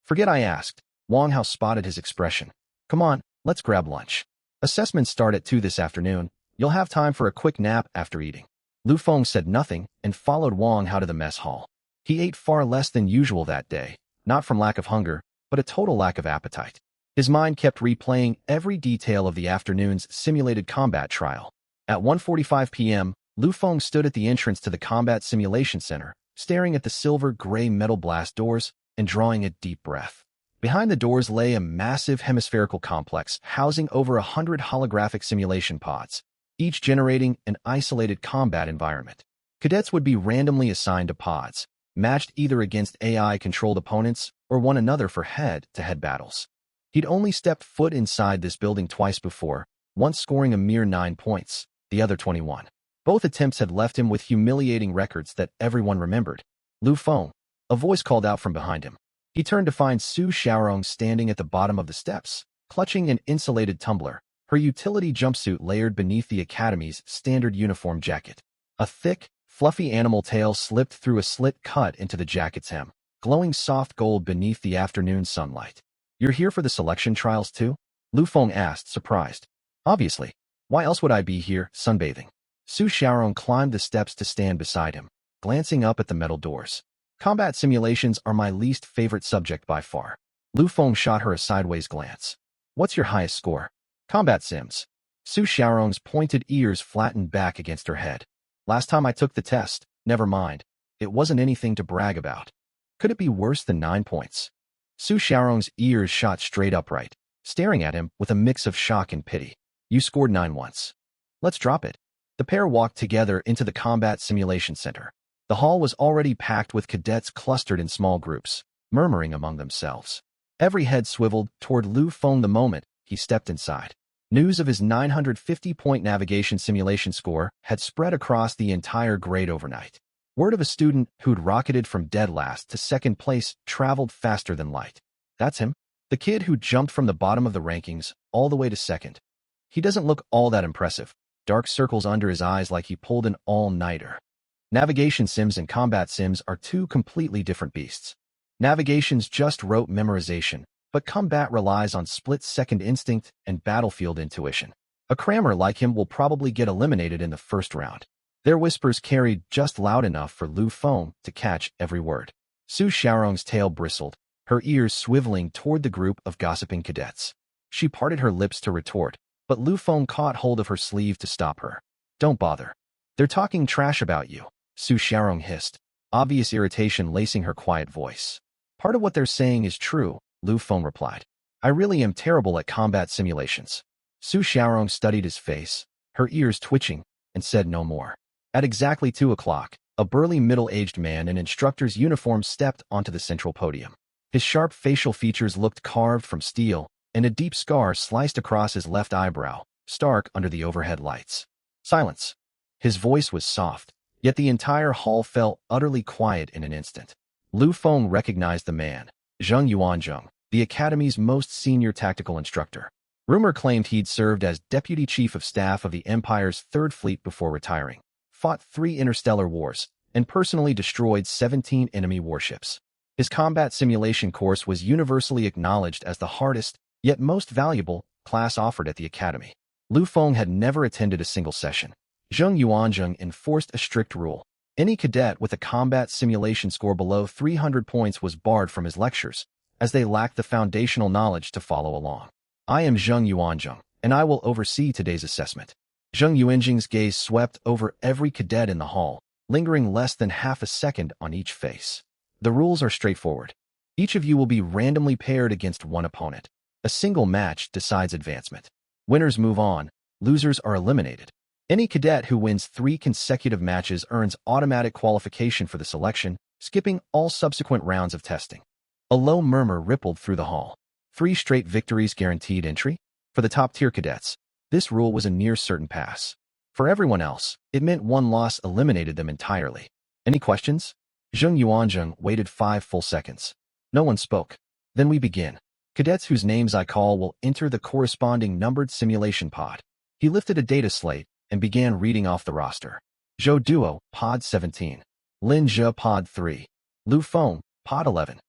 Forget I asked. Wang Hao spotted his expression. Come on, let's grab lunch. Assessments start at 2 this afternoon. You'll have time for a quick nap after eating. Lu Feng said nothing and followed Wang Hao to the mess hall. He ate far less than usual that day, not from lack of hunger, but a total lack of appetite. His mind kept replaying every detail of the afternoon's simulated combat trial. At 1:45 p.m., Lu Feng stood at the entrance to the Combat Simulation Center, staring at the silver-gray metal blast doors and drawing a deep breath. Behind the doors lay a massive hemispherical complex housing over 100 holographic simulation pods, each generating an isolated combat environment. Cadets would be randomly assigned to pods, matched either against AI-controlled opponents or one another for head-to-head battles. He'd only stepped foot inside this building twice before, once scoring a mere 9 points, the other 21. Both attempts had left him with humiliating records that everyone remembered. Lu Feng, a voice called out from behind him. He turned to find Su Xiaorong standing at the bottom of the steps, clutching an insulated tumbler, her utility jumpsuit layered beneath the Academy's standard uniform jacket. A thick, fluffy animal tail slipped through a slit cut into the jacket's hem, glowing soft gold beneath the afternoon sunlight. You're here for the selection trials too? Lu Feng asked, surprised. Obviously. Why else would I be here, sunbathing? Su Xiaorong climbed the steps to stand beside him, glancing up at the metal doors. Combat simulations are my least favorite subject by far. Lu Feng shot her a sideways glance. What's your highest score? Combat sims. Su Xiaorong's pointed ears flattened back against her head. Last time I took the test, never mind. It wasn't anything to brag about. Could it be worse than 9 points? Su Xiaorong's ears shot straight upright, staring at him with a mix of shock and pity. You scored 9 once. Let's drop it. The pair walked together into the Combat Simulation Center. The hall was already packed with cadets clustered in small groups, murmuring among themselves. Every head swiveled toward Lu Feng the moment he stepped inside. News of his 950-point navigation simulation score had spread across the entire grade overnight. Word of a student who'd rocketed from dead last to second place traveled faster than light. That's him. The kid who jumped from the bottom of the rankings all the way to second. He doesn't look all that impressive. Dark circles under his eyes like he pulled an all-nighter. Navigation sims and combat sims are two completely different beasts. Navigation's just rote memorization, but combat relies on split-second instinct and battlefield intuition. A crammer like him will probably get eliminated in the first round. Their whispers carried just loud enough for Lu Feng to catch every word. Su Xiaorong's tail bristled, her ears swiveling toward the group of gossiping cadets. She parted her lips to retort, but Lu Feng caught hold of her sleeve to stop her. Don't bother. They're talking trash about you, Su Xiaorong hissed, obvious irritation lacing her quiet voice. Part of what they're saying is true, Lu Feng replied. I really am terrible at combat simulations. Su Xiaorong studied his face, her ears twitching, and said no more. At exactly 2 o'clock, a burly middle-aged man in instructor's uniform stepped onto the central podium. His sharp facial features looked carved from steel, and a deep scar sliced across his left eyebrow, stark under the overhead lights. Silence. His voice was soft, yet the entire hall fell utterly quiet in an instant. Lu Feng recognized the man, Zheng Yuanzheng, the Academy's most senior tactical instructor. Rumor claimed he'd served as Deputy Chief of Staff of the Empire's Third Fleet before retiring, fought 3 interstellar wars, and personally destroyed 17 enemy warships. His combat simulation course was universally acknowledged as the hardest, yet most valuable, class offered at the Academy. Lu Feng had never attended a single session. Zheng Yuanzheng enforced a strict rule. Any cadet with a combat simulation score below 300 points was barred from his lectures, as they lacked the foundational knowledge to follow along. I am Zheng Yuanzheng, and I will oversee today's assessment. Zheng Yuanzheng's gaze swept over every cadet in the hall, lingering less than half a second on each face. The rules are straightforward. Each of you will be randomly paired against one opponent. A single match decides advancement. Winners move on, losers are eliminated. Any cadet who wins 3 consecutive matches earns automatic qualification for the selection, skipping all subsequent rounds of testing. A low murmur rippled through the hall. 3 straight victories guaranteed entry? For the top-tier cadets, this rule was a near-certain pass. For everyone else, it meant 1 loss eliminated them entirely. Any questions? Zheng Yuanzheng waited 5 full seconds. No one spoke. Then we begin. Cadets whose names I call will enter the corresponding numbered simulation pod. He lifted a data slate and began reading off the roster. Zhou Duo, Pod 17. Lin Zhe, Pod 3. Lu Feng, Pod 11.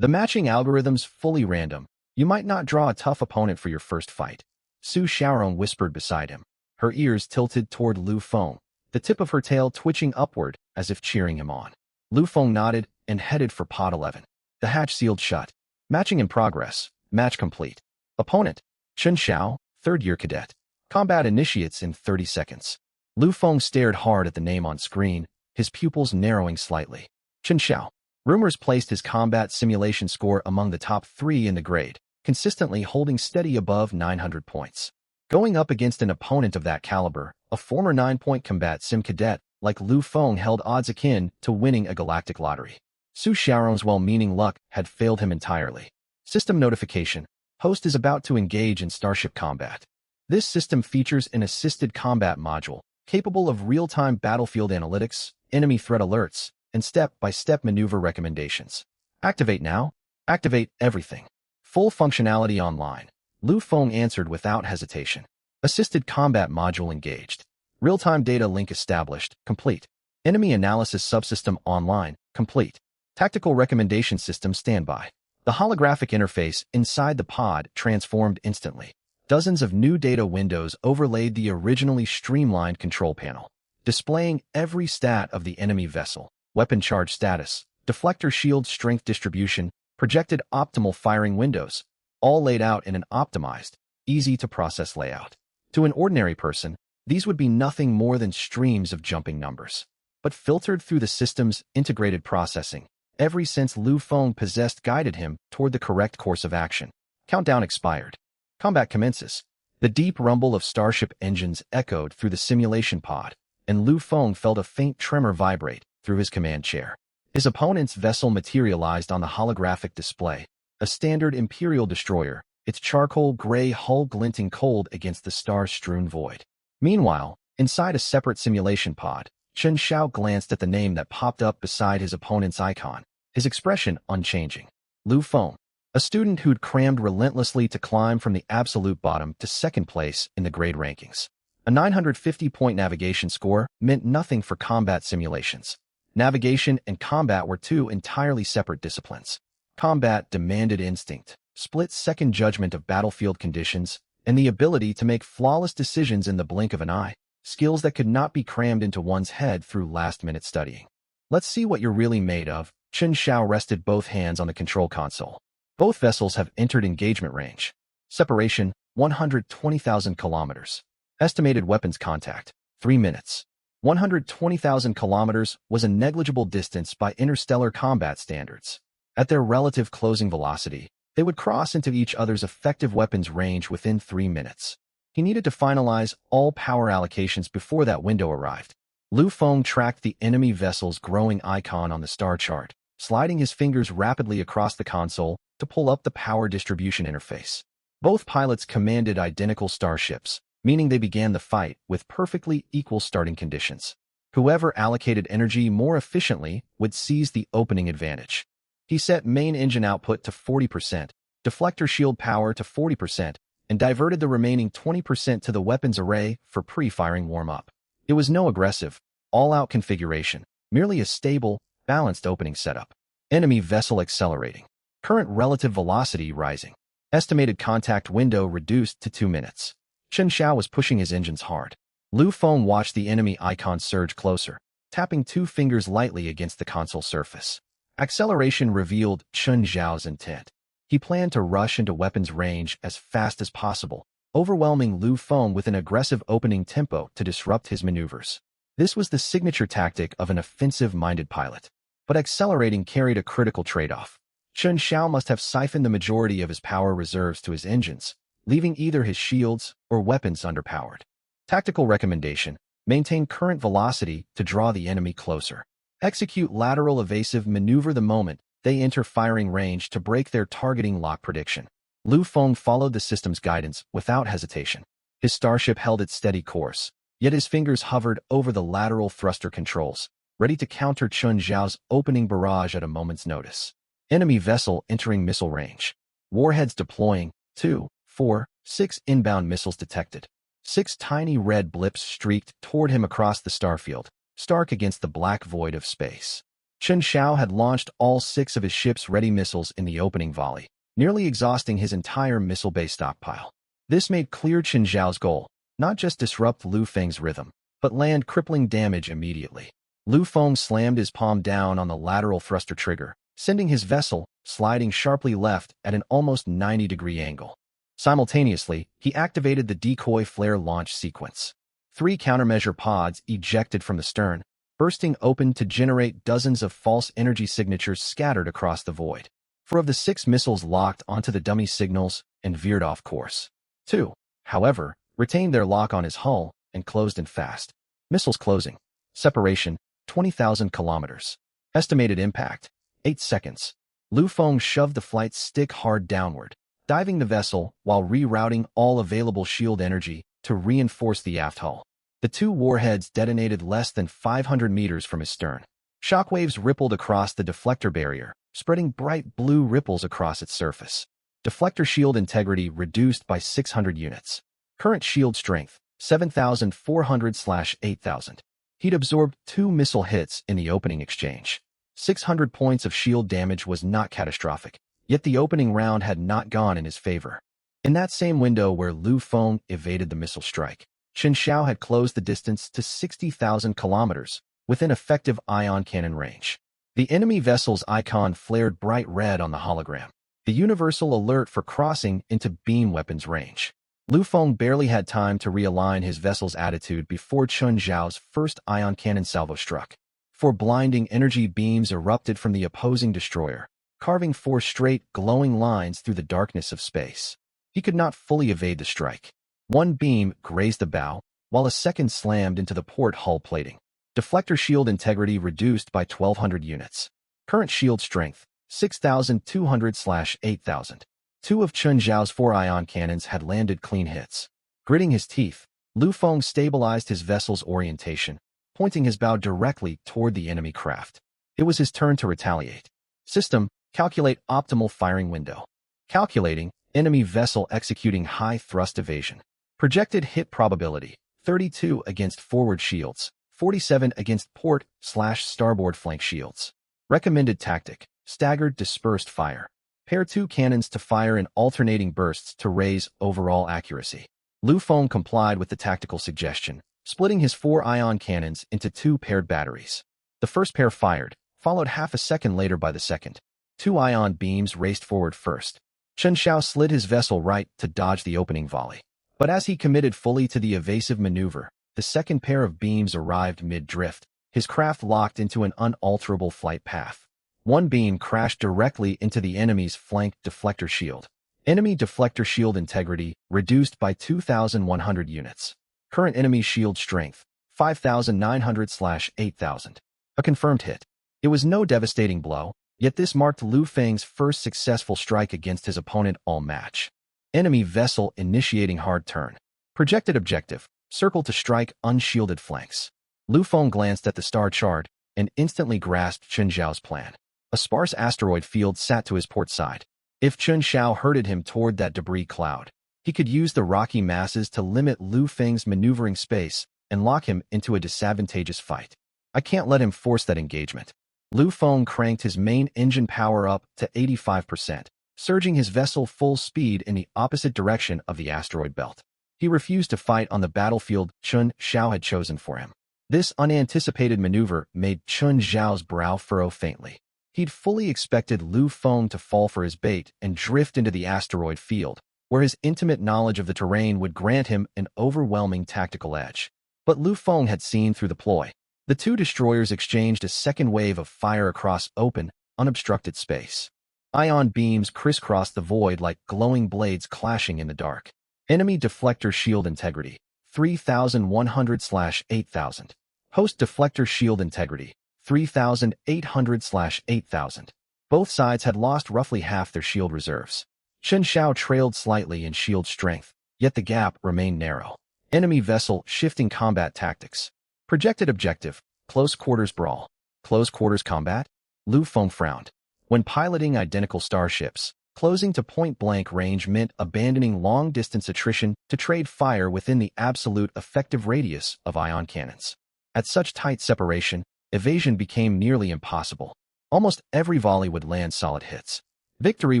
The matching algorithm's fully random. You might not draw a tough opponent for your first fight. Su Xiaorong whispered beside him, her ears tilted toward Lu Feng, the tip of her tail twitching upward as if cheering him on. Lu Feng nodded and headed for Pod 11. The hatch sealed shut. Matching in progress. Match complete. Opponent, Chen Xiao, 3rd-year cadet. Combat initiates in 30 seconds. Lu Feng stared hard at the name on screen, his pupils narrowing slightly. Chen Xiao. Rumors placed his combat simulation score among the top 3 in the grade, consistently holding steady above 900 points. Going up against an opponent of that caliber, a former 9-point combat sim cadet like Lu Feng held odds akin to winning a galactic lottery. Su Xiaorong's well-meaning luck had failed him entirely. System notification. Host is about to engage in Starship combat. This system features an assisted combat module, capable of real-time battlefield analytics, enemy threat alerts, and step-by-step maneuver recommendations. Activate now. Activate everything. Full functionality online. Lu Feng answered without hesitation. Assisted combat module engaged. Real-time data link established. Complete. Enemy analysis subsystem online. Complete. Tactical recommendation system standby. The holographic interface inside the pod transformed instantly. Dozens of new data windows overlaid the originally streamlined control panel, displaying every stat of the enemy vessel, weapon charge status, deflector shield strength distribution, projected optimal firing windows, all laid out in an optimized, easy-to-process layout. To an ordinary person, these would be nothing more than streams of jumping numbers. But filtered through the system's integrated processing, every sense Lu Feng possessed guided him toward the correct course of action. Countdown expired. Combat commences. The deep rumble of Starship engines echoed through the simulation pod, and Lu Feng felt a faint tremor vibrate through his command chair. His opponent's vessel materialized on the holographic display, a standard Imperial destroyer, its charcoal gray hull glinting cold against the star-strewn void. Meanwhile, inside a separate simulation pod, Chen Xiao glanced at the name that popped up beside his opponent's icon, his expression unchanging. Lu Feng, a student who'd crammed relentlessly to climb from the absolute bottom to 2nd place in the grade rankings. A 950-point navigation score meant nothing for combat simulations. Navigation and combat were 2 entirely separate disciplines. Combat demanded instinct, split-second judgment of battlefield conditions, and the ability to make flawless decisions in the blink of an eye, skills that could not be crammed into one's head through last-minute studying. Let's see what you're really made of. Chen Xiao rested both hands on the control console. Both vessels have entered engagement range. Separation, 120,000 kilometers. Estimated weapons contact, 3 minutes. 120,000 kilometers was a negligible distance by interstellar combat standards. At their relative closing velocity, they would cross into each other's effective weapons range within 3 minutes. He needed to finalize all power allocations before that window arrived. Lu Feng tracked the enemy vessel's growing icon on the star chart, sliding his fingers rapidly across the console to pull up the power distribution interface. Both pilots commanded identical starships, meaning they began the fight with perfectly equal starting conditions. Whoever allocated energy more efficiently would seize the opening advantage. He set main engine output to 40%, deflector shield power to 40%, and diverted the remaining 20% to the weapons array for pre-firing warm-up. It was no aggressive, all-out configuration, merely a stable, balanced opening setup. Enemy vessel accelerating. Current relative velocity rising. Estimated contact window reduced to 2 minutes. Chen Xiao was pushing his engines hard. Lu Feng watched the enemy icon surge closer, tapping 2 fingers lightly against the console surface. Acceleration revealed Chen Xiao's intent. He planned to rush into weapons range as fast as possible, overwhelming Lu Feng with an aggressive opening tempo to disrupt his maneuvers. This was the signature tactic of an offensive-minded pilot. But accelerating carried a critical trade-off. Chen Xiao must have siphoned the majority of his power reserves to his engines, leaving either his shields or weapons underpowered. Tactical recommendation: maintain current velocity to draw the enemy closer. Execute lateral evasive maneuver the moment they enter firing range to break their targeting lock prediction. Lu Feng followed the system's guidance without hesitation. His starship held its steady course, yet his fingers hovered over the lateral thruster controls, ready to counter Chen Xiao's opening barrage at a moment's notice. Enemy vessel entering missile range. Warheads deploying. 2, 4, 6 inbound missiles detected. 6 tiny red blips streaked toward him across the starfield, stark against the black void of space. Chen Xiao had launched all 6 of his ship's ready missiles in the opening volley, nearly exhausting his entire missile-based stockpile. This made clear Chen Xiao's goal: not just disrupt Lu Feng's rhythm, but land crippling damage immediately. Lu Feng slammed his palm down on the lateral thruster trigger, sending his vessel sliding sharply left at an almost 90-degree angle. Simultaneously, he activated the decoy flare launch sequence. 3 countermeasure pods ejected from the stern, bursting open to generate dozens of false energy signatures scattered across the void. 4 of the 6 missiles locked onto the dummy signals and veered off course. 2, however, retained their lock on his hull and closed in fast. Missiles closing. Separation: 20,000 kilometers. Estimated impact: 8 seconds. Lu Feng shoved the flight stick hard downward, diving the vessel while rerouting all available shield energy to reinforce the aft hull. The 2 warheads detonated less than 500 meters from his stern. Shockwaves rippled across the deflector barrier, spreading bright blue ripples across its surface. Deflector shield integrity reduced by 600 units. Current shield strength: 7,400/8,000. He'd absorbed 2 missile hits in the opening exchange. 600 points of shield damage was not catastrophic, yet the opening round had not gone in his favor. In that same window where Lu Feng evaded the missile strike, Chen Xiao had closed the distance to 60,000 kilometers, within effective ion cannon range. The enemy vessel's icon flared bright red on the hologram, the universal alert for crossing into beam weapons range. Lu Feng barely had time to realign his vessel's attitude before Chen Xiao's first ion cannon salvo struck. 4 blinding energy beams erupted from the opposing destroyer, carving 4 straight, glowing lines through the darkness of space. He could not fully evade the strike. 1 beam grazed the bow, while a second slammed into the port hull plating. Deflector shield integrity reduced by 1,200 units. Current shield strength: 6,200/8,000. 2 of Chen Xiao's 4 ion cannons had landed clean hits. Gritting his teeth, Lu Feng stabilized his vessel's orientation, pointing his bow directly toward the enemy craft. It was his turn to retaliate. System: calculate optimal firing window. Calculating: enemy vessel executing high thrust evasion. Projected hit probability: 32 against forward shields, 47 against port/starboard flank shields. Recommended tactic: staggered dispersed fire. Pair 2 cannons to fire in alternating bursts to raise overall accuracy. Lu Feng complied with the tactical suggestion, splitting his 4 ion cannons into 2 paired batteries. The first pair fired, followed half a second later by the second. 2 ion beams raced forward first. Chen Xiao slid his vessel right to dodge the opening volley. But as he committed fully to the evasive maneuver, the second pair of beams arrived mid-drift, his craft locked into an unalterable flight path. 1 beam crashed directly into the enemy's flank deflector shield. Enemy deflector shield integrity reduced by 2,100 units. Current enemy shield strength: 5,900/8,000. A confirmed hit. It was no devastating blow, yet this marked Lu Feng's first successful strike against his opponent all match. Enemy vessel initiating hard turn. Projected objective: circle to strike unshielded flanks. Lu Feng glanced at the star chart and instantly grasped Chen Xiao's plan. A sparse asteroid field sat to his port side. If Chen Xiao herded him toward that debris cloud, he could use the rocky masses to limit Lu Feng's maneuvering space and lock him into a disadvantageous fight. I can't let him force that engagement. Lu Feng cranked his main engine power up to 85%, surging his vessel full speed in the opposite direction of the asteroid belt. He refused to fight on the battlefield Chen Xiao had chosen for him. This unanticipated maneuver made Chen Xiao's brow furrow faintly. He'd fully expected Lu Feng to fall for his bait and drift into the asteroid field, where his intimate knowledge of the terrain would grant him an overwhelming tactical edge. But Lu Feng had seen through the ploy. The two destroyers exchanged a second wave of fire across open, unobstructed space. Ion beams crisscrossed the void like glowing blades clashing in the dark. Enemy deflector shield integrity, 3100/8000. Host deflector shield integrity, 3800/8000. Both sides had lost roughly half their shield reserves. Chen Xiao trailed slightly in shield strength, yet the gap remained narrow. Enemy vessel shifting combat tactics. Projected objective, close quarters brawl. Close quarters combat? Lu Feng frowned. When piloting identical starships, closing to point-blank range meant abandoning long-distance attrition to trade fire within the absolute effective radius of ion cannons. At such tight separation, evasion became nearly impossible. Almost every volley would land solid hits. Victory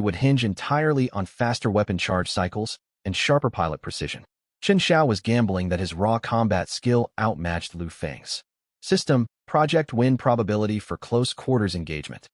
would hinge entirely on faster weapon charge cycles and sharper pilot precision. Chen Xiao was gambling that his raw combat skill outmatched Lu Feng's. System, project win probability for close quarters engagement.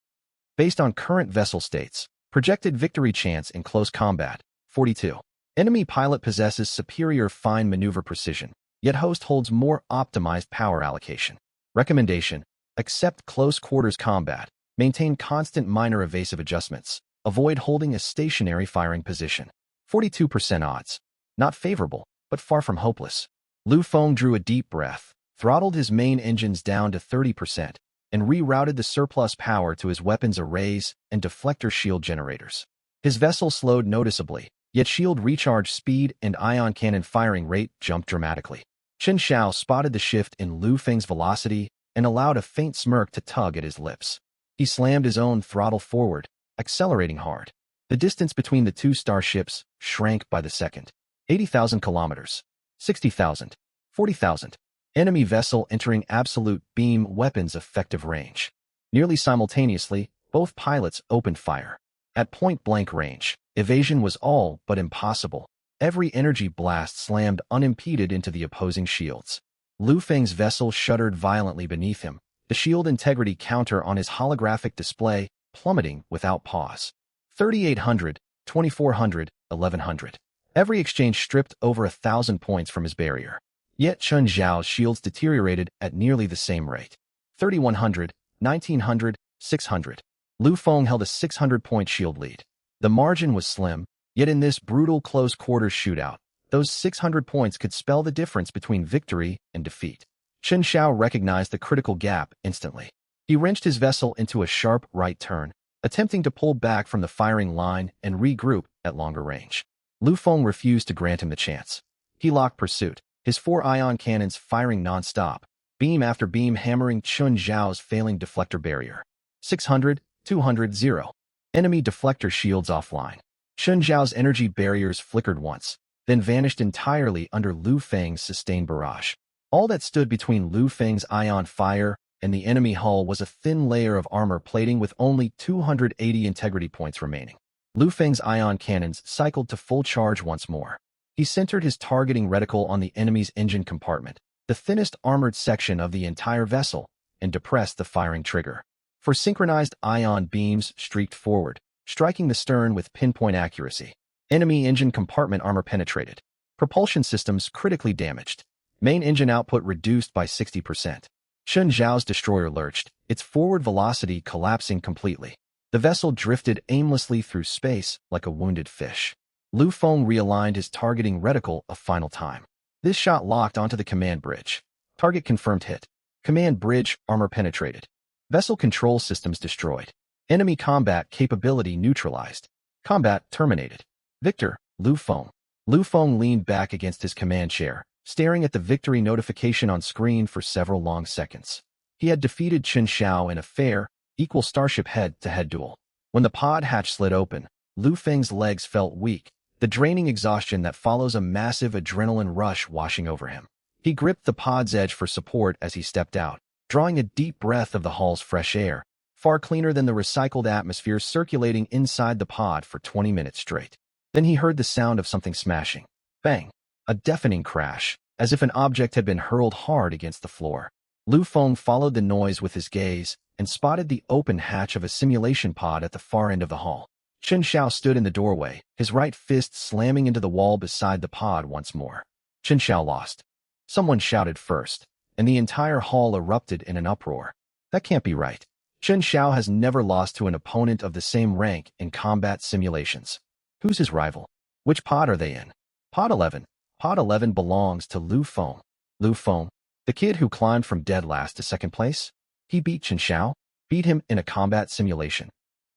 Based on current vessel states, projected victory chance in close combat, 42. Enemy pilot possesses superior fine maneuver precision, yet host holds more optimized power allocation. Recommendation: accept close quarters combat, maintain constant minor evasive adjustments, avoid holding a stationary firing position. 42% odds. Not favorable, but far from hopeless. Lu Feng drew a deep breath, throttled his main engines down to 30%, and rerouted the surplus power to his weapons arrays and deflector shield generators. His vessel slowed noticeably, yet shield recharge speed and ion cannon firing rate jumped dramatically. Chen Xiao spotted the shift in Lu Feng's velocity and allowed a faint smirk to tug at his lips. He slammed his own throttle forward, accelerating hard. The distance between the two starships shrank by the second. 80,000 kilometers. 60,000. 40,000. Enemy vessel entering absolute beam weapons effective range. Nearly simultaneously, both pilots opened fire. At point-blank range, evasion was all but impossible. Every energy blast slammed unimpeded into the opposing shields. Lu Feng's vessel shuddered violently beneath him, the shield integrity counter on his holographic display plummeting without pause. 3,800, 2,400, 1,100. Every exchange stripped over 1,000 points from his barrier. Yet Chen Xiao's shields deteriorated at nearly the same rate. 3,100, 1,900, 600. Lu Feng held a 600-point shield lead. The margin was slim, yet in this brutal close-quarters shootout, those 600 points could spell the difference between victory and defeat. Chen Xiao recognized the critical gap instantly. He wrenched his vessel into a sharp right turn, attempting to pull back from the firing line and regroup at longer range. Lu Feng refused to grant him the chance. He locked pursuit, his 4 ion cannons firing non-stop, beam after beam hammering Chen Xiao's failing deflector barrier. 600, 200, 0. Enemy deflector shields offline. Chen Xiao's energy barriers flickered once, then vanished entirely under Lu Feng's sustained barrage. All that stood between Lu Feng's ion fire and the enemy hull was a thin layer of armor plating with only 280 integrity points remaining. Lu Feng's ion cannons cycled to full charge once more. He centered his targeting reticle on the enemy's engine compartment, the thinnest armored section of the entire vessel, and depressed the firing trigger. For synchronized ion beams streaked forward, striking the stern with pinpoint accuracy. Enemy engine compartment armor penetrated. Propulsion systems critically damaged. Main engine output reduced by 60%. Chen Xiao's destroyer lurched, its forward velocity collapsing completely. The vessel drifted aimlessly through space like a wounded fish. Lu Feng realigned his targeting reticle a final time. This shot locked onto the command bridge. Target confirmed hit. Command bridge armor penetrated. Vessel control systems destroyed. Enemy combat capability neutralized. Combat terminated. Victor, Lu Feng. Lu Feng leaned back against his command chair, staring at the victory notification on screen for several long seconds. He had defeated Chen Xiao in a fair, equal starship head-to-head duel. When the pod hatch slid open, Lu Feng's legs felt weak, the draining exhaustion that follows a massive adrenaline rush washing over him. He gripped the pod's edge for support as he stepped out, drawing a deep breath of the hull's fresh air, far cleaner than the recycled atmosphere circulating inside the pod for 20 minutes straight. Then he heard the sound of something smashing. Bang! A deafening crash, as if an object had been hurled hard against the floor. Lu Feng followed the noise with his gaze and spotted the open hatch of a simulation pod at the far end of the hall. Chen Xiao stood in the doorway, his right fist slamming into the wall beside the pod once more. Chen Xiao lost. Someone shouted first, and the entire hall erupted in an uproar. That can't be right. Chen Xiao has never lost to an opponent of the same rank in combat simulations. Who's his rival? Which pod are they in? Pod 11. Pod 11 belongs to Lu Feng. Lu Feng, the kid who climbed from dead last to second place? He beat Chen Xiao? Beat him in a combat simulation.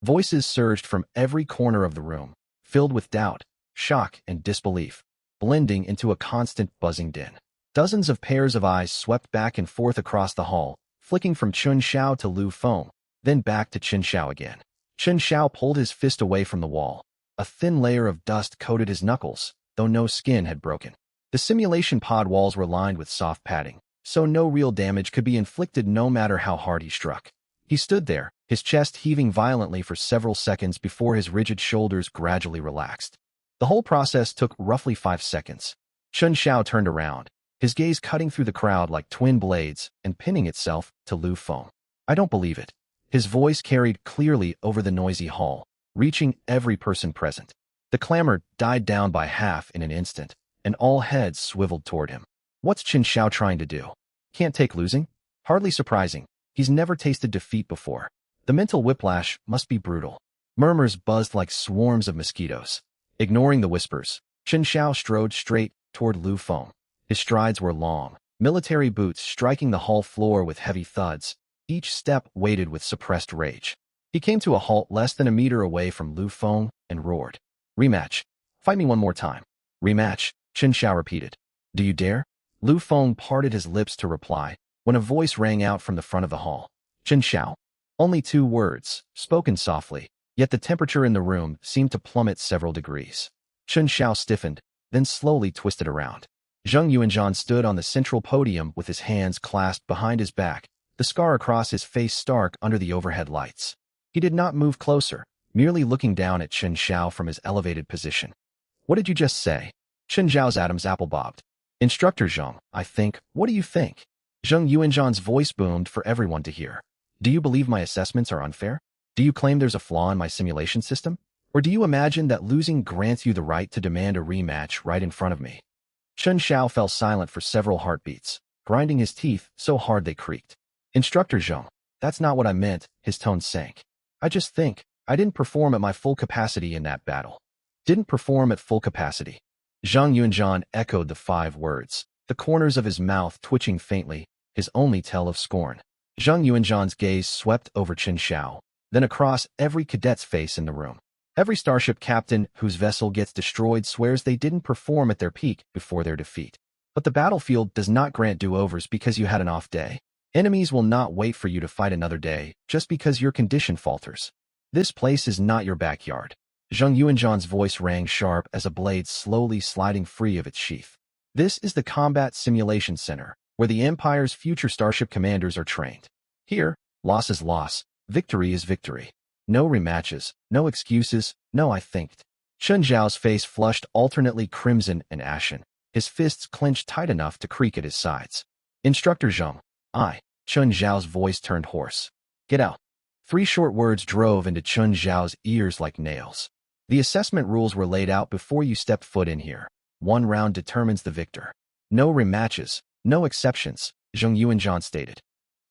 Voices surged from every corner of the room, filled with doubt, shock, and disbelief, blending into a constant buzzing din. Dozens of pairs of eyes swept back and forth across the hall, flicking from Chen Xiao to Lu Feng, then back to Chen Xiao again. Chen Xiao pulled his fist away from the wall. A thin layer of dust coated his knuckles, though no skin had broken. The simulation pod walls were lined with soft padding, so no real damage could be inflicted no matter how hard he struck. He stood there, his chest heaving violently for several seconds before his rigid shoulders gradually relaxed. The whole process took roughly 5 seconds. Chen Xiao turned around, his gaze cutting through the crowd like twin blades and pinning itself to Lu Feng. I don't believe it. His voice carried clearly over the noisy hall, reaching every person present. The clamor died down by half in an instant, and all heads swiveled toward him. What's Chen Xiao trying to do? Can't take losing? Hardly surprising. He's never tasted defeat before. The mental whiplash must be brutal. Murmurs buzzed like swarms of mosquitoes. Ignoring the whispers, Chen Xiao strode straight toward Lu Feng. His strides were long, military boots striking the hall floor with heavy thuds, each step weighted with suppressed rage. He came to a halt less than a meter away from Lu Feng and roared. Rematch. Fight me one more time. Rematch, Chen Xiao repeated. Do you dare? Lu Feng parted his lips to reply, when a voice rang out from the front of the hall. Chen Xiao. Only 2 words, spoken softly, yet the temperature in the room seemed to plummet several degrees. Chen Xiao stiffened, then slowly twisted around. Zheng Yuanzhan stood on the central podium with his hands clasped behind his back, the scar across his face stark under the overhead lights. He did not move closer, merely looking down at Chen Xiao from his elevated position. What did you just say? Chen Xiao's Adam's apple bobbed. Instructor Zheng, I think. What do you think? Zheng Yuanzhan's voice boomed for everyone to hear. Do you believe my assessments are unfair? Do you claim there's a flaw in my simulation system? Or do you imagine that losing grants you the right to demand a rematch right in front of me? Chen Xiao fell silent for several heartbeats, grinding his teeth so hard they creaked. Instructor Zheng, that's not what I meant, his tone sank. I just think I didn't perform at my full capacity in that battle. Didn't perform at full capacity. Zhang Yuanzhan echoed the 5 words, the corners of his mouth twitching faintly, his only tell of scorn. Zhang Yuanzhan's gaze swept over Chen Xiao, then across every cadet's face in the room. Every starship captain whose vessel gets destroyed swears they didn't perform at their peak before their defeat. But the battlefield does not grant do-overs because you had an off day. Enemies will not wait for you to fight another day just because your condition falters. This place is not your backyard. Zheng Yuanzhan's voice rang sharp as a blade slowly sliding free of its sheath. This is the Combat Simulation Center, where the Empire's future starship commanders are trained. Here, loss is loss, victory is victory. No rematches, no excuses, no I thinked. Chen Zhao's face flushed alternately crimson and ashen, his fists clenched tight enough to creak at his sides. Instructor Zheng, Chen Zhao's voice turned hoarse. Get out. 3 short words drove into Chen Zhao's ears like nails. The assessment rules were laid out before you stepped foot in here. 1 round determines the victor. No rematches, no exceptions, Zheng Yuanzhan stated.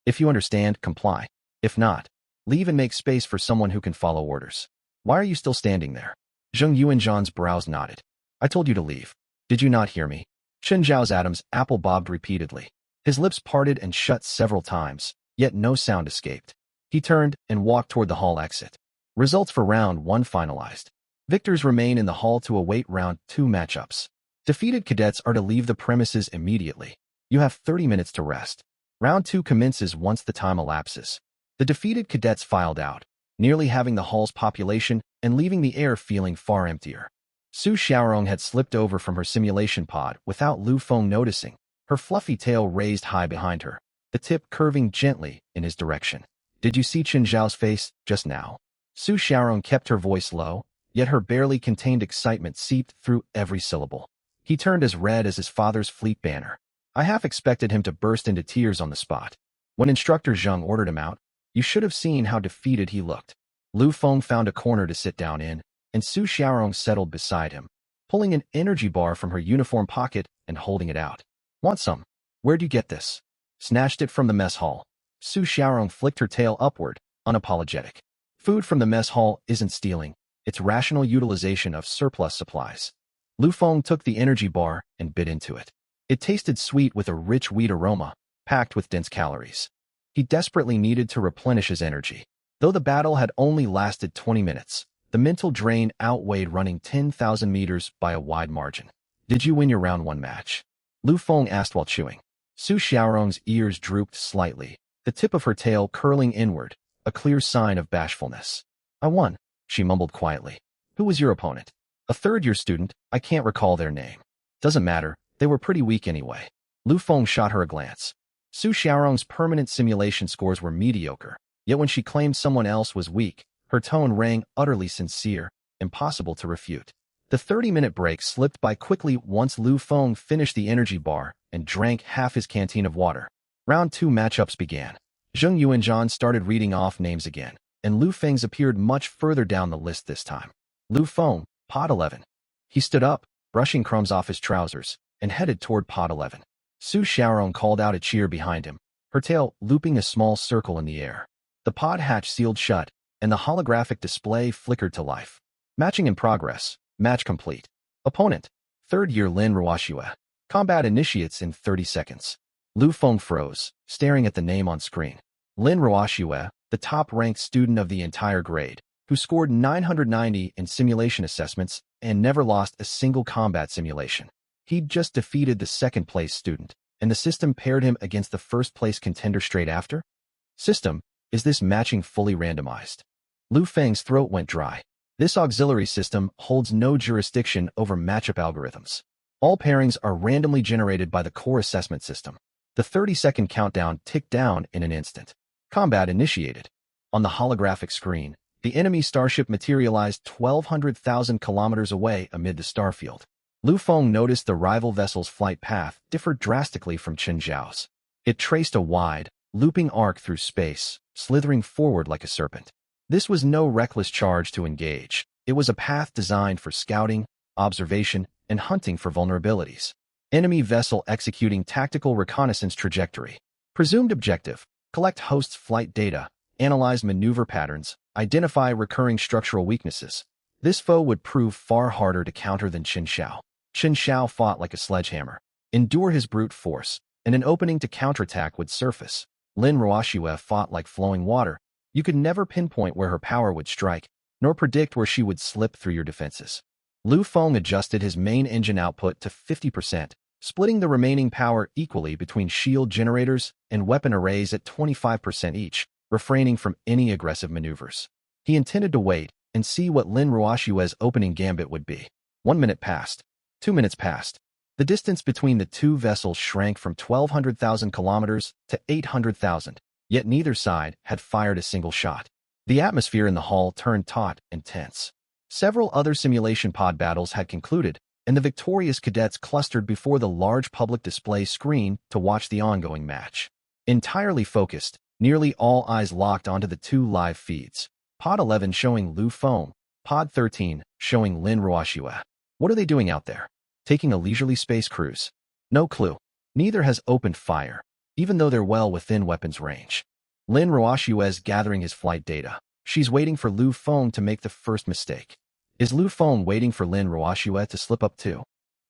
If you understand, comply. If not, leave and make space for someone who can follow orders. Why are you still standing there? Zheng Yuanzhan's brows knotted. I told you to leave. Did you not hear me? Chen Zhao's Adam's apple bobbed repeatedly. His lips parted and shut several times, yet no sound escaped. He turned and walked toward the hall exit. Results for round 1 finalized. Victors remain in the hall to await round 2 matchups. Defeated cadets are to leave the premises immediately. You have 30 minutes to rest. Round 2 commences once the time elapses. The defeated cadets filed out, nearly having the hall's population and leaving the air feeling far emptier. Su Xiaorong had slipped over from her simulation pod without Lu Feng noticing, her fluffy tail raised high behind her, the tip curving gently in his direction. Did you see Chen Zhao's face just now? Su Xiaorong kept her voice low, yet her barely contained excitement seeped through every syllable. He turned as red as his father's fleet banner. I half expected him to burst into tears on the spot. When Instructor Zheng ordered him out, you should have seen how defeated he looked. Lu Feng found a corner to sit down in, and Su Xiaorong settled beside him, pulling an energy bar from her uniform pocket and holding it out. Want some? Where'd you get this? Snatched it from the mess hall. Su Xiaorong flicked her tail upward, unapologetic. Food from the mess hall isn't stealing. It's rational utilization of surplus supplies. Lu Feng took the energy bar and bit into it. It tasted sweet with a rich wheat aroma, packed with dense calories. He desperately needed to replenish his energy. Though the battle had only lasted 20 minutes, the mental drain outweighed running 10,000 meters by a wide margin. Did you win your round 1 match? Lu Feng asked while chewing. Su Xiaorong's ears drooped slightly, the tip of her tail curling inward, a clear sign of bashfulness. I won, she mumbled quietly. Who was your opponent? A third-year student, I can't recall their name. Doesn't matter, they were pretty weak anyway. Lu Feng shot her a glance. Su Xiaorong's permanent simulation scores were mediocre, yet when she claimed someone else was weak, her tone rang utterly sincere, impossible to refute. The 30-minute break slipped by quickly once Lu Feng finished the energy bar and drank half his canteen of water. Round 2 matchups began. Zheng Yuanzhan started reading off names again, and Lu Feng's appeared much further down the list this time. Lu Feng, Pod 11. He stood up, brushing crumbs off his trousers, and headed toward Pod 11. Su Xiaorong called out a cheer behind him, her tail looping a small circle in the air. The pod hatch sealed shut, and the holographic display flickered to life. Matching in progress. Match complete. Opponent, 3rd year Lin Ruoxue. Combat initiates in 30 seconds. Lu Feng froze, staring at the name on screen. Lin Ruoxue, the top-ranked student of the entire grade, who scored 990 in simulation assessments and never lost a single combat simulation. He'd just defeated the 2nd-place student, and the system paired him against the 1st-place contender straight after? System, is this matching fully randomized? Lu Feng's throat went dry. This auxiliary system holds no jurisdiction over matchup algorithms. All pairings are randomly generated by the core assessment system. The 30-second countdown ticked down in an instant. Combat initiated. On the holographic screen, the enemy starship materialized 1,200,000 kilometers away amid the starfield. Lu Feng noticed the rival vessel's flight path differed drastically from Chen Zhao's. It traced a wide, looping arc through space, slithering forward like a serpent. This was no reckless charge to engage. It was a path designed for scouting, observation, and hunting for vulnerabilities. Enemy vessel executing tactical reconnaissance trajectory. Presumed objective, collect host's flight data, analyze maneuver patterns, identify recurring structural weaknesses. This foe would prove far harder to counter than Chen Zhao. Chen Zhao fought like a sledgehammer. Endure his brute force, and an opening to counterattack would surface. Lin Ruoxue fought like flowing water. You could never pinpoint where her power would strike, nor predict where she would slip through your defenses. Lu Feng adjusted his main engine output to 50%, splitting the remaining power equally between shield generators and weapon arrays at 25% each, refraining from any aggressive maneuvers. He intended to wait and see what Lin Ruoxue's opening gambit would be. 1 minute passed. 2 minutes passed. The distance between the two vessels shrank from 1,200,000 kilometers to 800,000. Yet neither side had fired a single shot. The atmosphere in the hall turned taut and tense. Several other simulation pod battles had concluded, and the victorious cadets clustered before the large public display screen to watch the ongoing match. Entirely focused, nearly all eyes locked onto the 2 live feeds. Pod 11 showing Lu Feng, Pod 13 showing Lin Ruoxue. What are they doing out there? Taking a leisurely space cruise? No clue. Neither has opened fire, even though they're well within weapons range. Lin Ruoxue's gathering his flight data. She's waiting for Lu Feng to make the first mistake. Is Lu Feng waiting for Lin Ruoxue to slip up too?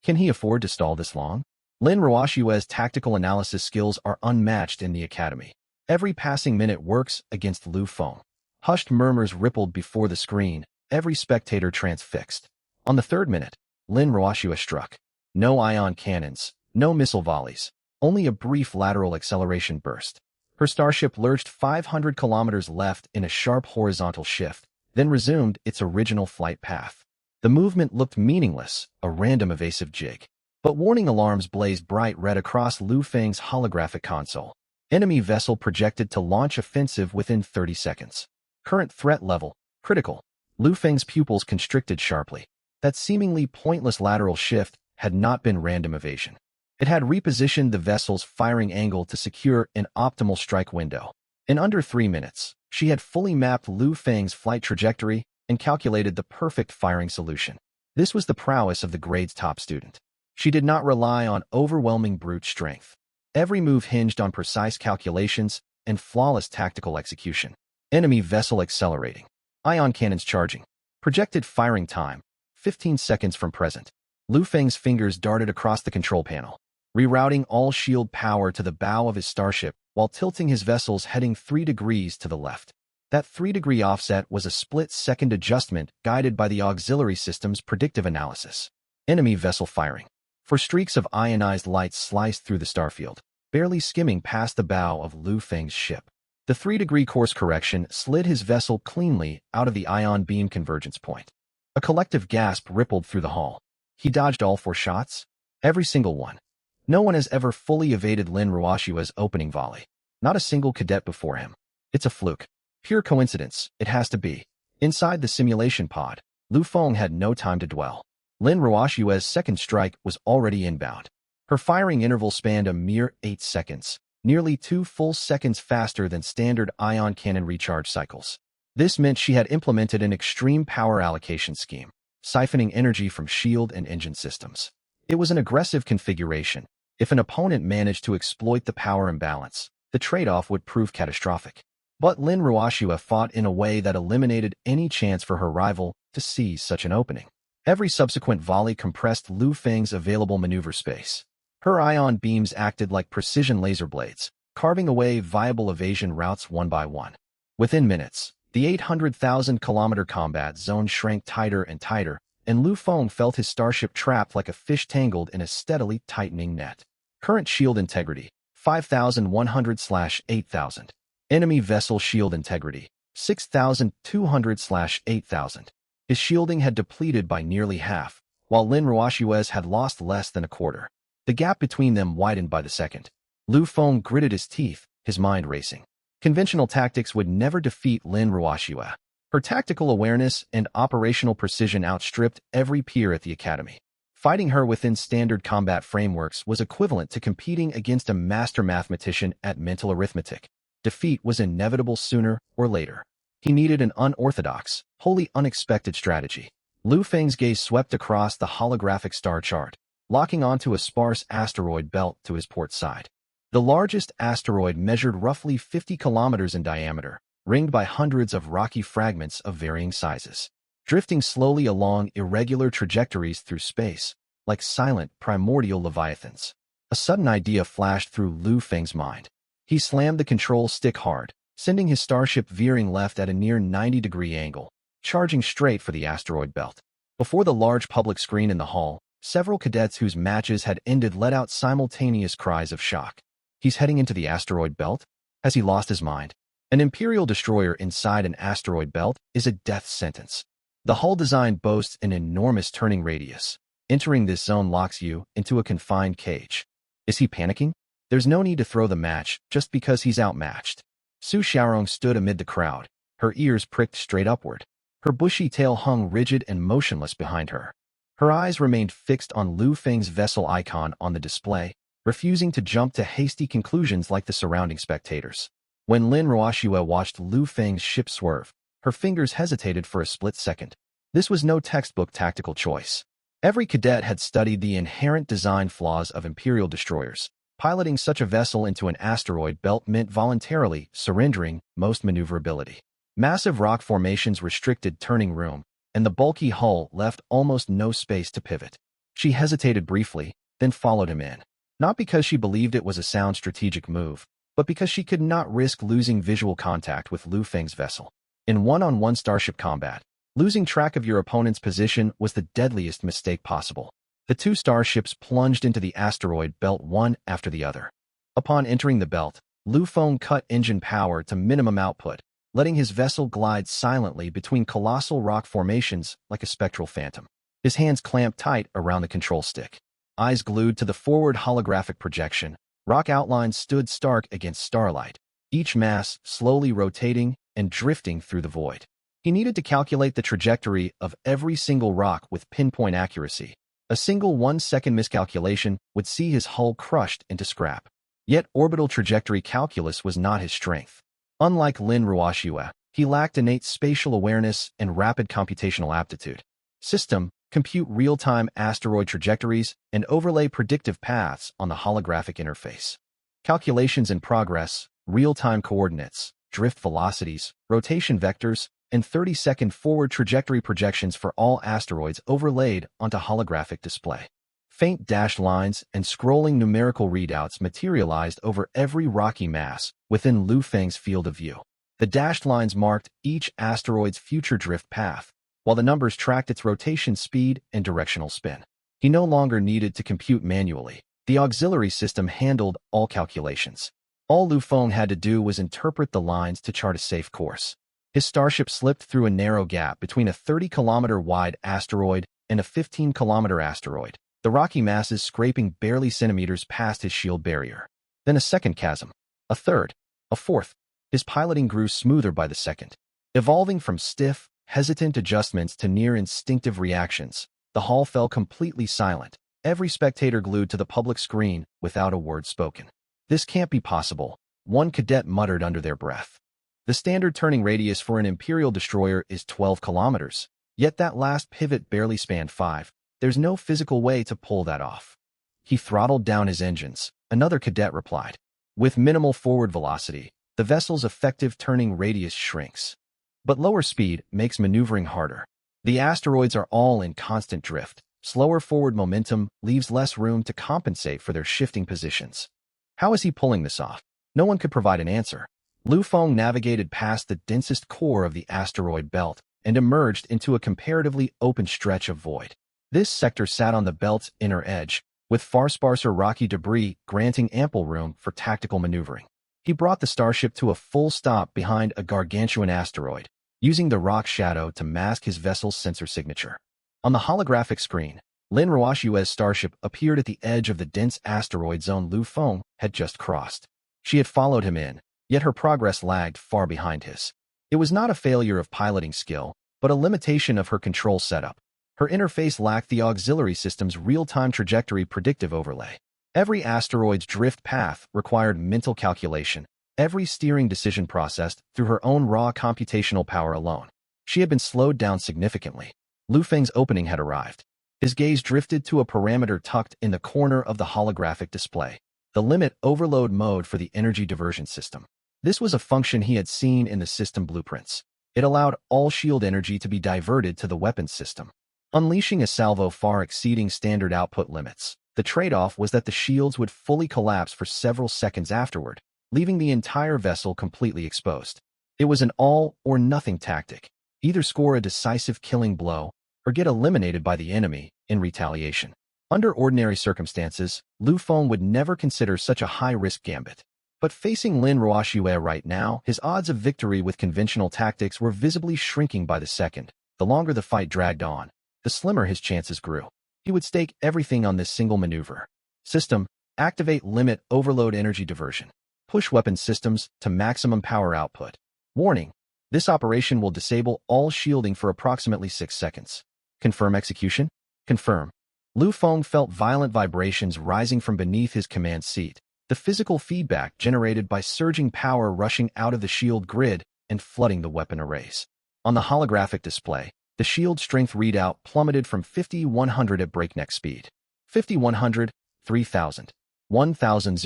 Can he afford to stall this long? Lin Ruoxue's tactical analysis skills are unmatched in the academy. Every passing minute works against Lu Feng. Hushed murmurs rippled before the screen, every spectator transfixed. On the 3rd minute, Lin Ruoxue struck. No ion cannons, no missile volleys. Only a brief lateral acceleration burst. Her starship lurched 500 kilometers left in a sharp horizontal shift, then resumed its original flight path. The movement looked meaningless, a random evasive jig. But warning alarms blazed bright red across Lu Feng's holographic console. Enemy vessel projected to launch offensive within 30 seconds. Current threat level, critical. Lu Feng's pupils constricted sharply. That seemingly pointless lateral shift had not been random evasion. It had repositioned the vessel's firing angle to secure an optimal strike window. In under 3 minutes, she had fully mapped Lu Feng's flight trajectory and calculated the perfect firing solution. This was the prowess of the grade's top student. She did not rely on overwhelming brute strength. Every move hinged on precise calculations and flawless tactical execution. Enemy vessel accelerating. Ion cannons charging. Projected firing time, 15 seconds from present. Lu Feng's fingers darted across the control panel, rerouting all shield power to the bow of his starship while tilting his vessels heading 3 degrees to the left. That 3-degree offset was a split-second adjustment guided by the auxiliary system's predictive analysis. Enemy vessel firing. For streaks of ionized light sliced through the starfield, barely skimming past the bow of Lu Feng's ship. The 3-degree course correction slid his vessel cleanly out of the ion beam convergence point. A collective gasp rippled through the hull. He dodged all 4 shots? Every single one. No one has ever fully evaded Lin Ruoshua's opening volley. Not a single cadet before him. It's a fluke. Pure coincidence, it has to be. Inside the simulation pod, Lu Feng had no time to dwell. Lin Ruoshua's second strike was already inbound. Her firing interval spanned a mere 8 seconds, nearly 2 full seconds faster than standard ion cannon recharge cycles. This meant she had implemented an extreme power allocation scheme, siphoning energy from shield and engine systems. It was an aggressive configuration. If an opponent managed to exploit the power imbalance, the trade-off would prove catastrophic. But Lin Ruoshua fought in a way that eliminated any chance for her rival to seize such an opening. Every subsequent volley compressed Lu Feng's available maneuver space. Her ion beams acted like precision laser blades, carving away viable evasion routes one by one. Within minutes, the 800,000-kilometer combat zone shrank tighter and tighter, and Lu Feng felt his starship trapped like a fish tangled in a steadily tightening net. Current shield integrity, 5,100/8,000. Enemy vessel shield integrity, 6,200/8,000. His shielding had depleted by nearly half, while Lin Ruoshua's had lost less than a quarter. The gap between them widened by the second. Lu Feng gritted his teeth, his mind racing. Conventional tactics would never defeat Lin Ruoshua. Her tactical awareness and operational precision outstripped every peer at the academy. Fighting her within standard combat frameworks was equivalent to competing against a master mathematician at mental arithmetic. Defeat was inevitable sooner or later. He needed an unorthodox, wholly unexpected strategy. Lu Feng's gaze swept across the holographic star chart, locking onto a sparse asteroid belt to his port side. The largest asteroid measured roughly 50 kilometers in diameter, ringed by hundreds of rocky fragments of varying sizes, drifting slowly along irregular trajectories through space, like silent, primordial leviathans. A sudden idea flashed through Lu Feng's mind. He slammed the control stick hard, sending his starship veering left at a near 90-degree angle, charging straight for the asteroid belt. Before the large public screen in the hall, several cadets whose matches had ended let out simultaneous cries of shock. He's heading into the asteroid belt? Has he lost his mind? An Imperial destroyer inside an asteroid belt is a death sentence. The hull design boasts an enormous turning radius. Entering this zone locks you into a confined cage. Is he panicking? There's no need to throw the match just because he's outmatched. Su Xiaorong stood amid the crowd, her ears pricked straight upward. Her bushy tail hung rigid and motionless behind her. Her eyes remained fixed on Lu Feng's vessel icon on the display, refusing to jump to hasty conclusions like the surrounding spectators. When Lin Ruoshua watched Lu Feng's ship swerve, her fingers hesitated for a split second. This was no textbook tactical choice. Every cadet had studied the inherent design flaws of Imperial destroyers. Piloting such a vessel into an asteroid belt meant voluntarily surrendering most maneuverability. Massive rock formations restricted turning room, and the bulky hull left almost no space to pivot. She hesitated briefly, then followed him in. Not because she believed it was a sound strategic move, but because she could not risk losing visual contact with Lu Feng's vessel. In one-on-one starship combat, losing track of your opponent's position was the deadliest mistake possible. The 2 starships plunged into the asteroid belt one after the other. Upon entering the belt, Lu Feng cut engine power to minimum output, letting his vessel glide silently between colossal rock formations like a spectral phantom. His hands clamped tight around the control stick. Eyes glued to the forward holographic projection, rock outlines stood stark against starlight, each mass slowly rotating and drifting through the void. He needed to calculate the trajectory of every single rock with pinpoint accuracy. A single 1-second miscalculation would see his hull crushed into scrap. Yet orbital trajectory calculus was not his strength. Unlike Lin Ruoshua, he lacked innate spatial awareness and rapid computational aptitude. System, compute real-time asteroid trajectories, and overlay predictive paths on the holographic interface. Calculations in progress, real-time coordinates, drift velocities, rotation vectors, and 30-second forward trajectory projections for all asteroids overlaid onto holographic display. Faint dashed lines and scrolling numerical readouts materialized over every rocky mass within Lu Feng's field of view. The dashed lines marked each asteroid's future drift path, while the numbers tracked its rotation speed and directional spin. He no longer needed to compute manually. The auxiliary system handled all calculations. All Lu Feng had to do was interpret the lines to chart a safe course. His starship slipped through a narrow gap between a 30-kilometer-wide asteroid and a 15-kilometer asteroid, the rocky masses scraping barely centimeters past his shield barrier. Then a second chasm, a third, a fourth. His piloting grew smoother by the second. Evolving from stiff, hesitant adjustments to near instinctive reactions, the hall fell completely silent, every spectator glued to the public screen without a word spoken. "This can't be possible," one cadet muttered under their breath. The standard turning radius for an Imperial destroyer is 12 kilometers, yet that last pivot barely spanned 5. There's no physical way to pull that off. He throttled down his engines, another cadet replied. With minimal forward velocity, the vessel's effective turning radius shrinks. But lower speed makes maneuvering harder. The asteroids are all in constant drift. Slower forward momentum leaves less room to compensate for their shifting positions. How is he pulling this off? No one could provide an answer. Lu Feng navigated past the densest core of the asteroid belt and emerged into a comparatively open stretch of void. This sector sat on the belt's inner edge, with far sparser rocky debris granting ample room for tactical maneuvering. He brought the starship to a full stop behind a gargantuan asteroid, using the rock shadow to mask his vessel's sensor signature. On the holographic screen, Lin Ruoshue's starship appeared at the edge of the dense asteroid zone Lu Feng had just crossed. She had followed him in, yet her progress lagged far behind his. It was not a failure of piloting skill, but a limitation of her control setup. Her interface lacked the auxiliary system's real-time trajectory predictive overlay. Every asteroid's drift path required mental calculation, every steering decision processed through her own raw computational power alone. She had been slowed down significantly. Lu Feng's opening had arrived. His gaze drifted to a parameter tucked in the corner of the holographic display, the limit overload mode for the energy diversion system. This was a function he had seen in the system blueprints. It allowed all shield energy to be diverted to the weapons system, unleashing a salvo far exceeding standard output limits. The trade-off was that the shields would fully collapse for several seconds afterward, leaving the entire vessel completely exposed. It was an all-or-nothing tactic. Either score a decisive killing blow, or get eliminated by the enemy in retaliation. Under ordinary circumstances, Lu Feng would never consider such a high-risk gambit. But facing Lin Ruoshue right now, his odds of victory with conventional tactics were visibly shrinking by the second. The longer the fight dragged on, the slimmer his chances grew. He would stake everything on this single maneuver. System, activate limit overload energy diversion. Push weapon systems to maximum power output. Warning, this operation will disable all shielding for approximately 6 seconds. Confirm execution? Confirm. Lu Feng felt violent vibrations rising from beneath his command seat, the physical feedback generated by surging power rushing out of the shield grid and flooding the weapon arrays. On the holographic display, the shield strength readout plummeted from 50-100 at breakneck speed. 50-100, 3000, 1000.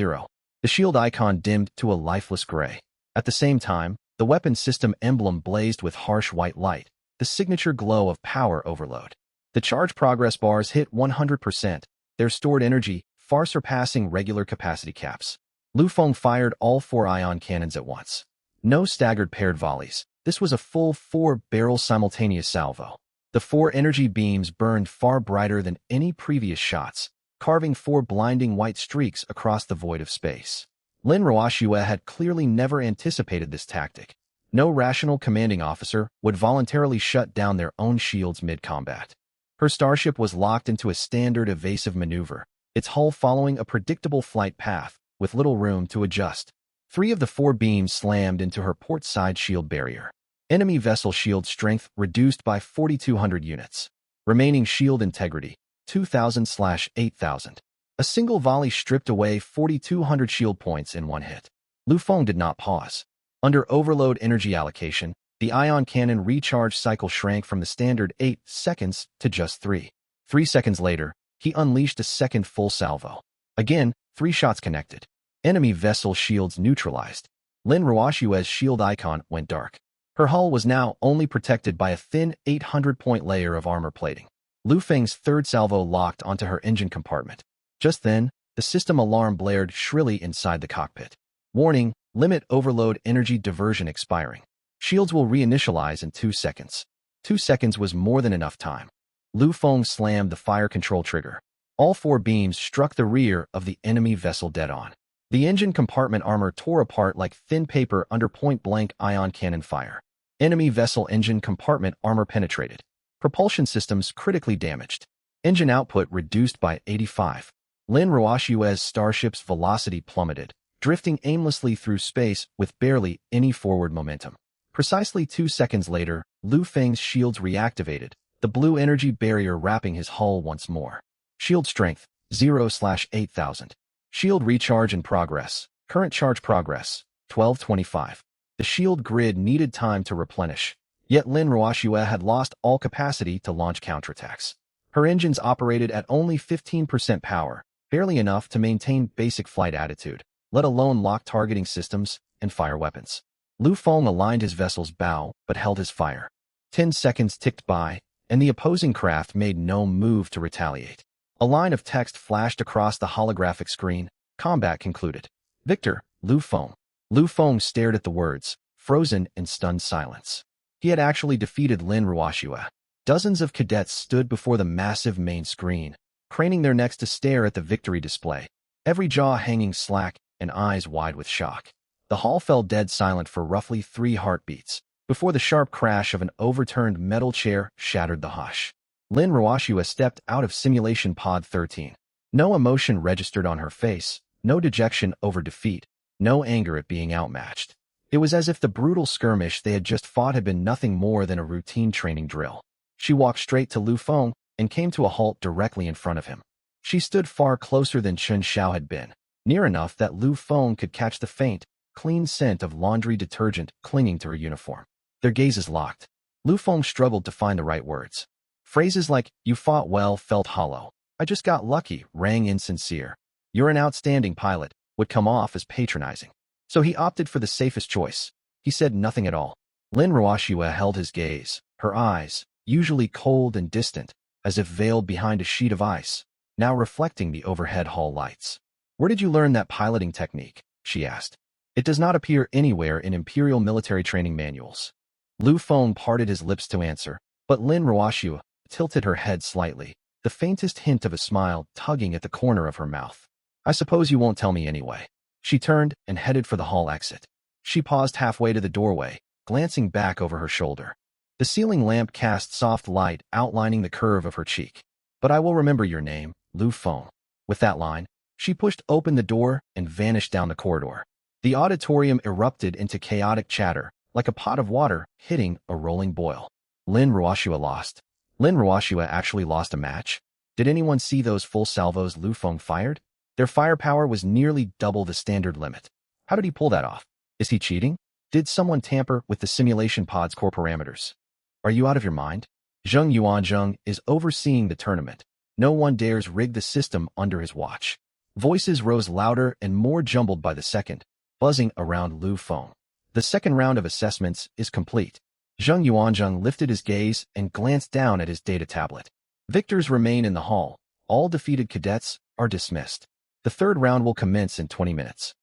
The shield icon dimmed to a lifeless gray. At the same time, the weapon system emblem blazed with harsh white light, the signature glow of power overload. The charge progress bars hit 100%, their stored energy far surpassing regular capacity caps. Lu Feng fired all 4 ion cannons at once. No staggered paired volleys. This was a full 4-barrel simultaneous salvo. The 4 energy beams burned far brighter than any previous shots, carving 4 blinding white streaks across the void of space. Lin Ruoshue had clearly never anticipated this tactic. No rational commanding officer would voluntarily shut down their own shields mid-combat. Her starship was locked into a standard evasive maneuver, its hull following a predictable flight path, with little room to adjust. 3 of the 4 beams slammed into her port side shield barrier. Enemy vessel shield strength reduced by 4,200 units. Remaining shield integrity, 2,000/8,000. A single volley stripped away 4,200 shield points in one hit. Lu Feng did not pause. Under overload energy allocation, the ion cannon recharge cycle shrank from the standard 8 seconds to just 3. 3 seconds later, he unleashed a second full salvo. Again, 3 shots connected. Enemy vessel shields neutralized. Lin Ruoshua's shield icon went dark. Her hull was now only protected by a thin 800-point layer of armor plating. Lu Feng's third salvo locked onto her engine compartment. Just then, the system alarm blared shrilly inside the cockpit. Warning, limit overload energy diversion expiring. Shields will reinitialize in 2 seconds. 2 seconds was more than enough time. Lu Feng slammed the fire control trigger. All 4 beams struck the rear of the enemy vessel dead-on. The engine compartment armor tore apart like thin paper under point-blank ion cannon fire. Enemy vessel engine compartment armor penetrated. Propulsion systems critically damaged. Engine output reduced by 85. Lin Ruoshua's starship's velocity plummeted, drifting aimlessly through space with barely any forward momentum. Precisely 2 seconds later, Lu Feng's shields reactivated, the blue energy barrier wrapping his hull once more. Shield strength, 0/8000. Shield recharge in progress. Current charge progress, 1225. The shield grid needed time to replenish, yet Lin Ruoshua had lost all capacity to launch counterattacks. Her engines operated at only 15% power, barely enough to maintain basic flight attitude, let alone lock targeting systems and fire weapons. Lu Feng aligned his vessel's bow but held his fire. 10 seconds ticked by, and the opposing craft made no move to retaliate. A line of text flashed across the holographic screen. Combat concluded. Victor, Lu Feng. Lu Feng stared at the words, frozen in stunned silence. He had actually defeated Lin Ruoshua. Dozens of cadets stood before the massive main screen, craning their necks to stare at the victory display, every jaw hanging slack and eyes wide with shock. The hall fell dead silent for roughly 3 heartbeats, before the sharp crash of an overturned metal chair shattered the hush. Lin Ruoshua stepped out of Simulation Pod 13. No emotion registered on her face, no dejection over defeat, no anger at being outmatched. It was as if the brutal skirmish they had just fought had been nothing more than a routine training drill. She walked straight to Lu Feng and came to a halt directly in front of him. She stood far closer than Chen Xiao had been, near enough that Lu Feng could catch the faint, clean scent of laundry detergent clinging to her uniform. Their gazes locked. Lu Feng struggled to find the right words. Phrases like, "You fought well," felt hollow. "I just got lucky," rang insincere. "You're an outstanding pilot," would come off as patronizing. So he opted for the safest choice. He said nothing at all. Lin Ruoshua held his gaze, her eyes, usually cold and distant, as if veiled behind a sheet of ice, now reflecting the overhead hall lights. "Where did you learn that piloting technique?" she asked. "It does not appear anywhere in Imperial military training manuals." Lu Feng parted his lips to answer, but Lin Ruoshua tilted her head slightly, the faintest hint of a smile tugging at the corner of her mouth. "I suppose you won't tell me anyway." She turned and headed for the hall exit. She paused halfway to the doorway, glancing back over her shoulder. The ceiling lamp cast soft light outlining the curve of her cheek. "But I will remember your name, Lu Feng." With that line, she pushed open the door and vanished down the corridor. The auditorium erupted into chaotic chatter, like a pot of water hitting a rolling boil. Lin Ruoshua lost. Lin Ruoshua actually lost a match? Did anyone see those full salvos Lu Feng fired? Their firepower was nearly double the standard limit. How did he pull that off? Is he cheating? Did someone tamper with the simulation pod's core parameters? Are you out of your mind? Zheng Yuanzheng is overseeing the tournament. No one dares rig the system under his watch. Voices rose louder and more jumbled by the second, buzzing around Lu Feng. The second round of assessments is complete. Zheng Yuanzheng lifted his gaze and glanced down at his data tablet. Victors remain in the hall. All defeated cadets are dismissed. The third round will commence in 20 minutes.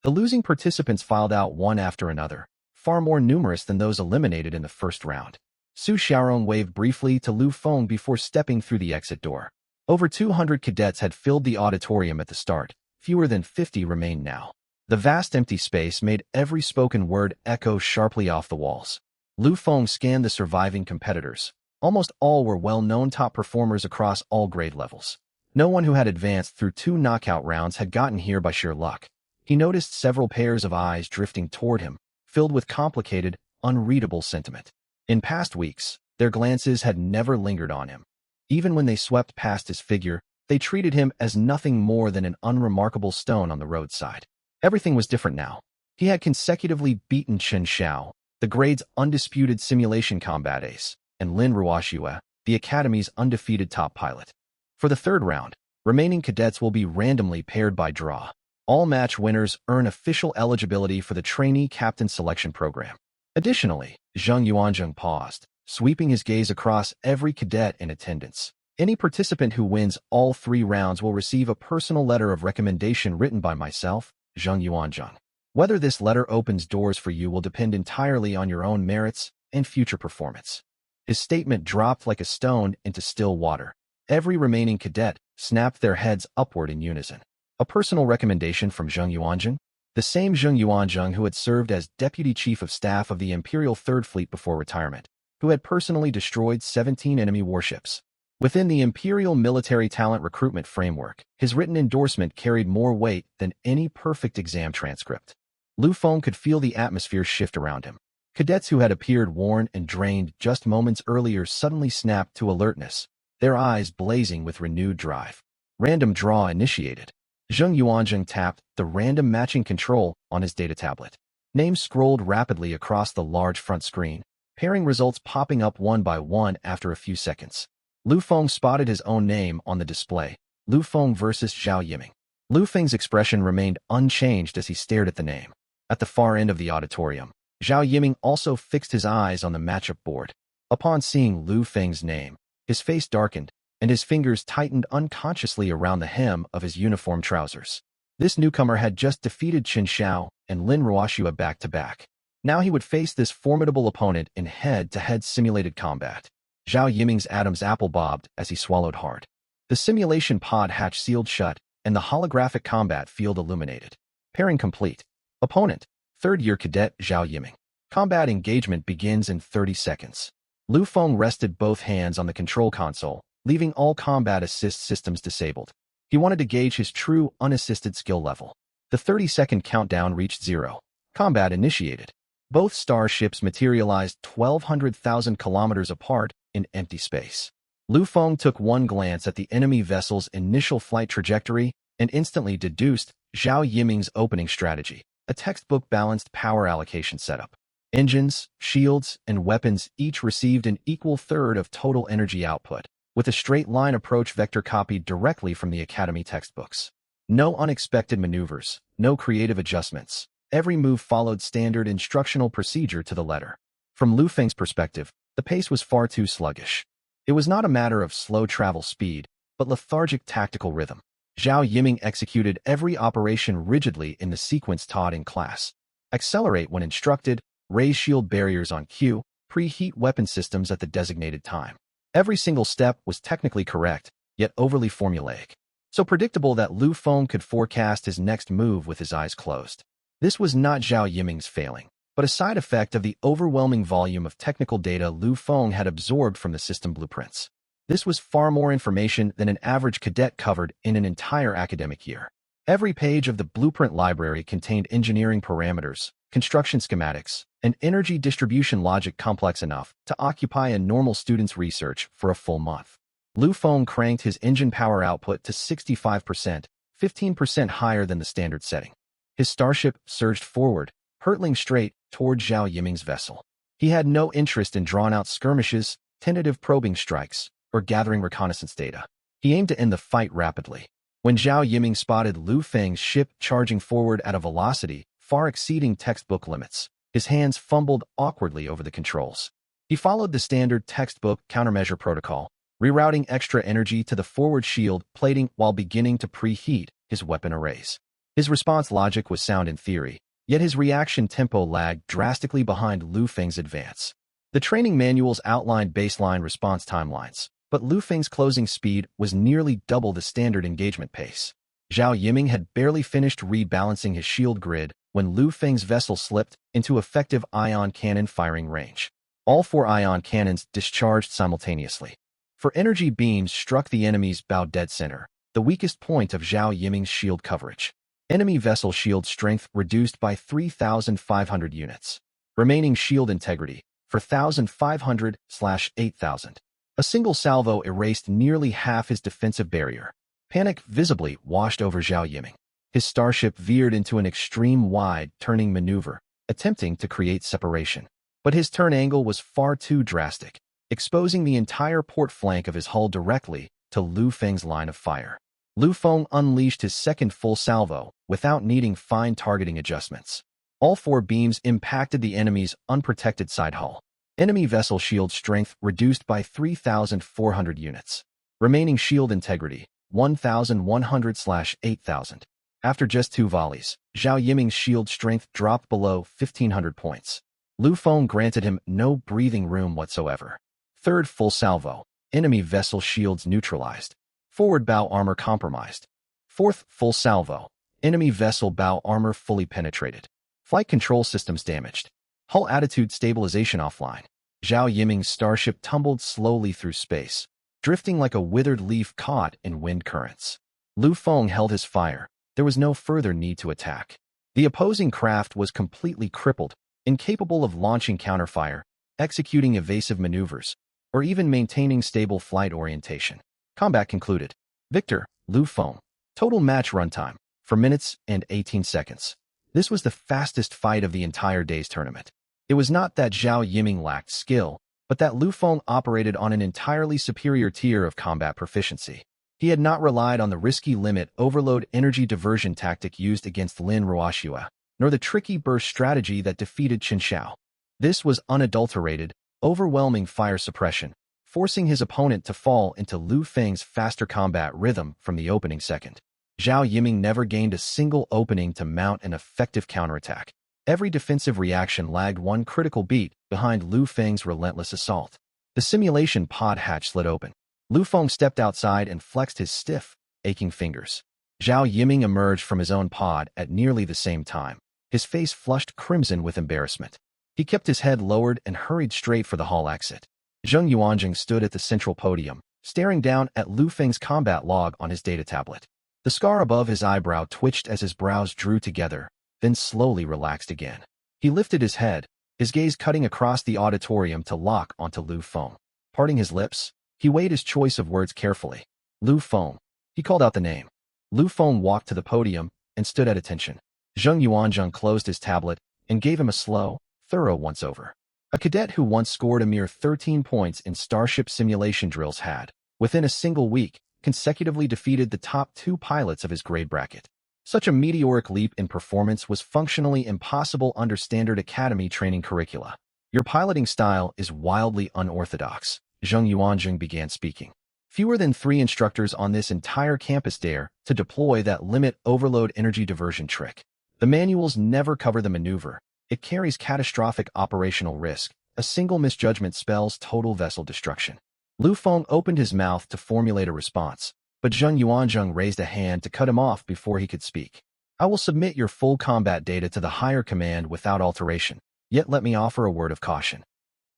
The losing participants filed out one after another, far more numerous than those eliminated in the first round. Su Xiaorong waved briefly to Lu Feng before stepping through the exit door. Over 200 cadets had filled the auditorium at the start. Fewer than 50 remained now. The vast empty space made every spoken word echo sharply off the walls. Lu Feng scanned the surviving competitors. Almost all were well-known top performers across all grade levels. No one who had advanced through 2 knockout rounds had gotten here by sheer luck. He noticed several pairs of eyes drifting toward him, filled with complicated, unreadable sentiment. In past weeks, their glances had never lingered on him. Even when they swept past his figure, they treated him as nothing more than an unremarkable stone on the roadside. Everything was different now. He had consecutively beaten Chen Xiao, the grade's undisputed simulation combat ace, and Lin Ruoshua, the Academy's undefeated top pilot. For the third round, remaining cadets will be randomly paired by draw. All match winners earn official eligibility for the trainee captain selection program. Additionally, Zheng Yuanzheng paused, sweeping his gaze across every cadet in attendance. Any participant who wins all 3 rounds will receive a personal letter of recommendation written by myself, Zheng Yuanzheng. Whether this letter opens doors for you will depend entirely on your own merits and future performance. His statement dropped like a stone into still water. Every remaining cadet snapped their heads upward in unison. A personal recommendation from Zheng Yuanzheng? The same Zheng Yuanzheng who had served as Deputy Chief of Staff of the Imperial Third Fleet before retirement, who had personally destroyed 17 enemy warships. Within the Imperial Military Talent Recruitment Framework, his written endorsement carried more weight than any perfect exam transcript. Lu Feng could feel the atmosphere shift around him. Cadets who had appeared worn and drained just moments earlier suddenly snapped to alertness, their eyes blazing with renewed drive. Random draw initiated. Zheng Yuanzheng tapped the random matching control on his data tablet. Names scrolled rapidly across the large front screen, pairing results popping up one by one after a few seconds. Lu Feng spotted his own name on the display. Lu Feng versus Zhao Yiming. Lu Feng's expression remained unchanged as he stared at the name. At the far end of the auditorium, Zhao Yiming also fixed his eyes on the matchup board. Upon seeing Lu Feng's name, his face darkened, and his fingers tightened unconsciously around the hem of his uniform trousers. This newcomer had just defeated Qin Xiao and Lin Ruoxua back-to-back. Now he would face this formidable opponent in head-to-head simulated combat. Zhao Yiming's Adam's apple bobbed as he swallowed hard. The simulation pod hatch sealed shut, and the holographic combat field illuminated. Pairing complete. Opponent, third-year cadet Zhao Yiming. Combat engagement begins in 30 seconds. Lu Feng rested both hands on the control console, leaving all combat assist systems disabled. He wanted to gauge his true, unassisted skill level. The 30-second countdown reached 0. Combat initiated. Both starships materialized 1,200,000 kilometers apart in empty space. Lu Feng took one glance at the enemy vessel's initial flight trajectory and instantly deduced Zhao Yiming's opening strategy, a textbook-balanced power allocation setup. Engines, shields, and weapons each received an equal third of total energy output, with a straight-line approach vector copied directly from the Academy textbooks. No unexpected maneuvers, no creative adjustments. Every move followed standard instructional procedure to the letter. From Lu Feng's perspective, the pace was far too sluggish. It was not a matter of slow travel speed, but lethargic tactical rhythm. Zhao Yiming executed every operation rigidly in the sequence taught in class. Accelerate when instructed, raise shield barriers on cue, preheat weapon systems at the designated time. Every single step was technically correct, yet overly formulaic. So predictable that Lu Feng could forecast his next move with his eyes closed. This was not Zhao Yiming's failing, but a side effect of the overwhelming volume of technical data Lu Feng had absorbed from the system blueprints. This was far more information than an average cadet covered in an entire academic year. Every page of the blueprint library contained engineering parameters, construction schematics, and energy distribution logic complex enough to occupy a normal student's research for a full month. Lu Feng cranked his engine power output to 65%, 15% higher than the standard setting. His starship surged forward, hurtling straight toward Zhao Yiming's vessel. He had no interest in drawn-out skirmishes, tentative probing strikes, or gathering reconnaissance data. He aimed to end the fight rapidly. When Zhao Yiming spotted Lu Feng's ship charging forward at a velocity far exceeding textbook limits, his hands fumbled awkwardly over the controls. He followed the standard textbook countermeasure protocol, rerouting extra energy to the forward shield plating while beginning to preheat his weapon arrays. His response logic was sound in theory, yet his reaction tempo lagged drastically behind Lu Feng's advance. The training manuals outlined baseline response timelines, but Lu Feng's closing speed was nearly double the standard engagement pace. Zhao Yiming had barely finished rebalancing his shield grid when Lu Feng's vessel slipped into effective ion cannon firing range. All 4 ion cannons discharged simultaneously. For energy beams struck the enemy's bow dead center, the weakest point of Zhao Yiming's shield coverage. Enemy vessel shield strength reduced by 3,500 units. Remaining shield integrity, 4,500/8,000. A single salvo erased nearly half his defensive barrier. Panic visibly washed over Zhao Yiming. His starship veered into an extreme wide turning maneuver, attempting to create separation. But his turn angle was far too drastic, exposing the entire port flank of his hull directly to Lu Feng's line of fire. Lu Feng unleashed his second full salvo without needing fine targeting adjustments. All 4 beams impacted the enemy's unprotected side hull. Enemy vessel shield strength reduced by 3,400 units. Remaining shield integrity, 1,100/8,000. After just 2 volleys, Zhao Yiming's shield strength dropped below 1,500 points. Lu Feng granted him no breathing room whatsoever. Third full salvo, enemy vessel shields neutralized. Forward bow armor compromised. Fourth full salvo, enemy vessel bow armor fully penetrated. Flight control systems damaged. Hull attitude stabilization offline. Zhao Yiming's starship tumbled slowly through space, drifting like a withered leaf caught in wind currents. Lu Feng held his fire. There was no further need to attack. The opposing craft was completely crippled, incapable of launching counterfire, executing evasive maneuvers, or even maintaining stable flight orientation. Combat concluded. Victor, Lu Feng. Total match runtime, 4 minutes and 18 seconds. This was the fastest fight of the entire day's tournament. It was not that Zhao Yiming lacked skill, but that Lu Feng operated on an entirely superior tier of combat proficiency. He had not relied on the risky limit overload energy diversion tactic used against Lin Ruoxua, nor the tricky burst strategy that defeated Qin Shao. This was unadulterated, overwhelming fire suppression, forcing his opponent to fall into Lu Feng's faster combat rhythm from the opening second. Zhao Yiming never gained a single opening to mount an effective counterattack. Every defensive reaction lagged 1 critical beat behind Lu Feng's relentless assault. The simulation pod hatch slid open. Lu Feng stepped outside and flexed his stiff, aching fingers. Zhao Yiming emerged from his own pod at nearly the same time, his face flushed crimson with embarrassment. He kept his head lowered and hurried straight for the hall exit. Zheng Yuanjing stood at the central podium, staring down at Lu Feng's combat log on his data tablet. The scar above his eyebrow twitched as his brows drew together, then slowly relaxed again. He lifted his head, his gaze cutting across the auditorium to lock onto Lu Feng. Parting his lips, he weighed his choice of words carefully. Lu Feng. He called out the name. Lu Feng walked to the podium and stood at attention. Zheng Yuanzheng closed his tablet and gave him a slow, thorough once-over. A cadet who once scored a mere 13 points in Starship simulation drills had, within a single week, consecutively defeated the top 2 pilots of his grade bracket. Such a meteoric leap in performance was functionally impossible under standard academy training curricula. Your piloting style is wildly unorthodox, Zheng Yuanjing began speaking. Fewer than 3 instructors on this entire campus dare to deploy that limit overload energy diversion trick. The manuals never cover the maneuver. It carries catastrophic operational risk. A single misjudgment spells total vessel destruction. Lu Feng opened his mouth to formulate a response, but Zheng Yuanzheng raised a hand to cut him off before he could speak. I will submit your full combat data to the higher command without alteration, yet let me offer a word of caution.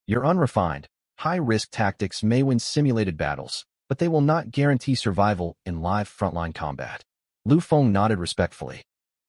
Your unrefined, high-risk tactics may win simulated battles, but they will not guarantee survival in live frontline combat. Lu Feng nodded respectfully.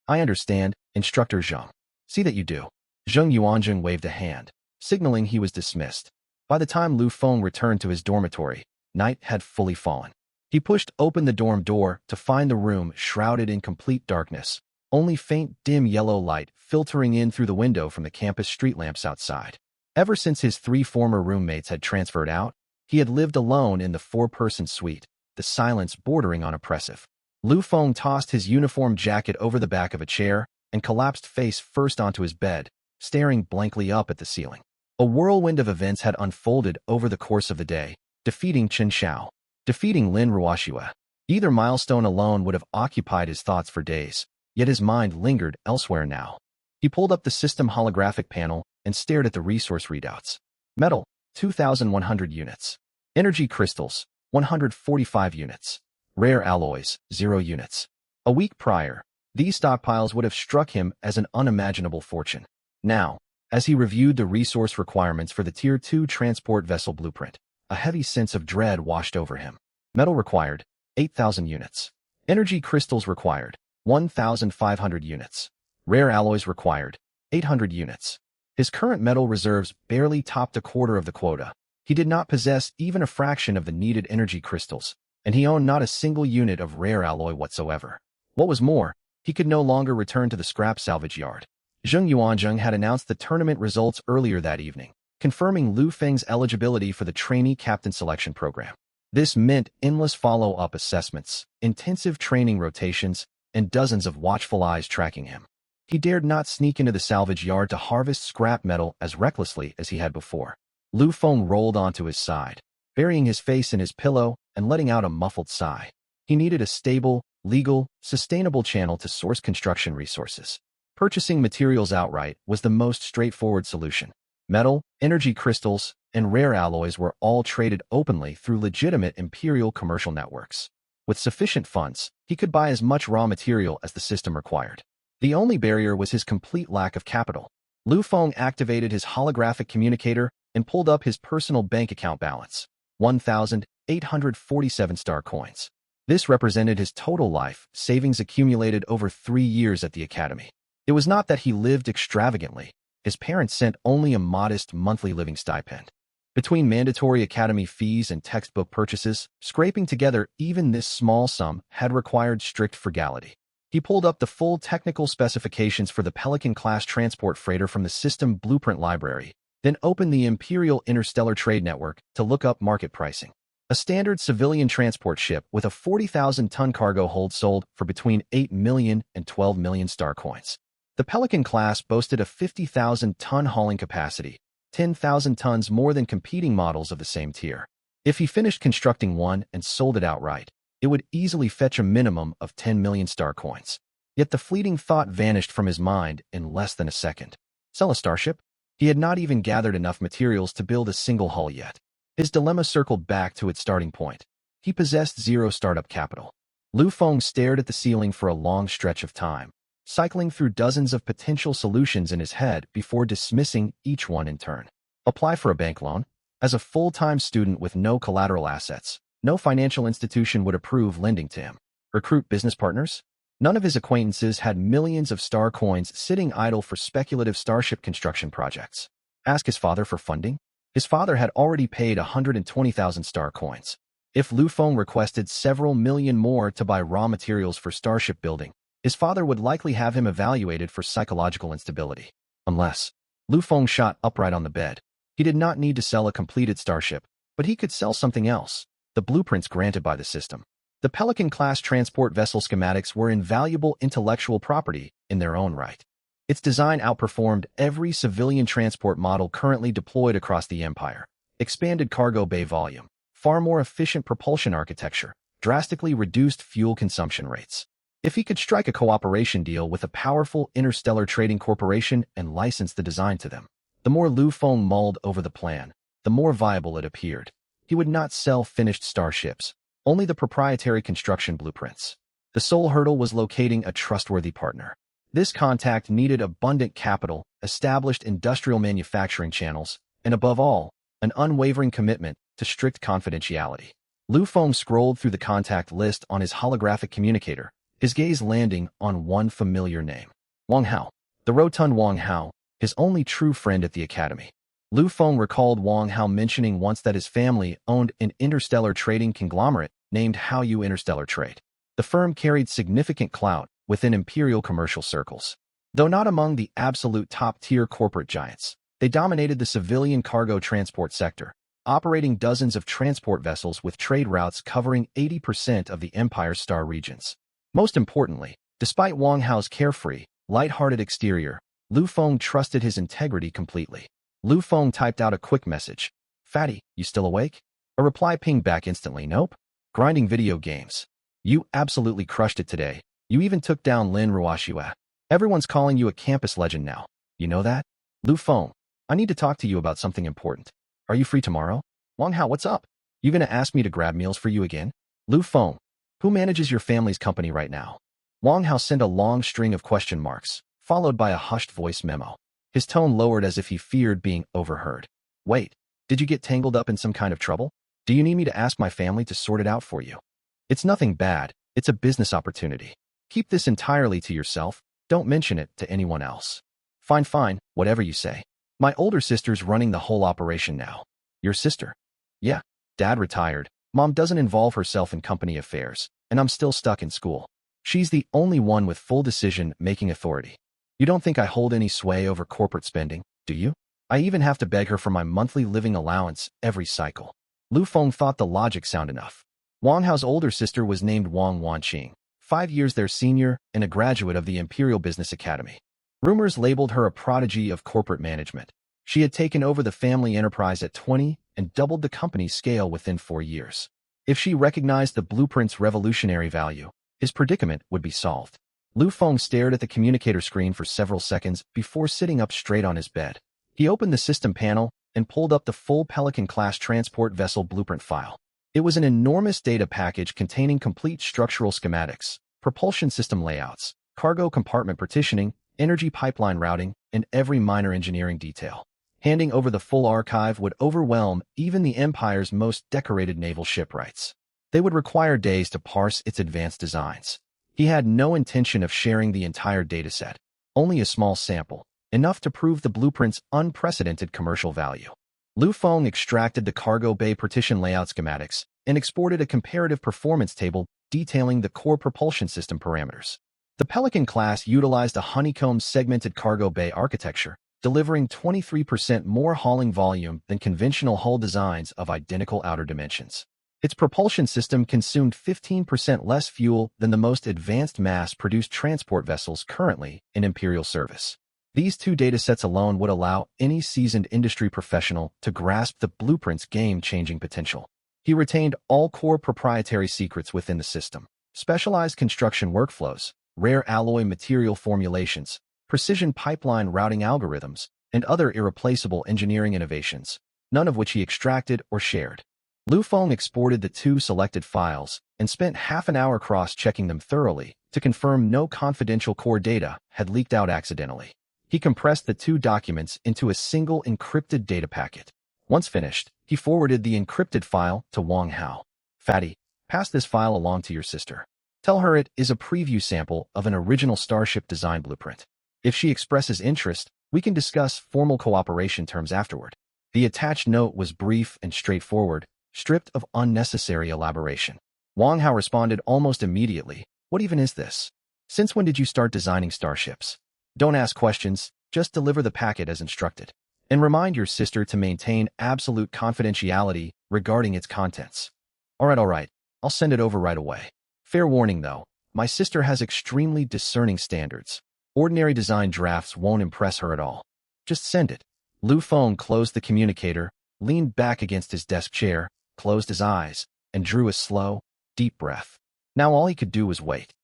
I understand, Instructor Zheng. See that you do. Zheng Yuanjing waved a hand, signaling he was dismissed. By the time Lu Feng returned to his dormitory, night had fully fallen. He pushed open the dorm door to find the room shrouded in complete darkness, only faint dim yellow light filtering in through the window from the campus street lamps outside. Ever since his 3 former roommates had transferred out, he had lived alone in the 4-person suite, the silence bordering on oppressive. Lu Feng tossed his uniform jacket over the back of a chair and collapsed face first onto his bed, staring blankly up at the ceiling. A whirlwind of events had unfolded over the course of the day, defeating Qin Shao, defeating Lin Ruoxua. Either milestone alone would have occupied his thoughts for days, yet his mind lingered elsewhere now. He pulled up the system holographic panel and stared at the resource readouts. Metal, 2,100 units. Energy crystals, 145 units. Rare alloys, 0 units. A week prior, these stockpiles would have struck him as an unimaginable fortune. Now, as he reviewed the resource requirements for the Tier 2 transport vessel blueprint, a heavy sense of dread washed over him. Metal required, 8,000 units. Energy crystals required, 1,500 units. Rare alloys required, 800 units. His current metal reserves barely topped a quarter of the quota. He did not possess even a fraction of the needed energy crystals, and he owned not a single unit of rare alloy whatsoever. What was more, he could no longer return to the scrap salvage yard. Zheng Yuanzheng had announced the tournament results earlier that evening, confirming Lu Feng's eligibility for the trainee captain selection program. This meant endless follow-up assessments, intensive training rotations, and dozens of watchful eyes tracking him. He dared not sneak into the salvage yard to harvest scrap metal as recklessly as he had before. Lu Feng rolled onto his side, burying his face in his pillow and letting out a muffled sigh. He needed a stable, legal, sustainable channel to source construction resources. Purchasing materials outright was the most straightforward solution. Metal, energy crystals, and rare alloys were all traded openly through legitimate imperial commercial networks. With sufficient funds, he could buy as much raw material as the system required. The only barrier was his complete lack of capital. Lu Feng activated his holographic communicator and pulled up his personal bank account balance, 1,847 star coins. This represented his total life savings accumulated over 3 years at the academy. It was not that he lived extravagantly. His parents sent only a modest monthly living stipend. Between mandatory academy fees and textbook purchases, scraping together even this small sum had required strict frugality. He pulled up the full technical specifications for the Pelican-class transport freighter from the system blueprint library, then opened the Imperial Interstellar Trade Network to look up market pricing. A standard civilian transport ship with a 40,000-ton cargo hold sold for between 8 million and 12 million star coins. The Pelican class boasted a 50,000-ton hauling capacity, 10,000 tons more than competing models of the same tier. If he finished constructing one and sold it outright, it would easily fetch a minimum of 10 million star coins. Yet the fleeting thought vanished from his mind in less than a second. Sell a starship? He had not even gathered enough materials to build a single hull yet. His dilemma circled back to its starting point. He possessed zero startup capital. Lu Feng stared at the ceiling for a long stretch of time, cycling through dozens of potential solutions in his head before dismissing each one in turn. Apply for a bank loan? As a full-time student with no collateral assets, no financial institution would approve lending to him. Recruit business partners? None of his acquaintances had millions of star coins sitting idle for speculative starship construction projects. Ask his father for funding? His father had already paid 120,000 star coins. If Lu Feng requested several million more to buy raw materials for starship building, his father would likely have him evaluated for psychological instability. Unless Lu Feng shot upright on the bed. He did not need to sell a completed starship, but he could sell something else, the blueprints granted by the system. The Pelican-class transport vessel schematics were invaluable intellectual property in their own right. Its design outperformed every civilian transport model currently deployed across the Empire. Expanded cargo bay volume, far more efficient propulsion architecture, drastically reduced fuel consumption rates. If he could strike a cooperation deal with a powerful interstellar trading corporation and license the design to them, the more Lu Feng mulled over the plan, the more viable it appeared. He would not sell finished starships, only the proprietary construction blueprints. The sole hurdle was locating a trustworthy partner. This contact needed abundant capital, established industrial manufacturing channels, and above all, an unwavering commitment to strict confidentiality. Lu Feng scrolled through the contact list on his holographic communicator, his gaze landing on one familiar name. Wang Hao. The rotund Wang Hao, his only true friend at the academy. Lu Feng recalled Wang Hao mentioning once that his family owned an interstellar trading conglomerate named Haoyu Interstellar Trade. The firm carried significant clout within imperial commercial circles. Though not among the absolute top-tier corporate giants, they dominated the civilian cargo transport sector, operating dozens of transport vessels with trade routes covering 80% of the Empire's star regions. Most importantly, despite Wang Hao's carefree, light-hearted exterior, Lu Feng trusted his integrity completely. Lu Feng typed out a quick message. "Fatty, you still awake?" A reply pinged back instantly. "Nope. Grinding video games." "You absolutely crushed it today. You even took down Lin Ruoxue. Everyone's calling you a campus legend now. You know that?" "Lu Feng, I need to talk to you about something important. Are you free tomorrow?" "Wang Hao, what's up? You gonna ask me to grab meals for you again?" "Lu Feng, who manages your family's company right now?" Wang Hao sent a long string of question marks, followed by a hushed voice memo. His tone lowered as if he feared being overheard. "Wait, did you get tangled up in some kind of trouble? Do you need me to ask my family to sort it out for you?" "It's nothing bad. It's a business opportunity. Keep this entirely to yourself. Don't mention it to anyone else." Fine, whatever you say. My older sister's running the whole operation now." "Your sister?" "Yeah. Dad retired. Mom doesn't involve herself in company affairs, and I'm still stuck in school. She's the only one with full decision-making authority. You don't think I hold any sway over corporate spending, do you? I even have to beg her for my monthly living allowance every cycle." Lu Feng thought the logic sound enough. Wang Hao's older sister was named Wang Wanqing, 5 years their senior and a graduate of the Imperial Business Academy. Rumors labeled her a prodigy of corporate management. She had taken over the family enterprise at 20 and doubled the company's scale within 4 years. If she recognized the blueprint's revolutionary value, his predicament would be solved. Lu Feng stared at the communicator screen for several seconds before sitting up straight on his bed. He opened the system panel and pulled up the full Pelican-class transport vessel blueprint file. It was an enormous data package containing complete structural schematics, propulsion system layouts, cargo compartment partitioning, energy pipeline routing, and every minor engineering detail. Handing over the full archive would overwhelm even the Empire's most decorated naval shipwrights. They would require days to parse its advanced designs. He had no intention of sharing the entire dataset, only a small sample, enough to prove the blueprint's unprecedented commercial value. Lu Feng extracted the cargo bay partition layout schematics and exported a comparative performance table detailing the core propulsion system parameters. The Pelican class utilized a honeycomb segmented cargo bay architecture, delivering 23% more hauling volume than conventional hull designs of identical outer dimensions. Its propulsion system consumed 15% less fuel than the most advanced mass-produced transport vessels currently in Imperial service. These two datasets alone would allow any seasoned industry professional to grasp the blueprint's game-changing potential. He retained all core proprietary secrets within the system: specialized construction workflows, rare alloy material formulations, precision pipeline routing algorithms, and other irreplaceable engineering innovations, none of which he extracted or shared. Lu Feng exported the two selected files and spent half an hour cross-checking them thoroughly to confirm no confidential core data had leaked out accidentally. He compressed the two documents into a single encrypted data packet. Once finished, he forwarded the encrypted file to Wang Hao. "Fatty, pass this file along to your sister. Tell her it is a preview sample of an original Starship design blueprint. If she expresses interest, we can discuss formal cooperation terms afterward." The attached note was brief and straightforward, stripped of unnecessary elaboration. Wang Hao responded almost immediately, "What even is this? Since when did you start designing starships? Don't ask questions, just deliver the packet as instructed. And remind your sister to maintain absolute confidentiality regarding its contents." All right, I'll send it over right away. Fair warning though, my sister has extremely discerning standards. Ordinary design drafts won't impress her at all. Just send it. Lu Feng closed the communicator, leaned back against his desk chair, closed his eyes, and drew a slow, deep breath. Now all he could do was wait.